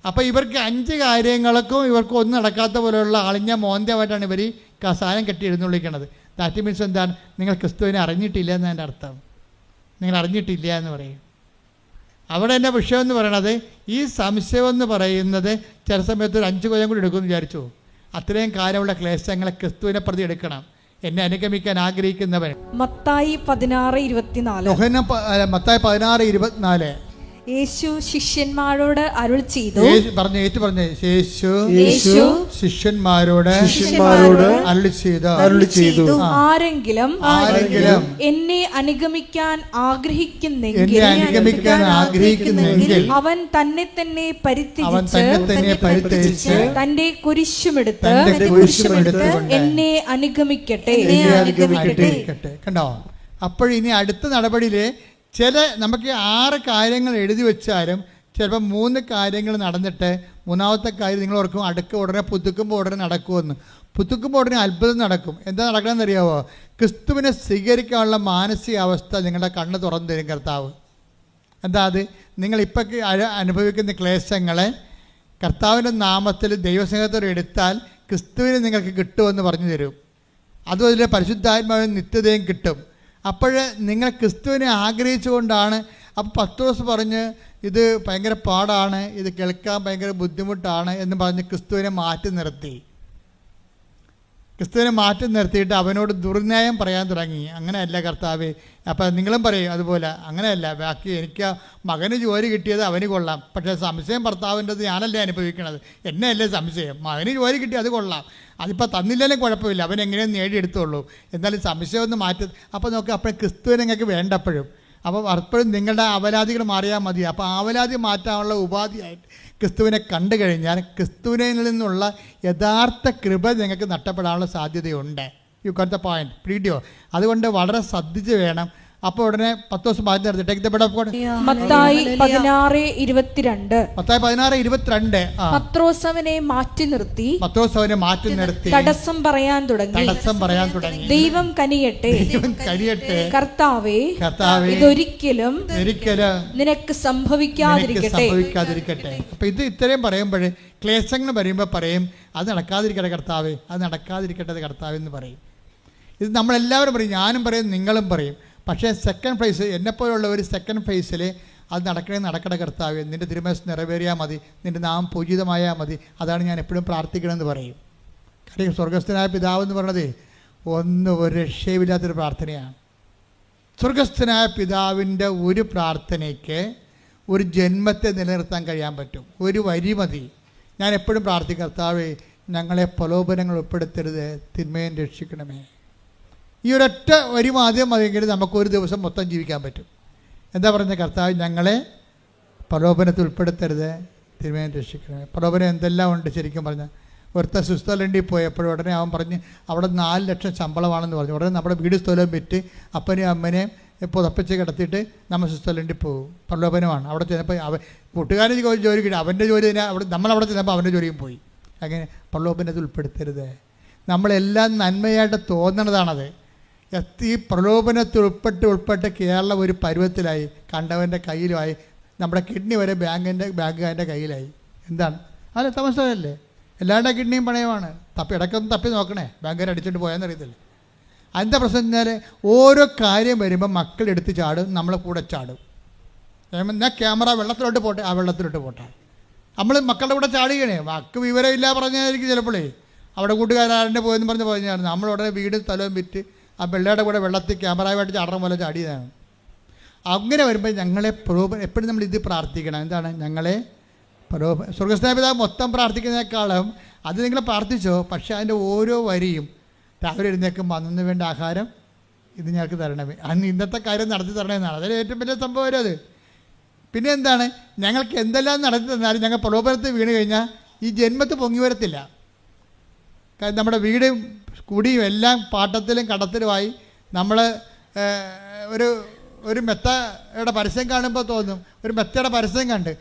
അപ്പോൾ ഇവർക്ക് 5 കാര്യങ്ങൾക്കും ഇവർക്ക് ഒന്നും നടക്കാത്ത പോലെയുള്ള അളിഞ്ഞ മോന്തമായിട്ടാണ് ഇവർ കസായം കെട്ടി എഴുന്നള്ളിക്കണത്. ദാറ്റ് മീൻസ് എന്താണ്? നിങ്ങൾ ക്രിസ്തുവിനെ അറിഞ്ഞിട്ടില്ല എന്നതിൻ്റെ അർത്ഥം. നിങ്ങൾ അറിഞ്ഞിട്ടില്ല എന്ന് പറയും. അവിടെ എൻ്റെ വിഷയം എന്ന് പറയണത്, ഈ സംശയം എന്ന് പറയുന്നത് ചില സമയത്ത് ഒരു 5 കൊല്ലം കൂടി എടുക്കുമെന്ന് വിചാരിച്ചു. അത്രയും കാലമുള്ള ക്ലേശങ്ങളെ ക്രിസ്തുവിനെ പ്രതി എടുക്കണം. എന്നെ അനുഗമിക്കാൻ ആഗ്രഹിക്കുന്നവൻ. മത്തായി 16:24. മത്തായി 16:24. യേശു ശിഷ്യന്മാരോട് അരുൾ ചെയ്തു. യേശു ശിഷ്യന്മാരോട് അരുൾ ചെയ്തു, ആരെങ്കിലും എന്നെ അനുഗമിക്കാൻ ആഗ്രഹിക്കുന്നെങ്കിൽ അവൻ തന്നെ തന്നെ പരിത്യജിച്ച് തന്റെ കുരിശുമെടുത്ത് എന്നെ അനുഗമിക്കട്ടെ. കണ്ടോ? അപ്പോഴിനി അടുത്ത നടപടിയില് നമുക്ക് 6 കാര്യങ്ങൾ എഴുതി വെച്ചാലും ചിലപ്പോൾ 3 കാര്യങ്ങൾ നടന്നിട്ട് 3ാമത്തെ കാര്യം നിങ്ങൾ ഓർക്കും, അടുക്ക് ഉടനെ പുതുക്കുമ്പോൾ ഉടനെ നടക്കുമെന്ന്. പുതുക്കുമ്പോൾ ഉടനെ അത്ഭുതം നടക്കും. എന്താ നടക്കണമെന്ന് അറിയാമോ? ക്രിസ്തുവിനെ സ്വീകരിക്കാനുള്ള മാനസികാവസ്ഥ നിങ്ങളുടെ കണ്ണ് തുറന്നു തരും കർത്താവ്. എന്താ അത്? നിങ്ങളിപ്പോൾ അനുഭവിക്കുന്ന ക്ലേശങ്ങളെ കർത്താവിൻ്റെ നാമത്തിൽ ദൈവസ്നേഹത്തോടെ എടുത്താൽ ക്രിസ്തുവിനെ നിങ്ങൾക്ക് കിട്ടുമെന്ന് പറഞ്ഞു തരും. അതും അതിലെ പരിശുദ്ധാത്മാവിന് നിത്യതയും കിട്ടും. അപ്പോൾ നിങ്ങൾ ക്രിസ്തുവിനെ ആഗ്രഹിച്ചുകൊണ്ടാണ്. അപ്പോൾ പത്രോസ് പറഞ്ഞ് ഇത് ഭയങ്കര പാടാണ്, ഇത് കേൾക്കാൻ ഭയങ്കര ബുദ്ധിമുട്ടാണ് എന്ന് പറഞ്ഞ് ക്രിസ്തുവിനെ മാറ്റി നിർത്തിയിട്ട് അവനോട് ദുർന്യായം പറയാൻ തുടങ്ങി. അങ്ങനെയല്ല കർത്താവേ. അപ്പം നിങ്ങളും പറയും അതുപോലെ. അങ്ങനെയല്ല, ബാക്കി എനിക്ക് മകന് ജോലി കിട്ടിയത് അവന് കൊള്ളാം, പക്ഷേ സംശയം ഭർത്താവിൻ്റെത് ഞാനല്ലേ അനുഭവിക്കണത്, എന്നെയല്ലേ സംശയം. മകന് ജോലി കിട്ടി അത് കൊള്ളാം, അതിപ്പോൾ തന്നില്ലെങ്കിലും കുഴപ്പമില്ല, അവൻ എങ്ങനെയും നേടിയെടുത്തുള്ളൂ, എന്നാലും സംശയം ഒന്ന് മാറ്റി. അപ്പോൾ നോക്കുക, അപ്പോൾ ക്രിസ്തുവിനെ നിങ്ങൾക്ക് വേണ്ടപ്പോഴും. അപ്പോൾ അപ്പോഴും നിങ്ങളുടെ അവലാദികൾ മാറിയാൽ മതി. അപ്പോൾ അവലാതി മാറ്റാനുള്ള ഉപാധിയായിട്ട് ക്രിസ്തുവിനെ കണ്ടു കഴിഞ്ഞാൽ ക്രിസ്തുവിനിൽ നിന്നുള്ള യഥാർത്ഥ കൃപ നിങ്ങൾക്ക് നഷ്ടപ്പെടാനുള്ള സാധ്യതയുണ്ട്. You got the point. പിടിയോ? അതുകൊണ്ട് വളരെ ശ്രദ്ധിച്ച് വേണം. അപ്പോൾ ഉടനെ 10 ദിവസം മാറ്റി നിർത്തി. മത്തായി 16:22. പത്രോസ് അവനെ മാറ്റി നിർത്തി തടസ്സം പറയാൻ തുടങ്ങി. ദൈവം കനിയട്ടെ, കർത്താവേ, ഇതൊരിക്കലും നിനക്ക് സംഭവിക്കാതിരിക്കട്ടെ. അപ്പൊ ഇത് ഇത്രയും പറയുമ്പോൾ ക്ലേശങ്ങൾ വരുമ്പോൾ പറയും, അത് നടക്കാതിരിക്കട്ടെ കർത്താവേ, അത് നടക്കാതിരിക്കട്ടെ കർത്താവേ എന്ന് പറയും. ഇത് നമ്മളെല്ലാവരും പറയും, ഞാനും പറയും, നിങ്ങളും പറയും. പക്ഷേ സെക്കൻഡ് ഫേസ്, എന്നെപ്പോലുള്ള ഒരു സെക്കൻഡ് ഫേസിൽ അത് നടക്കണ കർത്താവേ, നിൻ്റെ തിരുമനസ്സ് നിറവേറിയാൽ മതി, നിൻ്റെ നാമം പൂജിതമായാൽ മതി, അതാണ് ഞാൻ എപ്പോഴും പ്രാർത്ഥിക്കണമെന്ന് പറയും. കാര്യം സ്വർഗസ്ഥനായ പിതാവ് എന്ന് പറയണത് ഒരു രക്ഷയുമില്ലാത്തൊരു പ്രാർത്ഥനയാണ്. സ്വർഗസ്ഥനായ പിതാവിൻ്റെ ഒരു പ്രാർത്ഥനയ്ക്ക് ഒരു ജന്മത്തെ നിലനിർത്താൻ കഴിയാൻ പറ്റും. ഒരു വരി മതി. ഞാൻ എപ്പോഴും പ്രാർത്ഥിക്കും, കർത്താവേ, ഞങ്ങളെ പ്രലോഭനങ്ങൾ ഉൾപ്പെടുത്തരുത്, തിന്മയും രക്ഷിക്കണമേ. ഈ ഒരൊറ്റ വരി ആദ്യം മതിയെങ്കിൽ നമുക്കൊരു ദിവസം മൊത്തം ജീവിക്കാൻ പറ്റും. എന്താ പറയുന്നത്? കർത്താവ്, ഞങ്ങളെ പ്രലോഭനത്തിൽ ഉൾപ്പെടുത്തരുത്, തിരുമേനി രക്ഷിക്കണമേ. പ്രലോഭനം എന്തെല്ലാം ഉണ്ട് ശരിക്കും പറഞ്ഞാൽ. ഒരുത്ത സ്വിറ്റ്സർലൻഡിൽ പോയപ്പോഴും ഉടനെ അവൻ പറഞ്ഞ് അവിടെ 4 ലക്ഷം ശമ്പളമാണെന്ന് പറഞ്ഞു. ഉടനെ നമ്മുടെ വീട് സ്ഥലവും വിറ്റ് അപ്പനെയും അമ്മനെയും പുതപ്പിച്ച് കിടത്തിയിട്ട് നമ്മൾ സ്വിറ്റ്സർലൻഡിൽ പോകും. പ്രലോഭനമാണ്. അവിടെ ചെന്നപ്പോൾ കൂട്ടുകാരൻ ജോലി കിട്ടി, അവൻ്റെ ജോലി തന്നെ അവിടെ, നമ്മളവിടെ ചെന്നപ്പോൾ അവൻ്റെ ജോലിയും പോയി. അങ്ങനെ പ്രലോഭനത്തിൽ ഉൾപ്പെടുത്തരുത്. നമ്മളെല്ലാം നന്മയായിട്ട് തോന്നണതാണത്. ഈ പ്രലോഭനത്തിൽ ഉൾപ്പെട്ട് കേരളം ഒരു പരുവത്തിലായി, കണ്ടവൻ്റെ കയ്യിലുമായി, നമ്മുടെ കിഡ്നി വരെ ബാങ്കുകാരൻ്റെ കയ്യിലായി. എന്താണ് അല്ല തമസല്ലേ? എല്ലാവരുടെ കിഡ്നിയും പണയമാണ്. ഇടയ്ക്കൊന്ന് തപ്പി നോക്കണേ, ബാങ്കുകാർ അടിച്ചിട്ട് പോയാന്നറിയത്തില്ല. അതിൻ്റെ പ്രശ്നം എന്നാൽ ഓരോ കാര്യം വരുമ്പോൾ മക്കളെടുത്ത് ചാടും, നമ്മളെ കൂടെ ചാടും. ഞാൻ ക്യാമറ വെള്ളത്തിലോട്ട് പോട്ടെ, ആ വെള്ളത്തിലോട്ട് പോട്ടെ. നമ്മൾ മക്കളുടെ കൂടെ ചാടുകയാണേ. മക്ക് വിവരമില്ല പറഞ്ഞായിരിക്കും ചിലപ്പോഴേ അവിടെ കൂട്ടുകാരൻ്റെ പോയെന്ന് പറഞ്ഞാണ്. നമ്മളുടനെ വീട് സ്ഥലവും വിറ്റ് ആ പിള്ളേരുടെ കൂടെ വെള്ളത്തിൽ ക്യാമറയുമായിട്ട് ചാടണം പോലെ ചാടിയതാണ്. അങ്ങനെ വരുമ്പോൾ ഞങ്ങളെ എപ്പോഴും നമ്മൾ ഇത് പ്രാർത്ഥിക്കണം. എന്താണ്? ഞങ്ങളെ സ്വർഗസ്ഥനായ പിതാവ് മൊത്തം പ്രാർത്ഥിക്കുന്നതിനേക്കാളും അത് നിങ്ങൾ പ്രാർത്ഥിച്ചോ, പക്ഷേ അതിൻ്റെ ഓരോ വരിയും രാവിലെ എഴുന്നേൽക്കുമ്പോൾ അന്നു വേണ്ട ആഹാരം ഇത് ഞങ്ങൾക്ക് തരണമേ, അന്ന് ഇന്നത്തെ കാര്യം നടത്തി തരണമെന്നാണ്. അതിൽ ഏറ്റവും വലിയ സംഭവം വരും അത്. പിന്നെ എന്താണ്? ഞങ്ങൾക്ക് എന്തെല്ലാം നടത്തി തന്നാലും ഞങ്ങൾ പ്രലോഭനത്തിൽ വീണ് കഴിഞ്ഞാൽ ഈ ജന്മത്ത് പൊങ്ങി വരത്തില്ല. കാരണം നമ്മുടെ വീടും കുടിയും എല്ലാം പാട്ടത്തിലും കടത്തിലുമായി. നമ്മൾ ഒരു മെത്തയുടെ പരസ്യം കാണുമ്പോൾ തോന്നും, ഒരു മെത്തയുടെ പരസ്യം കണ്ട്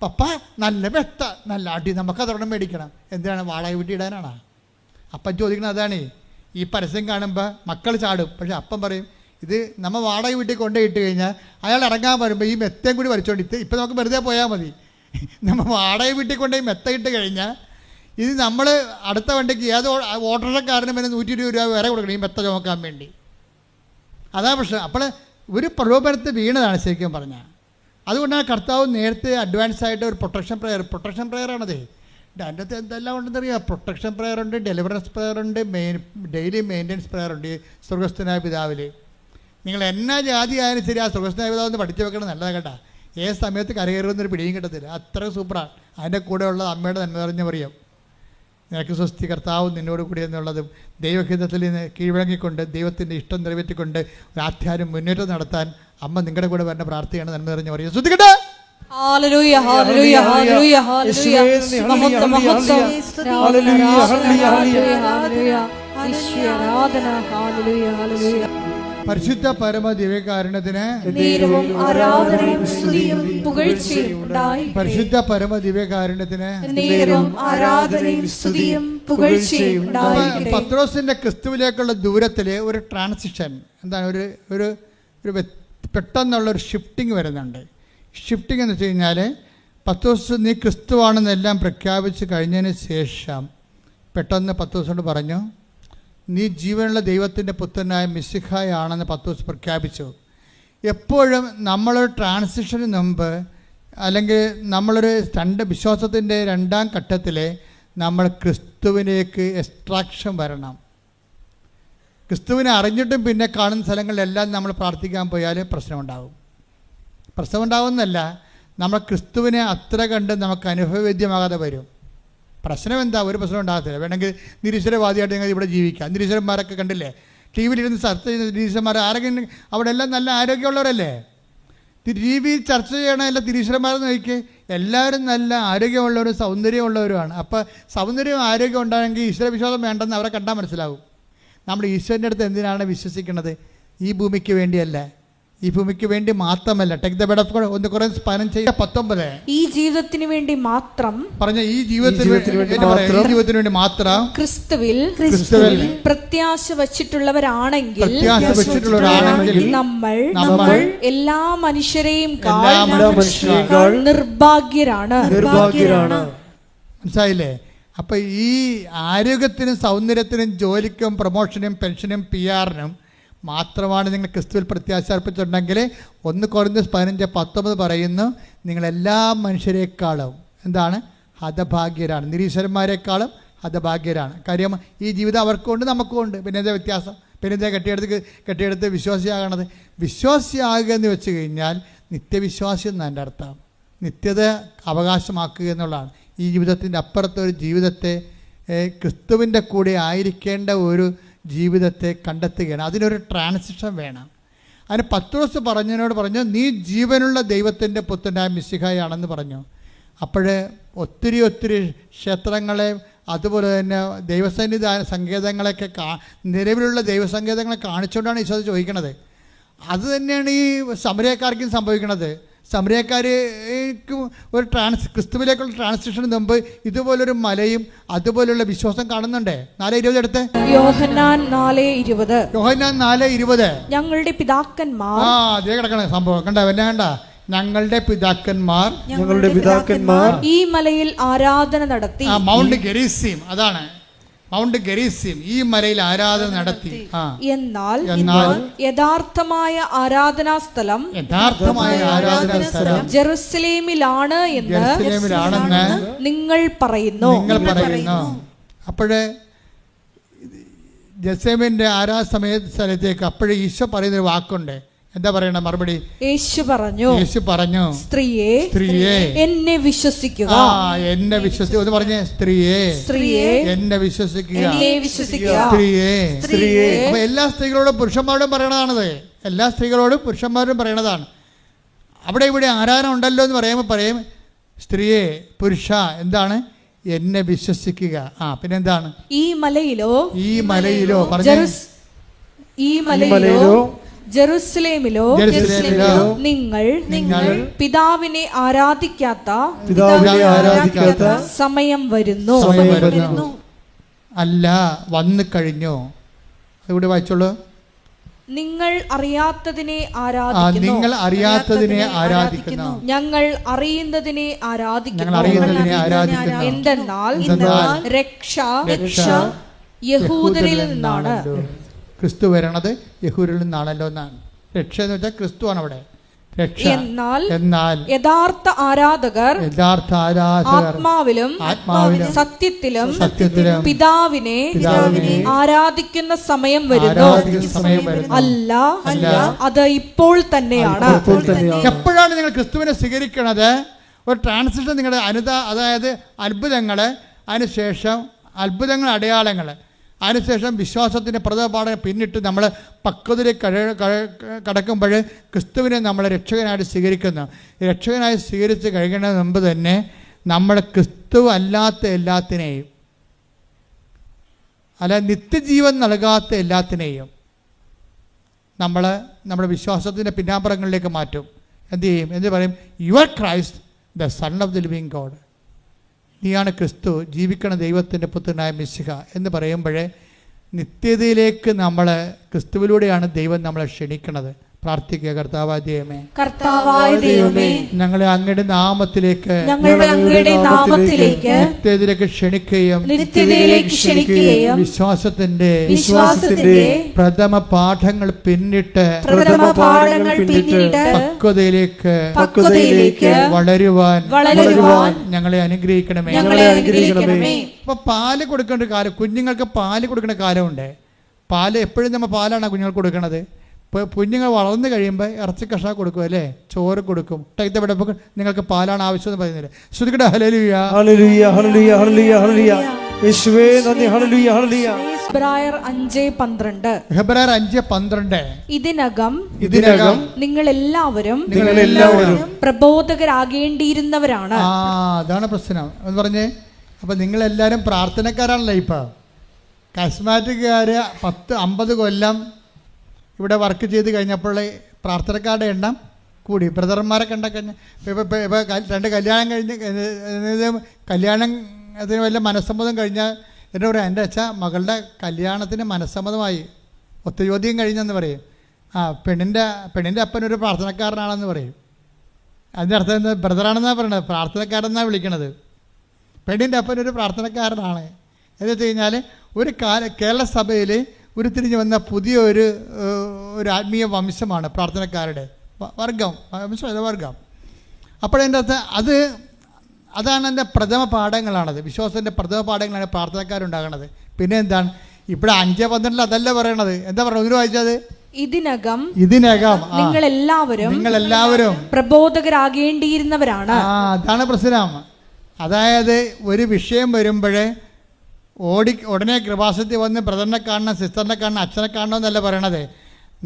പപ്പ നല്ല മെത്ത, നല്ല അടി, നമുക്കതൊരെണ്ണം മേടിക്കണം. എന്തിനാണ്? വാടക വീട്ടിൽ ഇടാനാണ്. അപ്പം ചോദിക്കണം. അതാണ് ഈ പരസ്യം കാണുമ്പോൾ മക്കൾ ചാടും. പക്ഷെ അപ്പം പറയും ഇത് നമ്മൾ വാടക വീട്ടിൽ കൊണ്ടുപോയിട്ട് കഴിഞ്ഞാൽ അയാൾ ഇറങ്ങാൻ വരുമ്പോൾ ഈ മെത്തയും കൂടി വരച്ചോണ്ട് ഇപ്പം നമുക്ക് വെറുതെ പോയാൽ മതി. നമ്മൾ വാടക വീട്ടിൽ കൊണ്ടുപോയി മെത്ത ഇട്ട് കഴിഞ്ഞാൽ ഇത് നമ്മൾ അടുത്ത വണ്ടിക്ക് ഏത് ഓട്ടോറിക്ഷക്കാരനും പിന്നെ 120 രൂപ വരെ കൊടുക്കണം ഈ മെത്ത ചുമക്കാൻ വേണ്ടി. അതാ പ്രശ്നം. അപ്പോൾ ഒരു പ്രലോഭനത്തിൽ വീണതാണ് ശരിക്കും പറഞ്ഞാൽ. അതുകൊണ്ടാണ് കർത്താവ് നേരത്തെ അഡ്വാൻസ് ആയിട്ട് ഒരു പ്രൊട്ടക്ഷൻ പ്രെയറാണത്. അതിൻ്റെ അകത്ത് എന്തെല്ലാം ഉണ്ടെന്നറിയാം. പ്രൊട്ടക്ഷൻ പ്രെയർ ഉണ്ട്, ഡെലിവറൻസ് പ്രെയർ ഉണ്ട്, ഡെയിലി മെയിൻ്റനൻസ് പ്രെയർ ഉണ്ട്. സ്വർഗസ്ഥനായ പിതാവിൽ നിങ്ങൾ എന്നാ ജാതി ആയാലും ശരി ആ സ്വർഗസ്ഥനായ പിതാവ് ഒന്ന് പഠിച്ചു വെക്കണം. നല്ലതാണ് കേട്ടോ. ഏത് സമയത്ത് കരകയറുന്നൊരു പിടിയും കിട്ടത്തില്ല. അത്ര സൂപ്പറാണ്. അതിൻ്റെ കൂടെയുള്ള അമ്മയുടെ നന്മ നിറഞ്ഞ പറയും നിനക്ക് സ്വസ്തി കർത്താവ് നിന്നോട് കൂടി എന്നുള്ളതും ദൈവഹിതത്തിൽ നിന്ന് കീഴ്വഴങ്ങിക്കൊണ്ട് ദൈവത്തിൻ്റെ ഇഷ്ടം നിറവേറ്റിക്കൊണ്ട് ഒരു ആധ്യാത്മിക മുന്നേറ്റം നടത്താൻ അമ്മ നിങ്ങളുടെ കൂടെ വരുന്ന പ്രാർത്ഥനയാണ് നന്മ നിറഞ്ഞ പറയും. ശ്രദ്ധിക്കട്ടെ. ഹല്ലേലൂയ ഹല്ലേലൂയ ഹല്ലേലൂയ ഹല്ലേലൂയ മഹത്വം മഹത്വം ഹല്ലേലൂയ ഹല്ലേലൂയ ഈശ്വര ആരാധന ഹല്ലേലൂയ ഹല്ലേലൂയ. പരിശുദ്ധ പരമ ദിവ്യകാരുണ്യത്തിന് നേരവും ആരാധനയും സ്തുതിയും പുകഴ്ചയും ഉണ്ടായിരിക്കട്ടെ. പരിശുദ്ധ പരമ ദിവ്യകാരുണ്യത്തിന് നേരവും ആരാധനയും സ്തുതിയും പുകഴ്ചയും ഉണ്ടായിരിക്കട്ടെ. പത്രോസിന്റെ ക്രിസ്തുവിലേക്കുള്ള ദൂരത്തിലെ ഒരു ട്രാൻസിഷൻ എന്താണ്, ഒരു പെട്ടെന്നുള്ളൊരു ഷിഫ്റ്റിംഗ് വരുന്നുണ്ട്. ഷിഫ്റ്റിംഗ് എന്ന് വെച്ച് കഴിഞ്ഞാൽ പത്രോസ് നീ ക്രിസ്തുവാണെന്നെല്ലാം പ്രഖ്യാപിച്ച് കഴിഞ്ഞതിന് ശേഷം പെട്ടെന്ന് പത്രോസോട് പറഞ്ഞു നീ ജീവനുള്ള ദൈവത്തിൻ്റെ പുത്രനായ മിശിഹായാണെന്ന് പത്രോസ് പ്രഖ്യാപിച്ചു. എപ്പോഴും നമ്മളൊരു ട്രാൻസിഷന് മുമ്പ് അല്ലെങ്കിൽ നമ്മളൊരു വിശ്വാസത്തിൻ്റെ രണ്ടാം ഘട്ടത്തിൽ നമ്മൾ ക്രിസ്തുവിലേക്ക് എക്സ്ട്രാക്ഷൻ വരണം. ക്രിസ്തുവിനെ അറിഞ്ഞിട്ടും പിന്നെ കാണുന്ന സ്ഥലങ്ങളിലെല്ലാം നമ്മൾ പ്രാർത്ഥിക്കാൻ പോയാൽ പ്രശ്നമുണ്ടാവുന്നല്ല, നമ്മൾ ക്രിസ്തുവിനെ അത്ര കണ്ട് നമുക്ക് അനുഭവവേദ്യമാകാതെ വരും. പ്രശ്നം എന്താ? ഒരു പ്രശ്നം ഉണ്ടാകത്തില്ല. വേണമെങ്കിൽ നിരീശ്വരവാദിയായിട്ട് ഞങ്ങൾ ഇവിടെ ജീവിക്കാം. നിരീശ്വരന്മാരൊക്കെ കണ്ടില്ലേ, ടി വിയിലിരുന്ന് ചർച്ച ചെയ്യുന്ന നിരീശ്വരന്മാർ ആരെങ്കിലും അവിടെ എല്ലാം നല്ല ആരോഗ്യമുള്ളവരല്ലേ? ടി വിയിൽ ചർച്ച ചെയ്യണ എല്ലാ നിരീശ്വരന്മാരെന്ന് നോക്കിയേ, എല്ലാവരും നല്ല ആരോഗ്യമുള്ളവരും സൗന്ദര്യമുള്ളവരുമാണ്. അപ്പോൾ സൗന്ദര്യവും ആരോഗ്യം ഉണ്ടായെങ്കിൽ ഈശ്വരവിശ്വാസം വേണ്ടെന്ന് അവരെ കണ്ടാൽ മനസ്സിലാവും. നമ്മൾ ഈശ്വരൻ്റെ അടുത്ത് എന്തിനാണ് വിശ്വസിക്കുന്നത്? ഈ ഭൂമിക്ക് വേണ്ടിയല്ല, ഈ ഭൂമിക്ക് വേണ്ടി മാത്രമല്ല. Take the word of God 1 Corinthians 15:19 ഈ ജീവിതത്തിന് വേണ്ടി മാത്രം പറഞ്ഞ ഈ ജീവിതത്തിന് വേണ്ടി മാത്രം ക്രിസ്തുവിൽ പ്രത്യാശ വച്ചിട്ടുള്ളവരാണെങ്കിൽ നമ്മൾ എല്ലാ മനുഷ്യരെയും നിർഭാഗ്യരാണ്. മനസ്സിലായില്ലേ? അപ്പം ഈ ആരോഗ്യത്തിനും സൗന്ദര്യത്തിനും ജോലിക്കും പ്രൊമോഷനും പെൻഷനും PR-നും മാത്രമാണ് നിങ്ങൾ ക്രിസ്തുവിൽ പ്രത്യാശ അർപ്പിച്ചിട്ടുണ്ടെങ്കിൽ 1 കൊരിന്ത്യൻസ് 15:19 പറയുന്നു നിങ്ങളെല്ലാ മനുഷ്യരെക്കാളും എന്താണ് ഹതഭാഗ്യരാണ്, നിരീശ്വരന്മാരെക്കാളും ഹതഭാഗ്യരാണ്. കാര്യം ഈ ജീവിതം അവർക്കുണ്ട് നമുക്കുമുണ്ട്. പിന്നെ എന്താ വ്യത്യാസം? പിന്നെ എന്താ കെട്ടിയെടുത്ത് വിശ്വാസിയാകണത്? വിശ്വാസിയാകുക എന്ന് വെച്ച് കഴിഞ്ഞാൽ നിത്യവിശ്വാസി എന്നാണ് എൻ്റെ അർത്ഥം. നിത്യത അവകാശമാക്കുക എന്നുള്ളതാണ്. ഈ ജീവിതത്തിൻ്റെ അപ്പുറത്തൊരു ജീവിതത്തെ ക്രിസ്തുവിൻ്റെ കൂടെ ആയിരിക്കേണ്ട ഒരു ജീവിതത്തെ കണ്ടെത്തുകയാണ്. അതിനൊരു ട്രാൻസിഷൻ വേണം. അതിന് പത്രോസ് പറഞ്ഞു നീ ജീവനുള്ള ദൈവത്തിൻ്റെ പുത്രനായ മിശിഹായാണെന്ന് പറഞ്ഞു. അപ്പോൾ ഒത്തിരി ക്ഷേത്രങ്ങളെ അതുപോലെ തന്നെ ദൈവസന്നിധാന സങ്കേതങ്ങളൊക്കെ നിലവിലുള്ള ദൈവസങ്കേതങ്ങളെ കാണിച്ചുകൊണ്ടാണ് ഈശോ ചോദിക്കണത്. അത് തന്നെയാണ് ഈ സമരക്കാർക്കും സംഭവിക്കുന്നത്. സമരക്കാർക്ക് ഒരു ക്രിസ്തുവിലേക്കുള്ള ട്രാൻസിഷന് മുമ്പ് ഇതുപോലൊരു മലയും അതുപോലുള്ള വിശ്വാസം കാണുന്നുണ്ട്. 4:20 എടുത്ത് യോഹന്നാൻ 4:20 ഞങ്ങളുടെ പിതാക്കന്മാർ അതേ കിടക്കണ സംഭവം കണ്ട ഞങ്ങളുടെ പിതാക്കന്മാർ ഈ മലയിൽ ആരാധന നടത്തി. മൗണ്ട് ഗെരിസീം, അതാണ് മൗണ്ട് ഗെരിസീം, ഈ മലയിൽ ആരാധന നടത്തി. എന്നാൽ യഥാർത്ഥമായ ആരാധനാ സ്ഥലം ജെറുസലേമിലാണ് എന്ന് നിങ്ങൾ പറയുന്നു. അപ്പോഴേ ജെറുസലേമിന്റെ ആരാധന സ്ഥലത്തേക്ക് അപ്പോഴേ ഈശോ പറയുന്നൊരു വാക്കുണ്ട്. എന്താ പറയണ മറുപടി? യേശു പറഞ്ഞു സ്ത്രീയെ എന്നെ വിശ്വസിക്കുക. എന്നെ വിശ്വസിക്കുക എന്ന് പറഞ്ഞേ. സ്ത്രീയെ എന്നെ വിശ്വസിക്കുക. സ്ത്രീയെ അപ്പൊ എല്ലാ സ്ത്രീകളോടും പുരുഷന്മാരോടും പറയണതാണത്. എല്ലാ സ്ത്രീകളോടും പുരുഷന്മാരോടും പറയണതാണ്. അവിടെ ഇവിടെ ആരാധന ഉണ്ടല്ലോ എന്ന് പറയും സ്ത്രീയെ പുരുഷ എന്താണ് എന്നെ വിശ്വസിക്കുക. പിന്നെന്താണ്? ഈ മലയിലോ പറഞ്ഞു ജെറുസലേമിലോ നിങ്ങൾ പിതാവിനെ ആരാധിക്കാത്ത സമയം വരുന്നു. അല്ല വന്നു കഴിഞ്ഞു. അതുകൂടി വായിച്ചോളൂ. നിങ്ങൾ അറിയാത്തതിനെ നിങ്ങൾ അറിയാത്തതിനെ ആരാധിക്കുന്നു, ഞങ്ങൾ അറിയുന്നതിനെ ഞങ്ങൾ അറിയുന്നതിനെ ആരാധിക്കുന്നു. എന്തെന്നാൽ രക്ഷ യഹൂദരിൽ നിന്നാണ്. ക്രിസ്തു വരണത് യഹൂദരിൽ നിന്നാണല്ലോ എന്നാണ്. രക്ഷ എന്ന് വെച്ചാൽ ക്രിസ്തുവാണ് അവിടെ രക്ഷ. എന്നാൽ യഥാർത്ഥ ആരാധകർ ആത്മാവിലും സത്യത്തിലും പിതാവിനെ ആരാധിക്കുന്ന സമയം വരുന്നു. അല്ല, അത് ഇപ്പോൾ തന്നെയാണ്. എപ്പോഴാണ് നിങ്ങൾ ക്രിസ്തുവിനെ സ്വീകരിക്കുന്നത്? ഒരു ട്രാൻസിഷൻ നിങ്ങളുടെ അതായത് അത്ഭുതങ്ങൾ, അതിനുശേഷം അത്ഭുതങ്ങൾ, അടയാളങ്ങൾ, അതിനുശേഷം വിശ്വാസത്തിൻ്റെ പ്രഥമപാഠം പിന്നിട്ട് നമ്മൾ പക്വതയിലേക്ക് കടക്കുമ്പോൾ ക്രിസ്തുവിനെ നമ്മൾ രക്ഷകനായിട്ട് സ്വീകരിക്കുന്നു. രക്ഷകനായി സ്വീകരിച്ച് കഴിയുന്നതിന് മുമ്പ് തന്നെ നമ്മൾ ക്രിസ്തു അല്ലാത്ത എല്ലാത്തിനെയും, അല്ല നിത്യജീവൻ നൽകാത്ത എല്ലാത്തിനെയും നമ്മൾ നമ്മുടെ വിശ്വാസത്തിൻ്റെ പിന്നാമ്പുറങ്ങളിലേക്ക് മാറ്റും. എന്ത് ചെയ്യും? എന്ത് പറയും? Your Christ the son of the living God. നീയാണ് ക്രിസ്തു, ജീവിക്കണ ദൈവത്തിൻ്റെ പുത്രനായ മിശിഹ എന്ന് പറയുമ്പോഴേ നിത്യതയിലേക്ക് നമ്മൾ ക്രിസ്തുവിലൂടെയാണ് ദൈവം നമ്മളെ ക്ഷണിക്കുന്നത്. പ്രാർത്ഥിക്കുക. കർത്താവായ ദൈവമേ, ഞങ്ങളെ അങ്ങയുടെ നാമത്തിലേക്ക് നിത്യതയിലേക്ക് ക്ഷണിക്കുകയും വിശ്വാസത്തിന്റെ പ്രഥമ പാഠങ്ങൾ പിന്നിട്ട് പക്വതയിലേക്ക് വളരുവാൻ ഞങ്ങളെ അനുഗ്രഹിക്കണമേ. ഇപ്പൊ പാല് കൊടുക്കേണ്ട കാലം, കുഞ്ഞുങ്ങൾക്ക് പാല് കൊടുക്കേണ്ട കാലമുണ്ട്. പാല് എപ്പോഴും നമ്മൾ പാലാണ് കുഞ്ഞുങ്ങൾക്ക് കൊടുക്കണത്. ഇപ്പോൾ കുഞ്ഞുങ്ങൾ വളർന്നു കഴിയുമ്പോൾ ഇറച്ചി കഷ്ണം കൊടുക്കും, അല്ലേ? ചോറ് കൊടുക്കും. ടൈത്തപ്പെടുമ്പോൾ നിങ്ങൾക്ക് പാലാണ് ആവശ്യം എന്ന് പറയുന്നില്ല. ശ്രുതിക്കട്ടെ. ഹല്ലേലൂയ, ഹല്ലേലൂയ, ഹല്ലേലൂയ, ഹല്ലേലൂയ, ഹല്ലേലൂയ. യേശുവേ നന്ദി. ഹല്ലേലൂയ, ഹല്ലേലൂയ. ഹെബ്രായർ 5:12 ഇതിനകം നിങ്ങൾ എല്ലാവരും പ്രബോധകരാകേണ്ടിയിരുന്നവരാണ്. അതാണ് പ്രശ്നം എന്ന് പറഞ്ഞേ. അപ്പം നിങ്ങളെല്ലാവരും പ്രാർത്ഥനക്കാരാണല്ലോ. ഇപ്പോൾ കസ്മാറ്റിക്കുകാർ 10-50 കൊല്ലം ഇവിടെ വർക്ക് ചെയ്ത് കഴിഞ്ഞപ്പോൾ പ്രാർത്ഥനക്കാരുടെ എണ്ണം കൂടി. ബ്രദർമാരെ കണ്ടൊക്കെ ഇപ്പോൾ 2 കല്യാണം കഴിഞ്ഞ് കല്യാണത്തിന് വല്ല മനസ്സമ്മതം കഴിഞ്ഞാൽ എന്നിട്ട് പറയാം, എൻ്റെ അച്ഛാ മകളുടെ കല്യാണത്തിന് മനസ്സമ്മതമായി, ഒത്തുചോദ്യം കഴിഞ്ഞെന്ന് പറയും. പെണ്ണിൻ്റെ അപ്പനൊരു പ്രാർത്ഥനക്കാരനാണെന്ന് പറയും. അതിൻ്റെ അർത്ഥം എന്താ? ബ്രദറാണെന്നാണ് പറയണത്, പ്രാർത്ഥനക്കാരെന്നാണ് വിളിക്കണത്. പെണ്ണിൻ്റെ അപ്പനൊരു പ്രാർത്ഥനക്കാരനാണ് എന്ന് വെച്ച് കഴിഞ്ഞാൽ ഒരു കേരള സഭയിൽ ഉരുത്തിരിഞ്ഞ് വന്ന പുതിയ ഒരു ആത്മീയ വംശമാണ് പ്രാർത്ഥനക്കാരുടെ വർഗം. അപ്പോഴതിൻ്റെ അകത്ത് അതാണ് എൻ്റെ പ്രഥമ പാഠങ്ങളാണത്. വിശ്വാസത്തിൻ്റെ പ്രഥമ പാഠങ്ങളാണ് പ്രാർത്ഥനക്കാരുണ്ടാകണത്. പിന്നെ എന്താണ് ഇവിടെ 5:12 അതല്ല പറയണത്. എന്താ പറയുക? ഒന്ന് വായിച്ചത്. ഇതിനകം നിങ്ങളെല്ലാവരും പ്രബോധകരാകേണ്ടിയിരുന്നവരാണ്. അതാണ് പ്രശ്നം. അതായത് ഒരു വിഷയം വരുമ്പോഴേ ഉടനെ കൃപാസനത്തിൽ വന്ന് ബ്രദറിനെ കാണണം, സിസ്റ്ററിനെ കാണണം, അച്ഛനെ കാണണം എന്നല്ല പറയണത്.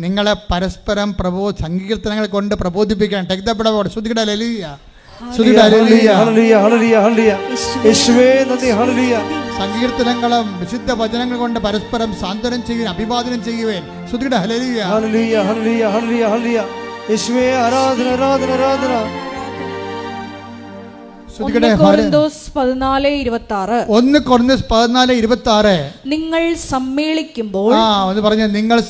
നിങ്ങളെ പരസ്പരം സങ്കീർത്തനങ്ങൾ കൊണ്ട് പ്രബോധിപ്പിക്കാൻ. സങ്കീർത്തനങ്ങളും വിശുദ്ധ വചനങ്ങൾ കൊണ്ട് പരസ്പരം സാന്ത്വനം ചെയ്യുവാൻ, അഭിവാദനം ചെയ്യുവാൻ. കൊരിന്തോസ് 14:26 നിങ്ങൾ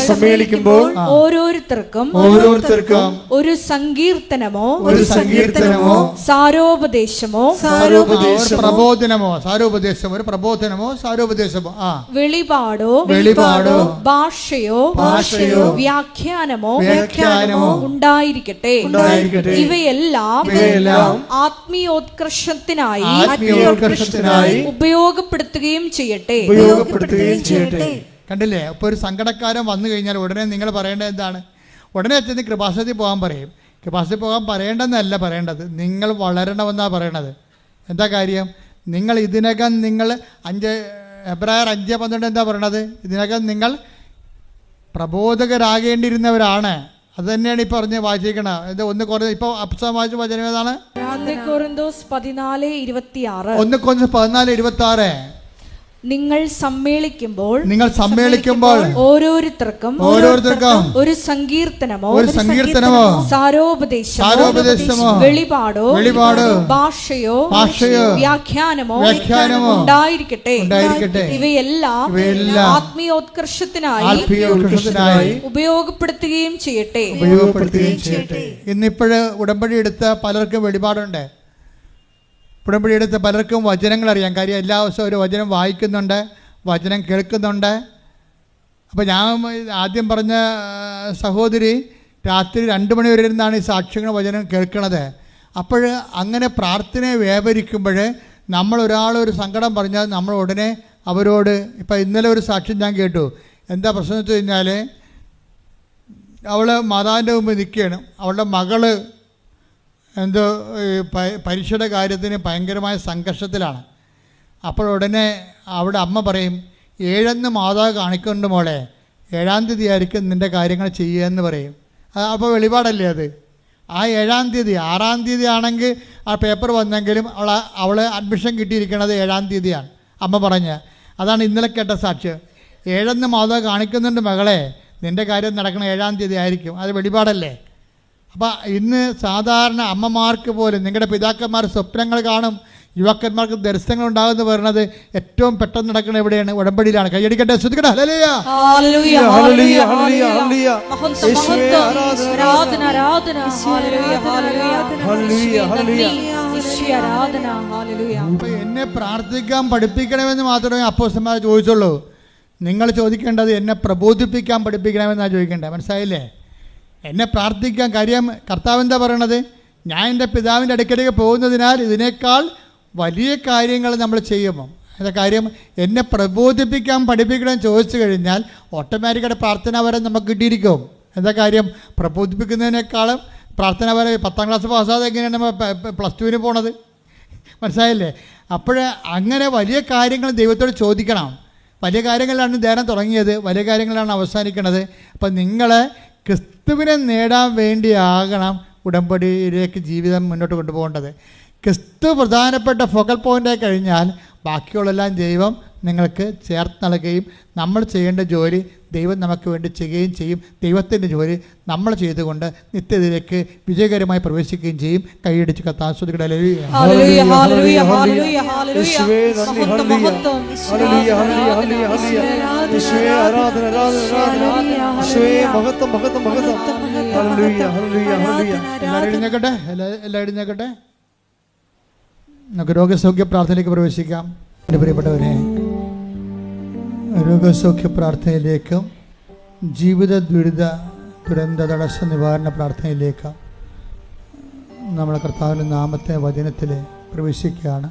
സമ്മേളിക്കുമ്പോൾ ഓരോരുത്തർക്കും ഒരു സങ്കീർത്തനമോ സാരോപദേശമോ വെളിപാടോ ഭാഷയോ വ്യാഖ്യാനമോ ഉണ്ടായിരിക്കും. ഇവയെല്ലാം ആത്മീയോത്കർഷത്തിനായി ഉപയോഗപ്പെടുത്തുകയും ചെയ്യട്ടെ. കണ്ടില്ലേ? അപ്പോൾ ഒരു സങ്കടക്കാരൻ വന്നു കഴിഞ്ഞാൽ ഉടനെ നിങ്ങൾ പറയേണ്ടത് എന്താണ്? ഉടനെ ചെന്ന് കൃപാസനത്തിൽ പോകാൻ പറയും. കൃപാസനത്തിൽ പോകാൻ പറയേണ്ടെന്നല്ല പറയേണ്ടത്, നിങ്ങൾ വളരണമെന്നാണ് പറയണത്. എന്താ കാര്യം? നിങ്ങൾ ഇതിനകം ഹെബ്രായർ 5:12 എന്താ പറയണത്? ഇതിനകം നിങ്ങൾ പ്രബോധകരാകേണ്ടിയിരുന്നവരാണ്. അത് തന്നെയാണ് ഈ പറഞ്ഞ് വായിച്ചിരിക്കണം. ഒന്ന് ഇപ്പോൾ അപ്സം വായിച്ച വചനം ഏതാണ്? 1 കൊരിന്തോസ് 14:26. നിങ്ങൾ സമ്മേളിക്കുമ്പോൾ ഓരോരുത്തർക്കും ഒരു സങ്കീർത്തനമോ സാരോപദേശമോ വെളിപാടോ ഭാഷയോ വ്യാഖ്യാനമോ ഉണ്ടായിരിക്കട്ടെ. ഇവയെല്ലാം ആത്മീയോത്കർഷത്തിനായി ഉപയോഗപ്പെടുത്തുകയും ചെയ്യട്ടെ. ഇന്നിപ്പോഴ് ഉടമ്പടി എടുത്ത പലർക്കും വെളിപാടുണ്ട്. ഉടമ്പടി എടുത്ത പലർക്കും വചനങ്ങൾ അറിയാം. കാര്യം എല്ലാ ദിവസവും ഒരു വചനം വായിക്കുന്നുണ്ട്, വചനം കേൾക്കുന്നുണ്ട്. അപ്പോൾ ഞാൻ ആദ്യം പറഞ്ഞ സഹോദരി രാത്രി 2 മണി വരെ ഇരുന്നാണ് ഈ സാക്ഷ്യങ്ങൾ വചനം കേൾക്കണത്. അപ്പോൾ അങ്ങനെ പ്രാർത്ഥനയെ വ്യാപരിക്കുമ്പോൾ നമ്മളൊരാളൊരു സങ്കടം പറഞ്ഞാൽ നമ്മൾ ഉടനെ അവരോട്, ഇപ്പം ഇന്നലെ ഒരു സാക്ഷ്യം ഞാൻ കേട്ടു. എന്താ പ്രശ്നം എന്ന് വെച്ച് കഴിഞ്ഞാൽ, അവൾ മാതാവിൻ്റെ മുമ്പ് നിൽക്കുകയാണ്. അവളുടെ മകള് എന്തോ പരീക്ഷയുടെ കാര്യത്തിന് ഭയങ്കരമായ സംഘർഷത്തിലാണ്. അപ്പോൾ ഉടനെ അവിടെ അമ്മ പറയും, 7 മാതാവ് കാണിക്കുന്നുണ്ട് മോളെ, 7-ാം തീയതി ആയിരിക്കും നിൻ്റെ കാര്യങ്ങൾ ചെയ്യുക എന്ന് പറയും. അപ്പോൾ വെളിപാടല്ലേ അത്. ആ 7-ാം തീയതി 6-ാം തീയതി ആണെങ്കിൽ ആ പേപ്പർ വന്നെങ്കിലും അവൾ അഡ്മിഷൻ കിട്ടിയിരിക്കുന്നത് 7-ാം തീയതിയാണ് അമ്മ പറഞ്ഞ. അതാണ് ഇന്നലെ കേട്ട സാക്ഷ്യം. 7 മാതാവ് കാണിക്കുന്നുണ്ട് മകളെ, നിൻ്റെ കാര്യം നടക്കണം 7-ാം തീയതി ആയിരിക്കും. അത് വെളിപാടല്ലേ. അപ്പോൾ ഇന്ന് സാധാരണ അമ്മമാർക്ക് പോലും, നിങ്ങളുടെ പിതാക്കന്മാർ സ്വപ്നങ്ങൾ കാണും, യുവാക്കന്മാർക്ക് ദർശനങ്ങൾ ഉണ്ടാകുമെന്ന് പറയുന്നത് ഏറ്റവും പെട്ടെന്ന് നടക്കുന്നത് എവിടെയാണ്? ഉടമ്പടിയിലാണ്. കൈയടിക്കട്ടെ, ശ്രദ്ധിക്കട്ടെ. എന്നെ പ്രാർത്ഥിക്കാൻ പഠിപ്പിക്കണമെന്ന് മാത്രമേ അപ്പോസ്തലന്മാർ ചോദിച്ചുള്ളൂ. നിങ്ങൾ ചോദിക്കേണ്ടത് എന്നെ പ്രബോധിപ്പിക്കാൻ പഠിപ്പിക്കണമെന്നാണ് ചോദിക്കേണ്ടത്. മനസ്സിലായില്ലേ? എന്നെ പ്രാർത്ഥിക്കാൻ. കാര്യം കർത്താവ് എന്താ പറയണത്? ഞാൻ എൻ്റെ പിതാവിൻ്റെ അടുക്കലേക്ക് പോകുന്നതിനാൽ ഇതിനേക്കാൾ വലിയ കാര്യങ്ങൾ നമ്മൾ ചെയ്യുമോ? എന്താ കാര്യം? എന്നെ പ്രബോധിപ്പിക്കാൻ പഠിപ്പിക്കണമെന്ന് ചോദിച്ചു കഴിഞ്ഞാൽ ഓട്ടോമാറ്റിക്കായിട്ട് പ്രാർത്ഥന വരെ നമുക്ക് കിട്ടിയിരിക്കും. എന്താ കാര്യം? പ്രബോധിപ്പിക്കുന്നതിനേക്കാളും പ്രാർത്ഥന വരെ 10ാം ക്ലാസ് പാസ്സാതെ എങ്ങനെയാണ് നമ്മൾ +2 പോണത്? മനസ്സിലായില്ലേ? അപ്പോൾ അങ്ങനെ വലിയ കാര്യങ്ങൾ ദൈവത്തോട് ചോദിക്കണം. വലിയ കാര്യങ്ങളിലാണ് ധ്യാനം തുടങ്ങിയത്, വലിയ കാര്യങ്ങളാണ് അവസാനിക്കുന്നത്. അപ്പം നിങ്ങൾ ക്രിസ്തുവിനെ നേടാൻ വേണ്ടിയാകണം ഉടമ്പടിയിലേക്ക് ജീവിതം മുന്നോട്ട് കൊണ്ടുപോകേണ്ടത്. ക്രിസ്തു പ്രധാനപ്പെട്ട ഫോക്കൽ പോയിൻ്റായി കഴിഞ്ഞാൽ ബാക്കിയുള്ളെല്ലാം ദൈവം നിങ്ങൾക്ക് ചേർത്ത് നൽകുകയും നമ്മൾ ചെയ്യേണ്ട ജോലി ദൈവം നമുക്ക് വേണ്ടി ചെയ്യുകയും ചെയ്യും. ദൈവത്തിൻ്റെ ജോലി നമ്മൾ ചെയ്തുകൊണ്ട് നിത്യതയിലേക്ക് വിജയകരമായി പ്രവേശിക്കുകയും ചെയ്യും. കൈയടിച്ച് കത്താസ്വദിക്കട്ടെ. എല്ലാവരും എഴുന്നേക്കട്ടെ. നമുക്ക് രോഗസൗഖ്യ പ്രാർത്ഥനയിലേക്ക് പ്രവേശിക്കാം. എൻ്റെ പ്രിയപ്പെട്ടവരെ, രോഗസൗഖ്യ പ്രാർത്ഥനയിലേക്കും ജീവിത ദുരന്ത തടസ്സ നിവാരണ പ്രാർത്ഥനയിലേക്കും നമ്മൾ കർത്താവിൻ്റെ നാമത്തെ വചനത്തിൽ പ്രവേശിക്കുകയാണ്.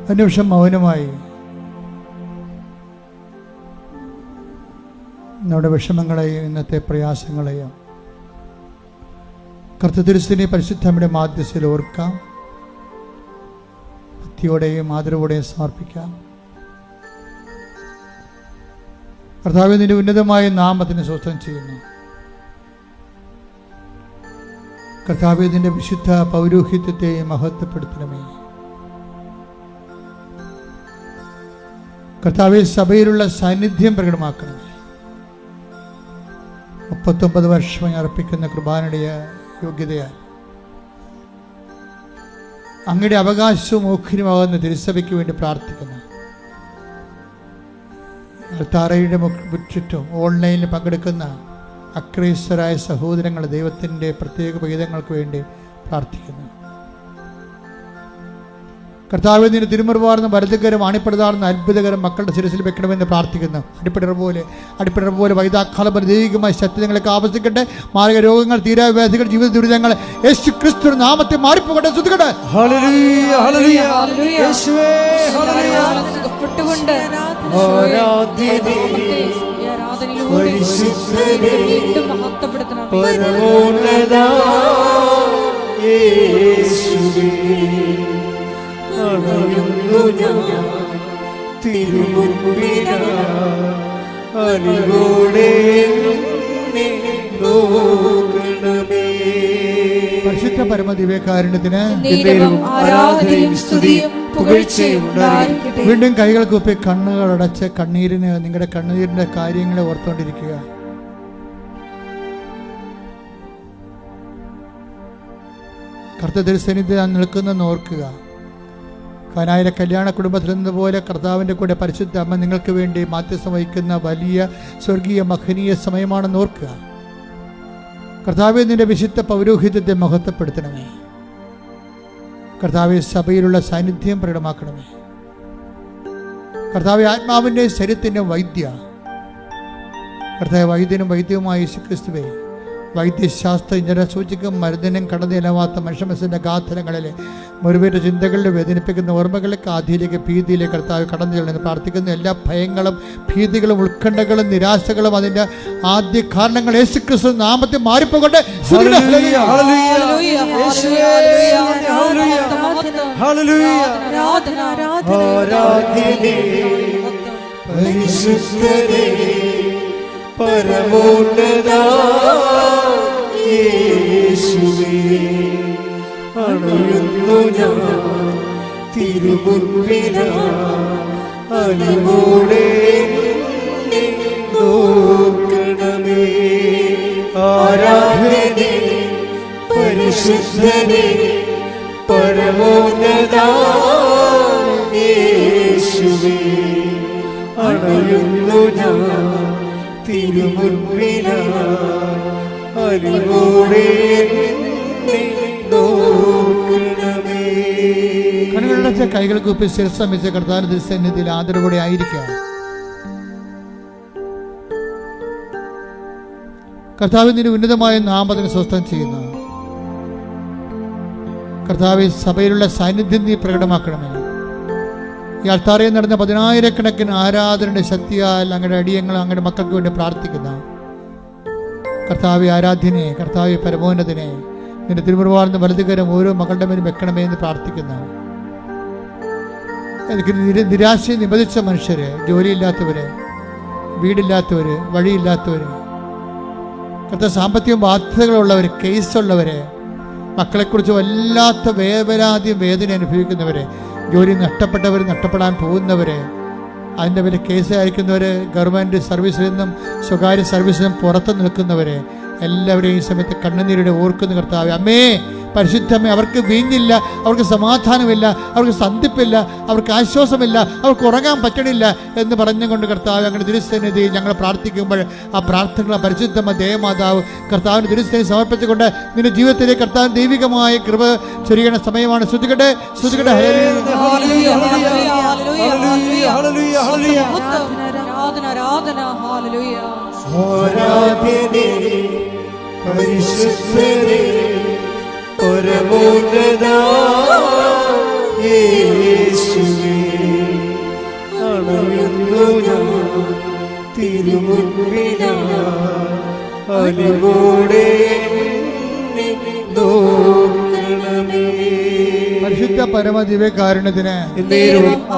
ഒരു നിമിഷം മൗനമായി നമ്മുടെ വിഷമങ്ങളെയും ഇന്നത്തെ പ്രയാസങ്ങളെയും കർത്തൃത്തിരുസ്ഥിനെ പരിശുദ്ധമ്മയുടെ മാധ്യസ്ഥയിൽ ഓർക്കാം. ഭക്തിയോടെയും ആദരവോടെയും സമർപ്പിക്കാം. കർത്താവേ, നിന്റെ ഉന്നതമായ നാമത്തിന് സ്തോത്രം ചെയ്യുന്നു. കർത്താവേ, നിന്റെ വിശുദ്ധ പൗരോഹിത്യത്തെ മഹത്വപ്പെടുത്തണമേ. കർത്താവേ, സഭയിലുള്ള സാന്നിധ്യം പ്രകടമാക്കണമേ. 39 വർഷമായി അർപ്പിക്കുന്ന കുർബാനയുടെ യോഗ്യതയാൽ അങ്ങയുടെ അവകാശവും ഓഹരിയുമാകുന്ന തിരുസഭയ്ക്ക് വേണ്ടി പ്രാർത്ഥിക്കുന്നു. അൾത്താരയുടെ ചുറ്റും ഓൺലൈനിൽ പങ്കെടുക്കുന്ന അക്രൈസ്തരായ സഹോദരങ്ങൾ ദൈവത്തിൻ്റെ പ്രത്യേക പൈതങ്ങൾക്ക് വേണ്ടി പ്രാർത്ഥിക്കുന്നു. കർത്താവേ, നിന്റെ തിരുമുറിവാർന്ന വലതുകരം അണിപ്പെടുതാർന്ന അത്ഭുതകരം മക്കളുടെ ശിരസിൽ വെക്കണമെന്ന് പ്രാർത്ഥിക്കുന്നു. അടിപ്പിടർ പോലെ വൈതാക്കാലം ദൈവികമായ സത്യങ്ങളൊക്കെ ആവശ്യിക്കട്ടെ. മാരക രോഗങ്ങൾ, തീരാവ്യാധികൾ, ജീവിത ദുരിതങ്ങൾ യേശു ക്രിസ്തു നാമത്തെ മാറിപ്പോകട്ടെ. ശ്രദ്ധിക്കട്ടെ. പരിശുദ്ധ പരമദിവ്യകാരുണ്യത്തിന് ആരാധനയും സ്തുതിയും പുകഴ്ചയും ഉണ്ടായിരിക്കട്ടെ. വീണ്ടും കൈകൾ കൂപ്പി കണ്ണുകൾ അടച്ച് നിങ്ങളുടെ കണ്ണുനീരിന്റെ കാര്യങ്ങളെ ഓർത്തുകൊണ്ടിരിക്കുക. കർത്താവ് തിരുസന്നിധിയിൽ നിൽക്കുന്ന ഓർക്കുക. കാനായിലെ കല്യാണ കുടുംബത്തിൽ നിന്നതുപോലെ കർത്താവിൻ്റെ കൂടെ പരിശുദ്ധ അമ്മ നിങ്ങൾക്ക് വേണ്ടി മാധ്യസ്ഥം വഹിക്കുന്ന വലിയ സ്വർഗീയ മഹനീയ സമയമാണെന്ന് ഓർക്കുക. കർത്താവെ, നിന്റെ വിശുദ്ധ പൗരോഹിത്യത്തെ മഹത്വപ്പെടുത്തണമേ. കർത്താവെ, സഭയിലുള്ള സാന്നിധ്യം പ്രകടമാക്കണമേ. കർത്താവെ, ആത്മാവിൻ്റെ ശരീരത്തിൻ്റെ വൈദ്യ കർത്താവ് വൈദ്യനും വൈദ്യവുമായ യേശുക്രിസ്തുവേ, വൈദ്യശാസ്ത്രജ്ഞരെ സൂചിക്കും മരുന്നിനും കടന്നിലവാത്ത മനുഷ്യമനസ്സിൻ്റെ ഗാഥനങ്ങളിലെ മുറിവേറ്റ ചിന്തകളിൽ വേദനിപ്പിക്കുന്ന ഓർമ്മകളിലേക്ക് ആധിയിലേക്ക് ഭീതിയിലേക്ക് കർത്താവ് കടന്നു ചെല്ലുന്നത് പ്രാർത്ഥിക്കുന്ന എല്ലാ ഭയങ്ങളും ഭീതികളും ഉത്കണ്ഠകളും നിരാശകളും അതിൻ്റെ ആദ്യ കാരണങ്ങൾ യേശുക്രിസ്തു നാമത്തിൽ മാറിപ്പോകട്ടെ. പരമോന്നതാ യേശുവേ, അണയുന്നു ഞാൻ തിരുമുൻപിലായി, അലിവോടെ നോക്കണമേ. ആരാധനേ പരിശുദ്ധനേ പരമോന്നതാ യേശുവേ, അണയുന്നു ഞാൻ തിരുമുൻപിലായി, അലിവോടെ നോക്കണമേ. കണ്ണുകളുടെ കൈകൾ കൂപ്പി ശിരസമിച്ച കർത്താവിന്റെ തിരുസന്നിധിയിൽ ആദരവോടെ ആയിരിക്കുക. കർത്താവിന്റെ ഉന്നതമായ നാമത്തിന് സ്വസ്ഥം ചെയ്യുന്നു. കർത്താവ്, സഭയിലുള്ള സാന്നിധ്യം നീ പ്രകടമാക്കണമേ. ഈ അൾത്താരയിൽ നടന്ന 10,000-കണക്കിന് ആരാധനയുടെ ശക്തിയാൽ അങ്ങയുടെ അടിയങ്ങൾ അങ്ങയുടെ മക്കൾക്ക് വേണ്ടി പ്രാർത്ഥിക്കുന്ന കർത്താവെ, ആരാധ്യനെ, കർത്താവെ പരമോന്നതനെ, നിന്റെ തിരുമുറുവാർന്ന വലതുകരം ഓരോ മകളുടെ മേലും വെക്കണമേ എന്ന് പ്രാർത്ഥിക്കുന്ന എനിക്ക് നിരാശയെ നിബന്ധിച്ച മനുഷ്യര്, ജോലിയില്ലാത്തവര്, വീടില്ലാത്തവര്, വഴിയില്ലാത്തവര്, കർത്താവ് സാമ്പത്തിക ബാധ്യതകളുള്ളവര്, കേസുള്ളവര്, മക്കളെക്കുറിച്ച് വല്ലാത്ത വേദന അനുഭവിക്കുന്നവര്, ജോലി നഷ്ടപ്പെട്ടവർ, നഷ്ടപ്പെടാൻ പോകുന്നവരെ, അതിൻ്റെ പേര് കേസ് അയക്കുന്നവർ, ഗവൺമെൻറ് സർവീസിൽ നിന്നും സ്വകാര്യ സർവീസിൽ നിന്നും പുറത്ത് നിൽക്കുന്നവരെ എല്ലാവരെയും ഈ സമയത്ത് കണ്ണുനീരുടെ ഓർക്കുന്ന കർത്താവേ, അമ്മേ പരിശുദ്ധമേ, അവർക്ക് വീഞ്ഞില്ല, അവർക്ക് സമാധാനമില്ല, അവർക്ക് സന്ധിപ്പില്ല, അവർക്ക് ആശ്വാസമില്ല, അവർക്ക് ഉറങ്ങാൻ പറ്റണില്ല എന്ന് പറഞ്ഞുകൊണ്ട് കർത്താവ് അങ്ങനെ തിരുസന്നിധി ഞങ്ങൾ പ്രാർത്ഥിക്കുമ്പോൾ ആ പ്രാർത്ഥനകൾ പരിശുദ്ധമ ദേവമാതാവ് കർത്താവിന് തിരുസന്നിധി സമർപ്പിച്ചുകൊണ്ട് നിന്റെ ജീവിതത്തിലേക്ക് കർത്താവ് ദൈവികമായ കൃപ ചൊരിയണ സമയമാണ്. ശ്രുതികട്ടെ ശ്രുതികട്ടെ. പരമോന്നതാ യേശുവേ, അണയുന്നു ഞാൻ തിരുമുൻപിലായി, അലിവോടെ നോക്കണമേ. പരിശുദ്ധ പരമദിവ്യകാരുണ്യത്തിന്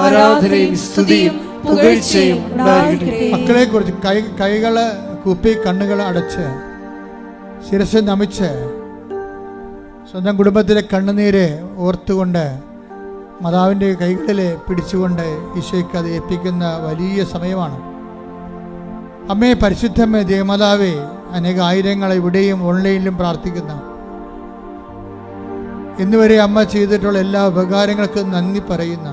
ആരാധനയും സ്തുതിയും പുകഴ്ചയും ഉണ്ടായിരിക്കട്ടെ. മക്കളെ കുറിച്ച് കൈകള് കുപ്പി കണ്ണുകൾ അടച്ച് ശിരസ് നമിച്ച് സ്വന്തം കുടുംബത്തിലെ കണ്ണുനീര് ഓർത്തുകൊണ്ട് മാതാവിൻ്റെ കൈകളിൽ പിടിച്ചുകൊണ്ട് ഈശോയ്ക്ക് അത് ഏൽപ്പിക്കുന്ന വലിയ സമയമാണ്. അമ്മേ പരിശുദ്ധമ്മേ ദേവമാതാവേ, അനേക ആയിരങ്ങളെ ഇവിടെയും ഓൺലൈനിലും പ്രാർത്ഥിക്കുന്ന ഇന്നുവരെ അമ്മ ചെയ്തിട്ടുള്ള എല്ലാ ഉപകാരങ്ങൾക്കും നന്ദി പറയുന്ന,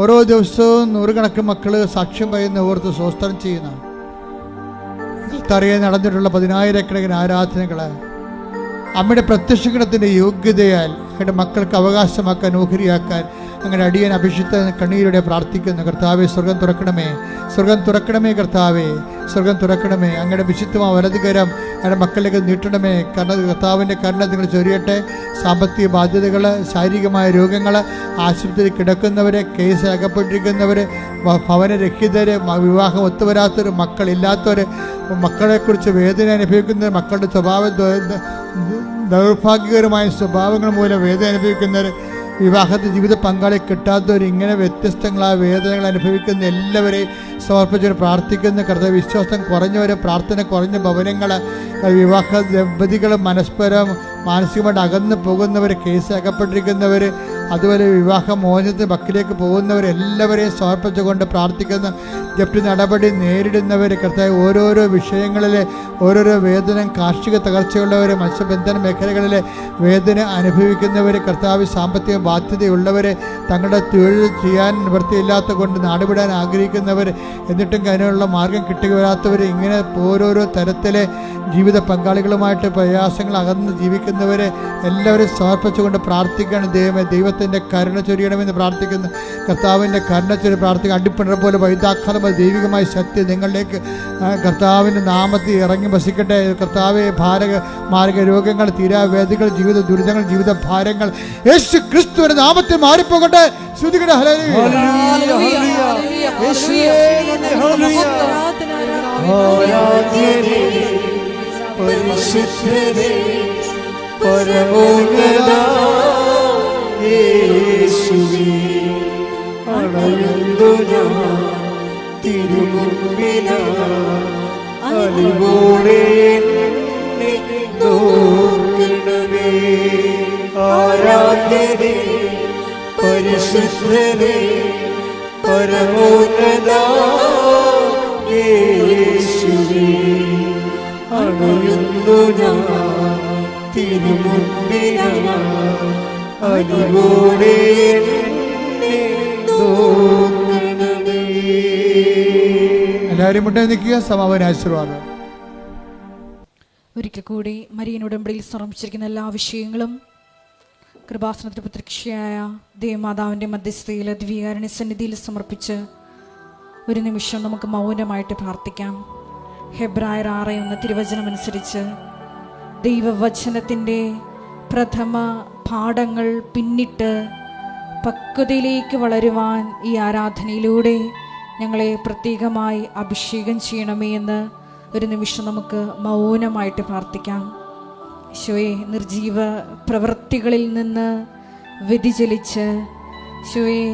ഓരോ ദിവസവും നൂറുകണക്കിന് മക്കൾ സാക്ഷ്യം പറയുന്ന ഓർത്ത് സ്വസ്ത്രം ചെയ്യുന്ന, തറയിൽ നടന്നിട്ടുള്ള 10,000-കണക്കിന് ആരാധനകൾ അമ്മയുടെ പ്രത്യക്ഷഗണത്തിൻ്റെ യോഗ്യതയാൽ അങ്ങയുടെ മക്കൾക്ക് അവകാശമാക്കാൻ, ഓഹരിയാക്കാൻ അങ്ങനെ അടിയൻ അഭിഷിക്ത കണ്ണീരോടെ പ്രാർത്ഥിക്കുന്നു. കർത്താവെ, സ്വർഗം തുറക്കണമേ, സ്വർഗം തുറക്കണമേ, കർത്താവെ സ്വർഗം തുറക്കണമേ. അങ്ങയുടെ വിശുദ്ധമായ വലതുകരം അങ്ങയുടെ മക്കളിലേക്ക് നീട്ടണമേ. കർത്താവിൻ്റെ കരുണ നിങ്ങൾ ചൊരിയട്ടെ. സാമ്പത്തിക ബാധ്യതകൾ, ശാരീരികമായ രോഗങ്ങൾ, ആശുപത്രിയിൽ കിടക്കുന്നവരെ, കേസ് അകപ്പെട്ടിരിക്കുന്നവർ, ഭവനരഹിതർ, വിവാഹം ഒത്തുവരാത്തവർ, മക്കളില്ലാത്തവർ, മക്കളെക്കുറിച്ച് വേദന അനുഭവിക്കുന്നവർ, മക്കളുടെ ദൗർഭാഗ്യകരമായ സ്വഭാവങ്ങൾ മൂലം വേദന അനുഭവിക്കുന്നവർ, വിവാഹത്തിൽ ജീവിത പങ്കാളി കിട്ടാത്തവർ, ഇങ്ങനെ വ്യത്യസ്തങ്ങളായ വേദനകൾ അനുഭവിക്കുന്ന എല്ലാവരെയും സമർപ്പിച്ച് പ്രാർത്ഥിക്കുന്ന കർത്താവ്. വിശ്വാസം കുറഞ്ഞവർ, പ്രാർത്ഥന കുറഞ്ഞ ഭവനങ്ങൾ, വിവാഹ ദമ്പതികൾ പരസ്പരം മാനസികമായിട്ട് അകന്നു പോകുന്നവർ, കേസ് അകപ്പെട്ടിരിക്കുന്നവർ, അതുപോലെ വിവാഹമോചനത്തിന് പക്കിലേക്ക് പോകുന്നവർ, എല്ലാവരെയും സമർപ്പിച്ചുകൊണ്ട് പ്രാർത്ഥിക്കുന്ന ജപ്തി നടപടി നേരിടുന്നവർ, കർത്താവ് ഓരോരോ വിഷയങ്ങളിൽ ഓരോരോ വേദന, കാർഷിക തകർച്ചയുള്ളവർ, മത്സ്യബന്ധന മേഖലകളിലെ വേദന അനുഭവിക്കുന്നവർ, കർത്താവ് സാമ്പത്തിക ബാധ്യതയുള്ളവർ, തങ്ങളുടെ തൊഴിൽ ചെയ്യാൻ നിവൃത്തിയില്ലാത്ത കൊണ്ട് നാടുവിടാൻ ആഗ്രഹിക്കുന്നവർ, എന്നിട്ടും അതിനുള്ള മാർഗം കിട്ടി വരാത്തവർ, ഇങ്ങനെ ഓരോരോ തരത്തിലെ ജീവിത പങ്കാളികളുമായിട്ട് പ്രയാസങ്ങൾ അകന്ന് ജീവിക്കുന്നവരെ എല്ലാവരും സമർപ്പിച്ചുകൊണ്ട് പ്രാർത്ഥിക്കുകയാണ്. ദൈവത്തിൻ്റെ കരുണ ചൊരിയണമെന്ന് പ്രാർത്ഥിക്കുന്നു. കർത്താവിൻ്റെ കരുണ ചൊരി പ്രാർത്ഥിക്കുക. അടിപ്പിണർ പോലെ വൈദാഖലമായ ദൈവികമായ ശക്തി നിങ്ങളിലേക്ക് കർത്താവിൻ്റെ നാമത്തിൽ ഇറങ്ങി വസിക്കട്ടെ. കർത്താവെ, മാരക രോഗങ്ങൾ, തീരാവേദികൾ, ജീവിത ദുരിതങ്ങൾ, ജീവിത ഭാരങ്ങൾ യേശു ക്രിസ്തുവിന്റെ നാമത്തിൽ മാറിപ്പോകട്ടെ. ശ്രുതികട പരിശുദ്ധനേ പരമോന്നതാ യേശുവേ, അണയുന്നു ഞാൻ തിരുമുൻപിലായി, അലിവോടെ എന്നെ നോക്കണമേ. ആരാധ്യനേ പരിശുദ്ധനേ പരമോന്നതാ യേശുവേ, അണയുന്നു ഞാൻ തിരുമുൻപിലായി, അലിവോടെ എന്നെ നോക്കണമേ. എല്ലാവരും മുട്ടേ നിൽക്കുക. സമാപന ആശീർവാദം. ഒരിക്കൽ കൂടി മരിയൻ ഉടമ്പടിയിൽ സമർപ്പിച്ചിരിക്കുന്ന എല്ലാ വിഷയങ്ങളും കൃപാസനത്തിൽ പ്രത്യക്ഷയായ ദേവമാതാവിൻ്റെ മധ്യസ്ഥയിൽ ദിവ്യകാരുണ്യ സന്നിധിയിൽ സമർപ്പിച്ച് ഒരു നിമിഷം നമുക്ക് മൗനമായിട്ട് പ്രാർത്ഥിക്കാം. ഹെബ്രായർ 6:1 തിരുവചനമനുസരിച്ച് ദൈവവചനത്തിൻ്റെ പ്രഥമ പാഠങ്ങൾ പിന്നിട്ട് പക്വതയിലേക്ക് വളരുവാൻ ഈ ആരാധനയിലൂടെ ഞങ്ങളെ പ്രത്യേകമായി അഭിഷേകം ചെയ്യണമേ എന്ന് ഒരു നിമിഷം നമുക്ക് മൗനമായിട്ട് പ്രാർത്ഥിക്കാം. ഈശോയെ, നിർജീവ പ്രവൃത്തികളിൽ നിന്ന് വ്യതിചലിച്ച് ഈശോയെ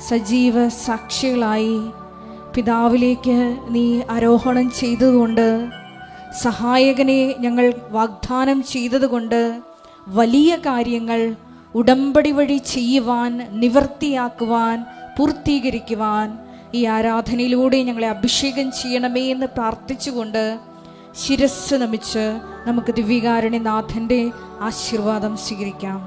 സജീവ സാക്ഷികളായി പിതാവിലേക്ക് നീ ആരോഹണം ചെയ്തതുകൊണ്ട്, സഹായകനെ ഞങ്ങൾ വാഗ്ദാനം ചെയ്തതുകൊണ്ട് വലിയ കാര്യങ്ങൾ ഉടമ്പടി വഴി ചെയ്യുവാൻ, നിവർത്തിയാക്കുവാൻ, പൂർത്തീകരിക്കുവാൻ ഈ ആരാധനയിലൂടെ ഞങ്ങളെ അഭിഷേകം ചെയ്യണമേ എന്ന് പ്രാർത്ഥിച്ചുകൊണ്ട് ശിരസ്സ് നമിച്ച് നമുക്ക് ദിവ്യകാരുണ്യനാഥൻ്റെ ആശീർവാദം സ്വീകരിക്കാം.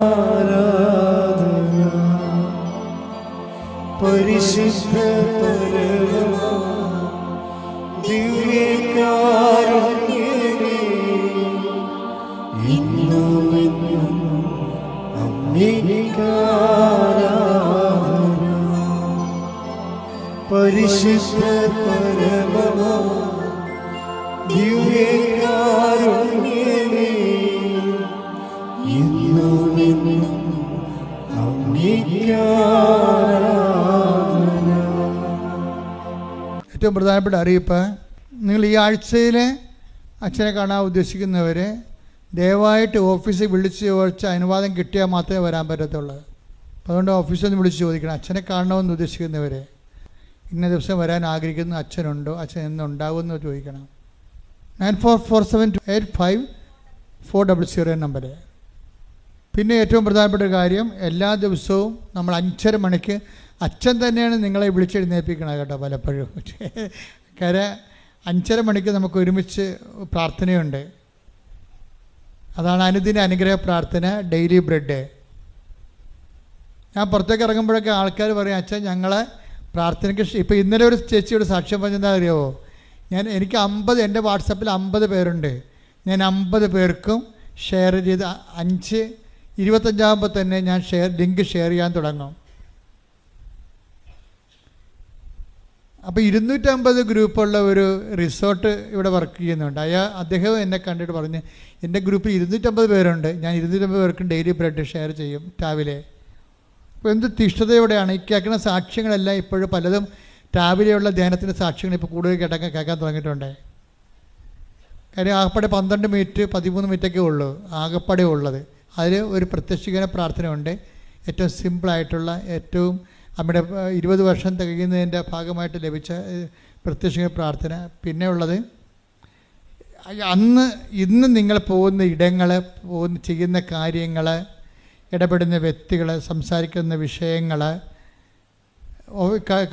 ആരാധന പരിശുദ്ധ പരമ ദിവ്യകാരുണ്യമേ, ഇന്നും എന്നും അങ്ങേക്കാരാധന. പരിശുദ്ധ പരമ ദിവ്യകാരുണ്യമേ, ഏറ്റവും പ്രധാനപ്പെട്ട അറിയിപ്പ്, നിങ്ങൾ ഈ ആഴ്ചയിൽ അച്ഛനെ കാണാൻ ഉദ്ദേശിക്കുന്നവർ ദയവായിട്ട് ഓഫീസിൽ വിളിച്ച് ചോദിച്ച് അനുവാദം കിട്ടിയാൽ മാത്രമേ വരാൻ പറ്റത്തുള്ളൂ. അതുകൊണ്ട് ഓഫീസിൽ നിന്ന് വിളിച്ച് ചോദിക്കണം. അച്ഛനെ കാണണമെന്ന് ഉദ്ദേശിക്കുന്നവർ ഇന്ന ദിവസം വരാൻ ആഗ്രഹിക്കുന്ന അച്ഛനുണ്ടോ, അച്ഛൻ എന്നുണ്ടാകുമെന്ന് ചോദിക്കണം. 9447285400 നമ്പർ. പിന്നെ ഏറ്റവും പ്രധാനപ്പെട്ട ഒരു കാര്യം, എല്ലാ ദിവസവും നമ്മൾ 5:30 മണിക്ക് അച്ഛൻ തന്നെയാണ് നിങ്ങളെ വിളിച്ചെഴുന്നേൽപ്പിക്കണം കേട്ടോ. പലപ്പോഴും കാര്യം 5:30 മണിക്ക് നമുക്ക് ഒരുമിച്ച് പ്രാർത്ഥനയുണ്ട്. അതാണ് അനുദിന അനുഗ്രഹ പ്രാർത്ഥന, ഡെയിലി ബ്രെഡ്. ഞാൻ പുറത്തേക്ക് ഇറങ്ങുമ്പോഴൊക്കെ ആൾക്കാർ പറയും, അച്ഛൻ ഞങ്ങളെ പ്രാർത്ഥനയ്ക്ക് ഇപ്പോൾ ഇന്നലെ ഒരു ചേച്ചിയോട് സാക്ഷ്യം പറഞ്ഞാൽ അറിയാമോ, എനിക്ക് 50 എൻ്റെ വാട്സപ്പിൽ 50 പേരുണ്ട്. ഞാൻ 50 പേർക്കും ഷെയർ ചെയ്ത് 25 തന്നെ ഞാൻ ലിങ്ക് ഷെയർ ചെയ്യാൻ തുടങ്ങും. അപ്പോൾ 250 ഗ്രൂപ്പുള്ള ഒരു റിസോർട്ട് ഇവിടെ വർക്ക് ചെയ്യുന്നുണ്ട്. അദ്ദേഹം എന്നെ കണ്ടിട്ട് പറഞ്ഞ്, എൻ്റെ ഗ്രൂപ്പിൽ 250 പേരുണ്ട്, ഞാൻ 250 പേർക്കും ഡെയിലി ബ്രെഡ് ഷെയർ ചെയ്യും രാവിലെ. അപ്പോൾ എന്ത് തിഷ്ഠതയോടെയാണ് ഈ കേൾക്കുന്ന സാക്ഷ്യങ്ങളെല്ലാം. ഇപ്പോഴും പലതും രാവിലെയുള്ള ധ്യാനത്തിൻ്റെ സാക്ഷ്യങ്ങൾ ഇപ്പോൾ കൂടുതൽ കേൾക്കാൻ തുടങ്ങിയിട്ടുണ്ട്. കാര്യം ആകപ്പാടെ 12 മിനിറ്റ് 13 മിനിറ്റൊക്കെ ഉള്ളൂ ആകപ്പാടെ ഉള്ളത്. അതിൽ ഒരു പ്രത്യക്ഷീകരണ പ്രാർത്ഥനയുണ്ട്, ഏറ്റവും സിമ്പിളായിട്ടുള്ള, ഏറ്റവും നമ്മുടെ 20 വർഷം തികയുന്നതിൻ്റെ ഭാഗമായിട്ട് ലഭിച്ച പ്രത്യക്ഷീകരണ പ്രാർത്ഥന. പിന്നെ ഉള്ളത് ഇന്ന് നിങ്ങൾ പോകുന്ന ഇടങ്ങൾ, ചെയ്യുന്ന കാര്യങ്ങൾ, ഇടപെടുന്ന വ്യക്തികൾ, സംസാരിക്കുന്ന വിഷയങ്ങൾ,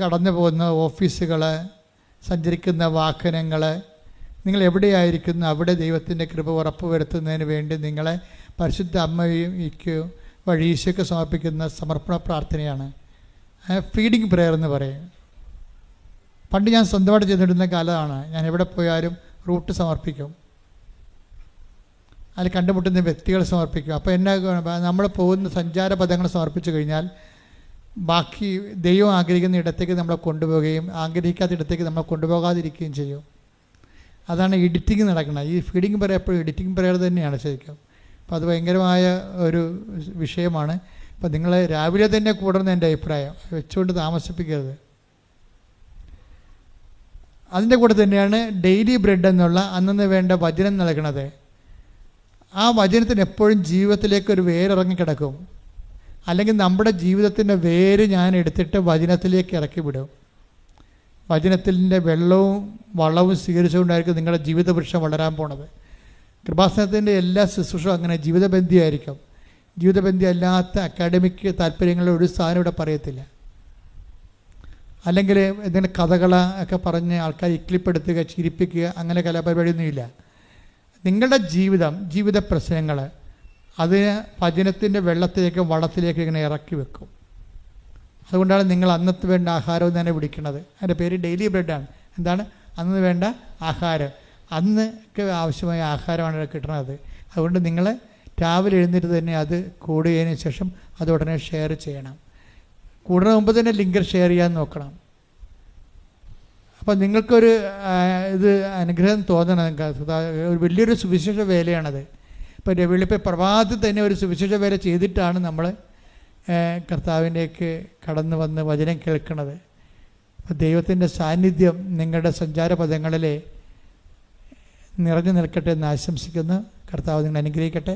കടന്നു പോകുന്ന ഓഫീസുകൾ, സഞ്ചരിക്കുന്ന വാഹനങ്ങൾ, നിങ്ങൾ എവിടെയായിരിക്കുന്നു അവിടെ ദൈവത്തിൻ്റെ കൃപ ഉറപ്പുവരുത്തുന്നതിന് വേണ്ടി നിങ്ങളെ പരിശുദ്ധ അമ്മയ്ക്ക് വഴി ഈശോയ്ക്ക് സമർപ്പിക്കുന്ന സമർപ്പണ പ്രാർത്ഥനയാണ് ഫീഡിങ് പ്രെയർ എന്ന് പറയും. പണ്ട് ഞാൻ സ്വന്തമായിട്ട് ചെയ്തിരുന്ന കാലമാണ്. ഞാൻ എവിടെ പോയാലും റൂട്ട് സമർപ്പിക്കും, അതിൽ കണ്ടുമുട്ടുന്ന വ്യക്തികൾ സമർപ്പിക്കും. അപ്പോൾ എന്നാ, നമ്മൾ പോകുന്ന സഞ്ചാര പദങ്ങൾ സമർപ്പിച്ചു കഴിഞ്ഞാൽ ബാക്കി ദൈവം ആഗ്രഹിക്കുന്ന ഇടത്തേക്ക് നമ്മളെ കൊണ്ടുപോവുകയും ആഗ്രഹിക്കാത്ത ഇടത്തേക്ക് നമ്മളെ കൊണ്ടുപോകാതിരിക്കുകയും ചെയ്യും. അതാണ് എഡിറ്റിംഗ് നടക്കുന്നത്. ഈ ഫീഡിങ് പ്രെയർ എപ്പോഴും എഡിറ്റിംഗ് പ്രെയർ തന്നെയാണ് ശരിക്കും. അപ്പോൾ അത് ഭയങ്കരമായ ഒരു വിഷയമാണ്. അപ്പോൾ നിങ്ങൾ രാവിലെ തന്നെ കൂടണമെന്ന് എൻ്റെ അഭിപ്രായം, വെച്ചുകൊണ്ട് താമസിപ്പിക്കരുത്. അതിൻ്റെ കൂടെ തന്നെയാണ് ഡെയിലി ബ്രെഡ് എന്നുള്ള അന്നു വേണ്ട വചനം നൽകണത്. ആ വചനത്തിന് എപ്പോഴും ജീവിതത്തിലേക്ക് ഒരു വേരിറങ്ങിക്കിടക്കും. അല്ലെങ്കിൽ നമ്മുടെ ജീവിതത്തിൻ്റെ വേര് ഞാൻ എടുത്തിട്ട് വചനത്തിലേക്ക് ഇറക്കി വിടും. വചനത്തിൻ്റെ വെള്ളവും വളവും സ്വീകരിച്ചുകൊണ്ടായിരിക്കും നിങ്ങളുടെ ജീവിതവൃക്ഷം വളരാൻ പോണത്. കൃപാസനത്തിൻ്റെ എല്ലാ ശുശ്രൂഷയും അങ്ങനെ ജീവിതബന്ധിയായിരിക്കും. ജീവിതബന്ധി അല്ലാത്ത അക്കാഡമിക് താല്പര്യങ്ങളുടെ ഒരു സാധനം ഇവിടെ പറയത്തില്ല. അല്ലെങ്കിൽ എന്തെങ്കിലും കഥകൾ ഒക്കെ പറഞ്ഞ് ആൾക്കാർ ഇക്ലിപ്പെടുത്തുക, ചിരിപ്പിക്കുക, അങ്ങനെ കലാപരിപാടിയൊന്നുമില്ല. നിങ്ങളുടെ ജീവിത പ്രശ്നങ്ങൾ അതിന് വചനത്തിൻ്റെ വെള്ളത്തിലേക്ക് വളത്തിലേക്ക് ഇങ്ങനെ ഇറക്കി വെക്കും. അതുകൊണ്ടാണ് നിങ്ങൾ അന്നത്തെ വേണ്ട ആഹാരം തന്നെ വിളിക്കുന്നത്. അതിൻ്റെ പേര് ഡെയിലി ബ്രെഡാണ്. എന്താണ്? അന്ന് വേണ്ട ആഹാരം, അന്നൊക്കെ ആവശ്യമായ ആഹാരമാണ് കിട്ടുന്നത്. അതുകൊണ്ട് നിങ്ങൾ രാവിലെ എഴുന്നേറ്റ് തന്നെ അത് കൂടുകതിന് ശേഷം അത് ഉടനെ ഷെയർ ചെയ്യണം. കൂടുന്ന മുമ്പ് തന്നെ ലിങ്ക് ഷെയർ ചെയ്യാൻ നോക്കണം. അപ്പം നിങ്ങൾക്കൊരു ഇത് അനുഗ്രഹം തോന്നണം. ഒരു വലിയൊരു സുവിശേഷ വേലയാണത്. ഇപ്പോൾ വെളിപ്പം പ്രഭാതത്തിൽ തന്നെ ഒരു സുവിശേഷ വേല ചെയ്തിട്ടാണ് നമ്മൾ കർത്താവിലേക്ക് കടന്നു വന്ന് വചനം കേൾക്കുന്നത്. അപ്പോൾ ദൈവത്തിൻ്റെ സാന്നിധ്യം നിങ്ങളുടെ സഞ്ചാരപഥങ്ങളിലെ നിറഞ്ഞു നിൽക്കട്ടെ എന്ന് ആശംസിക്കുന്നു. കർത്താവ് നിങ്ങൾ അനുഗ്രഹിക്കട്ടെ.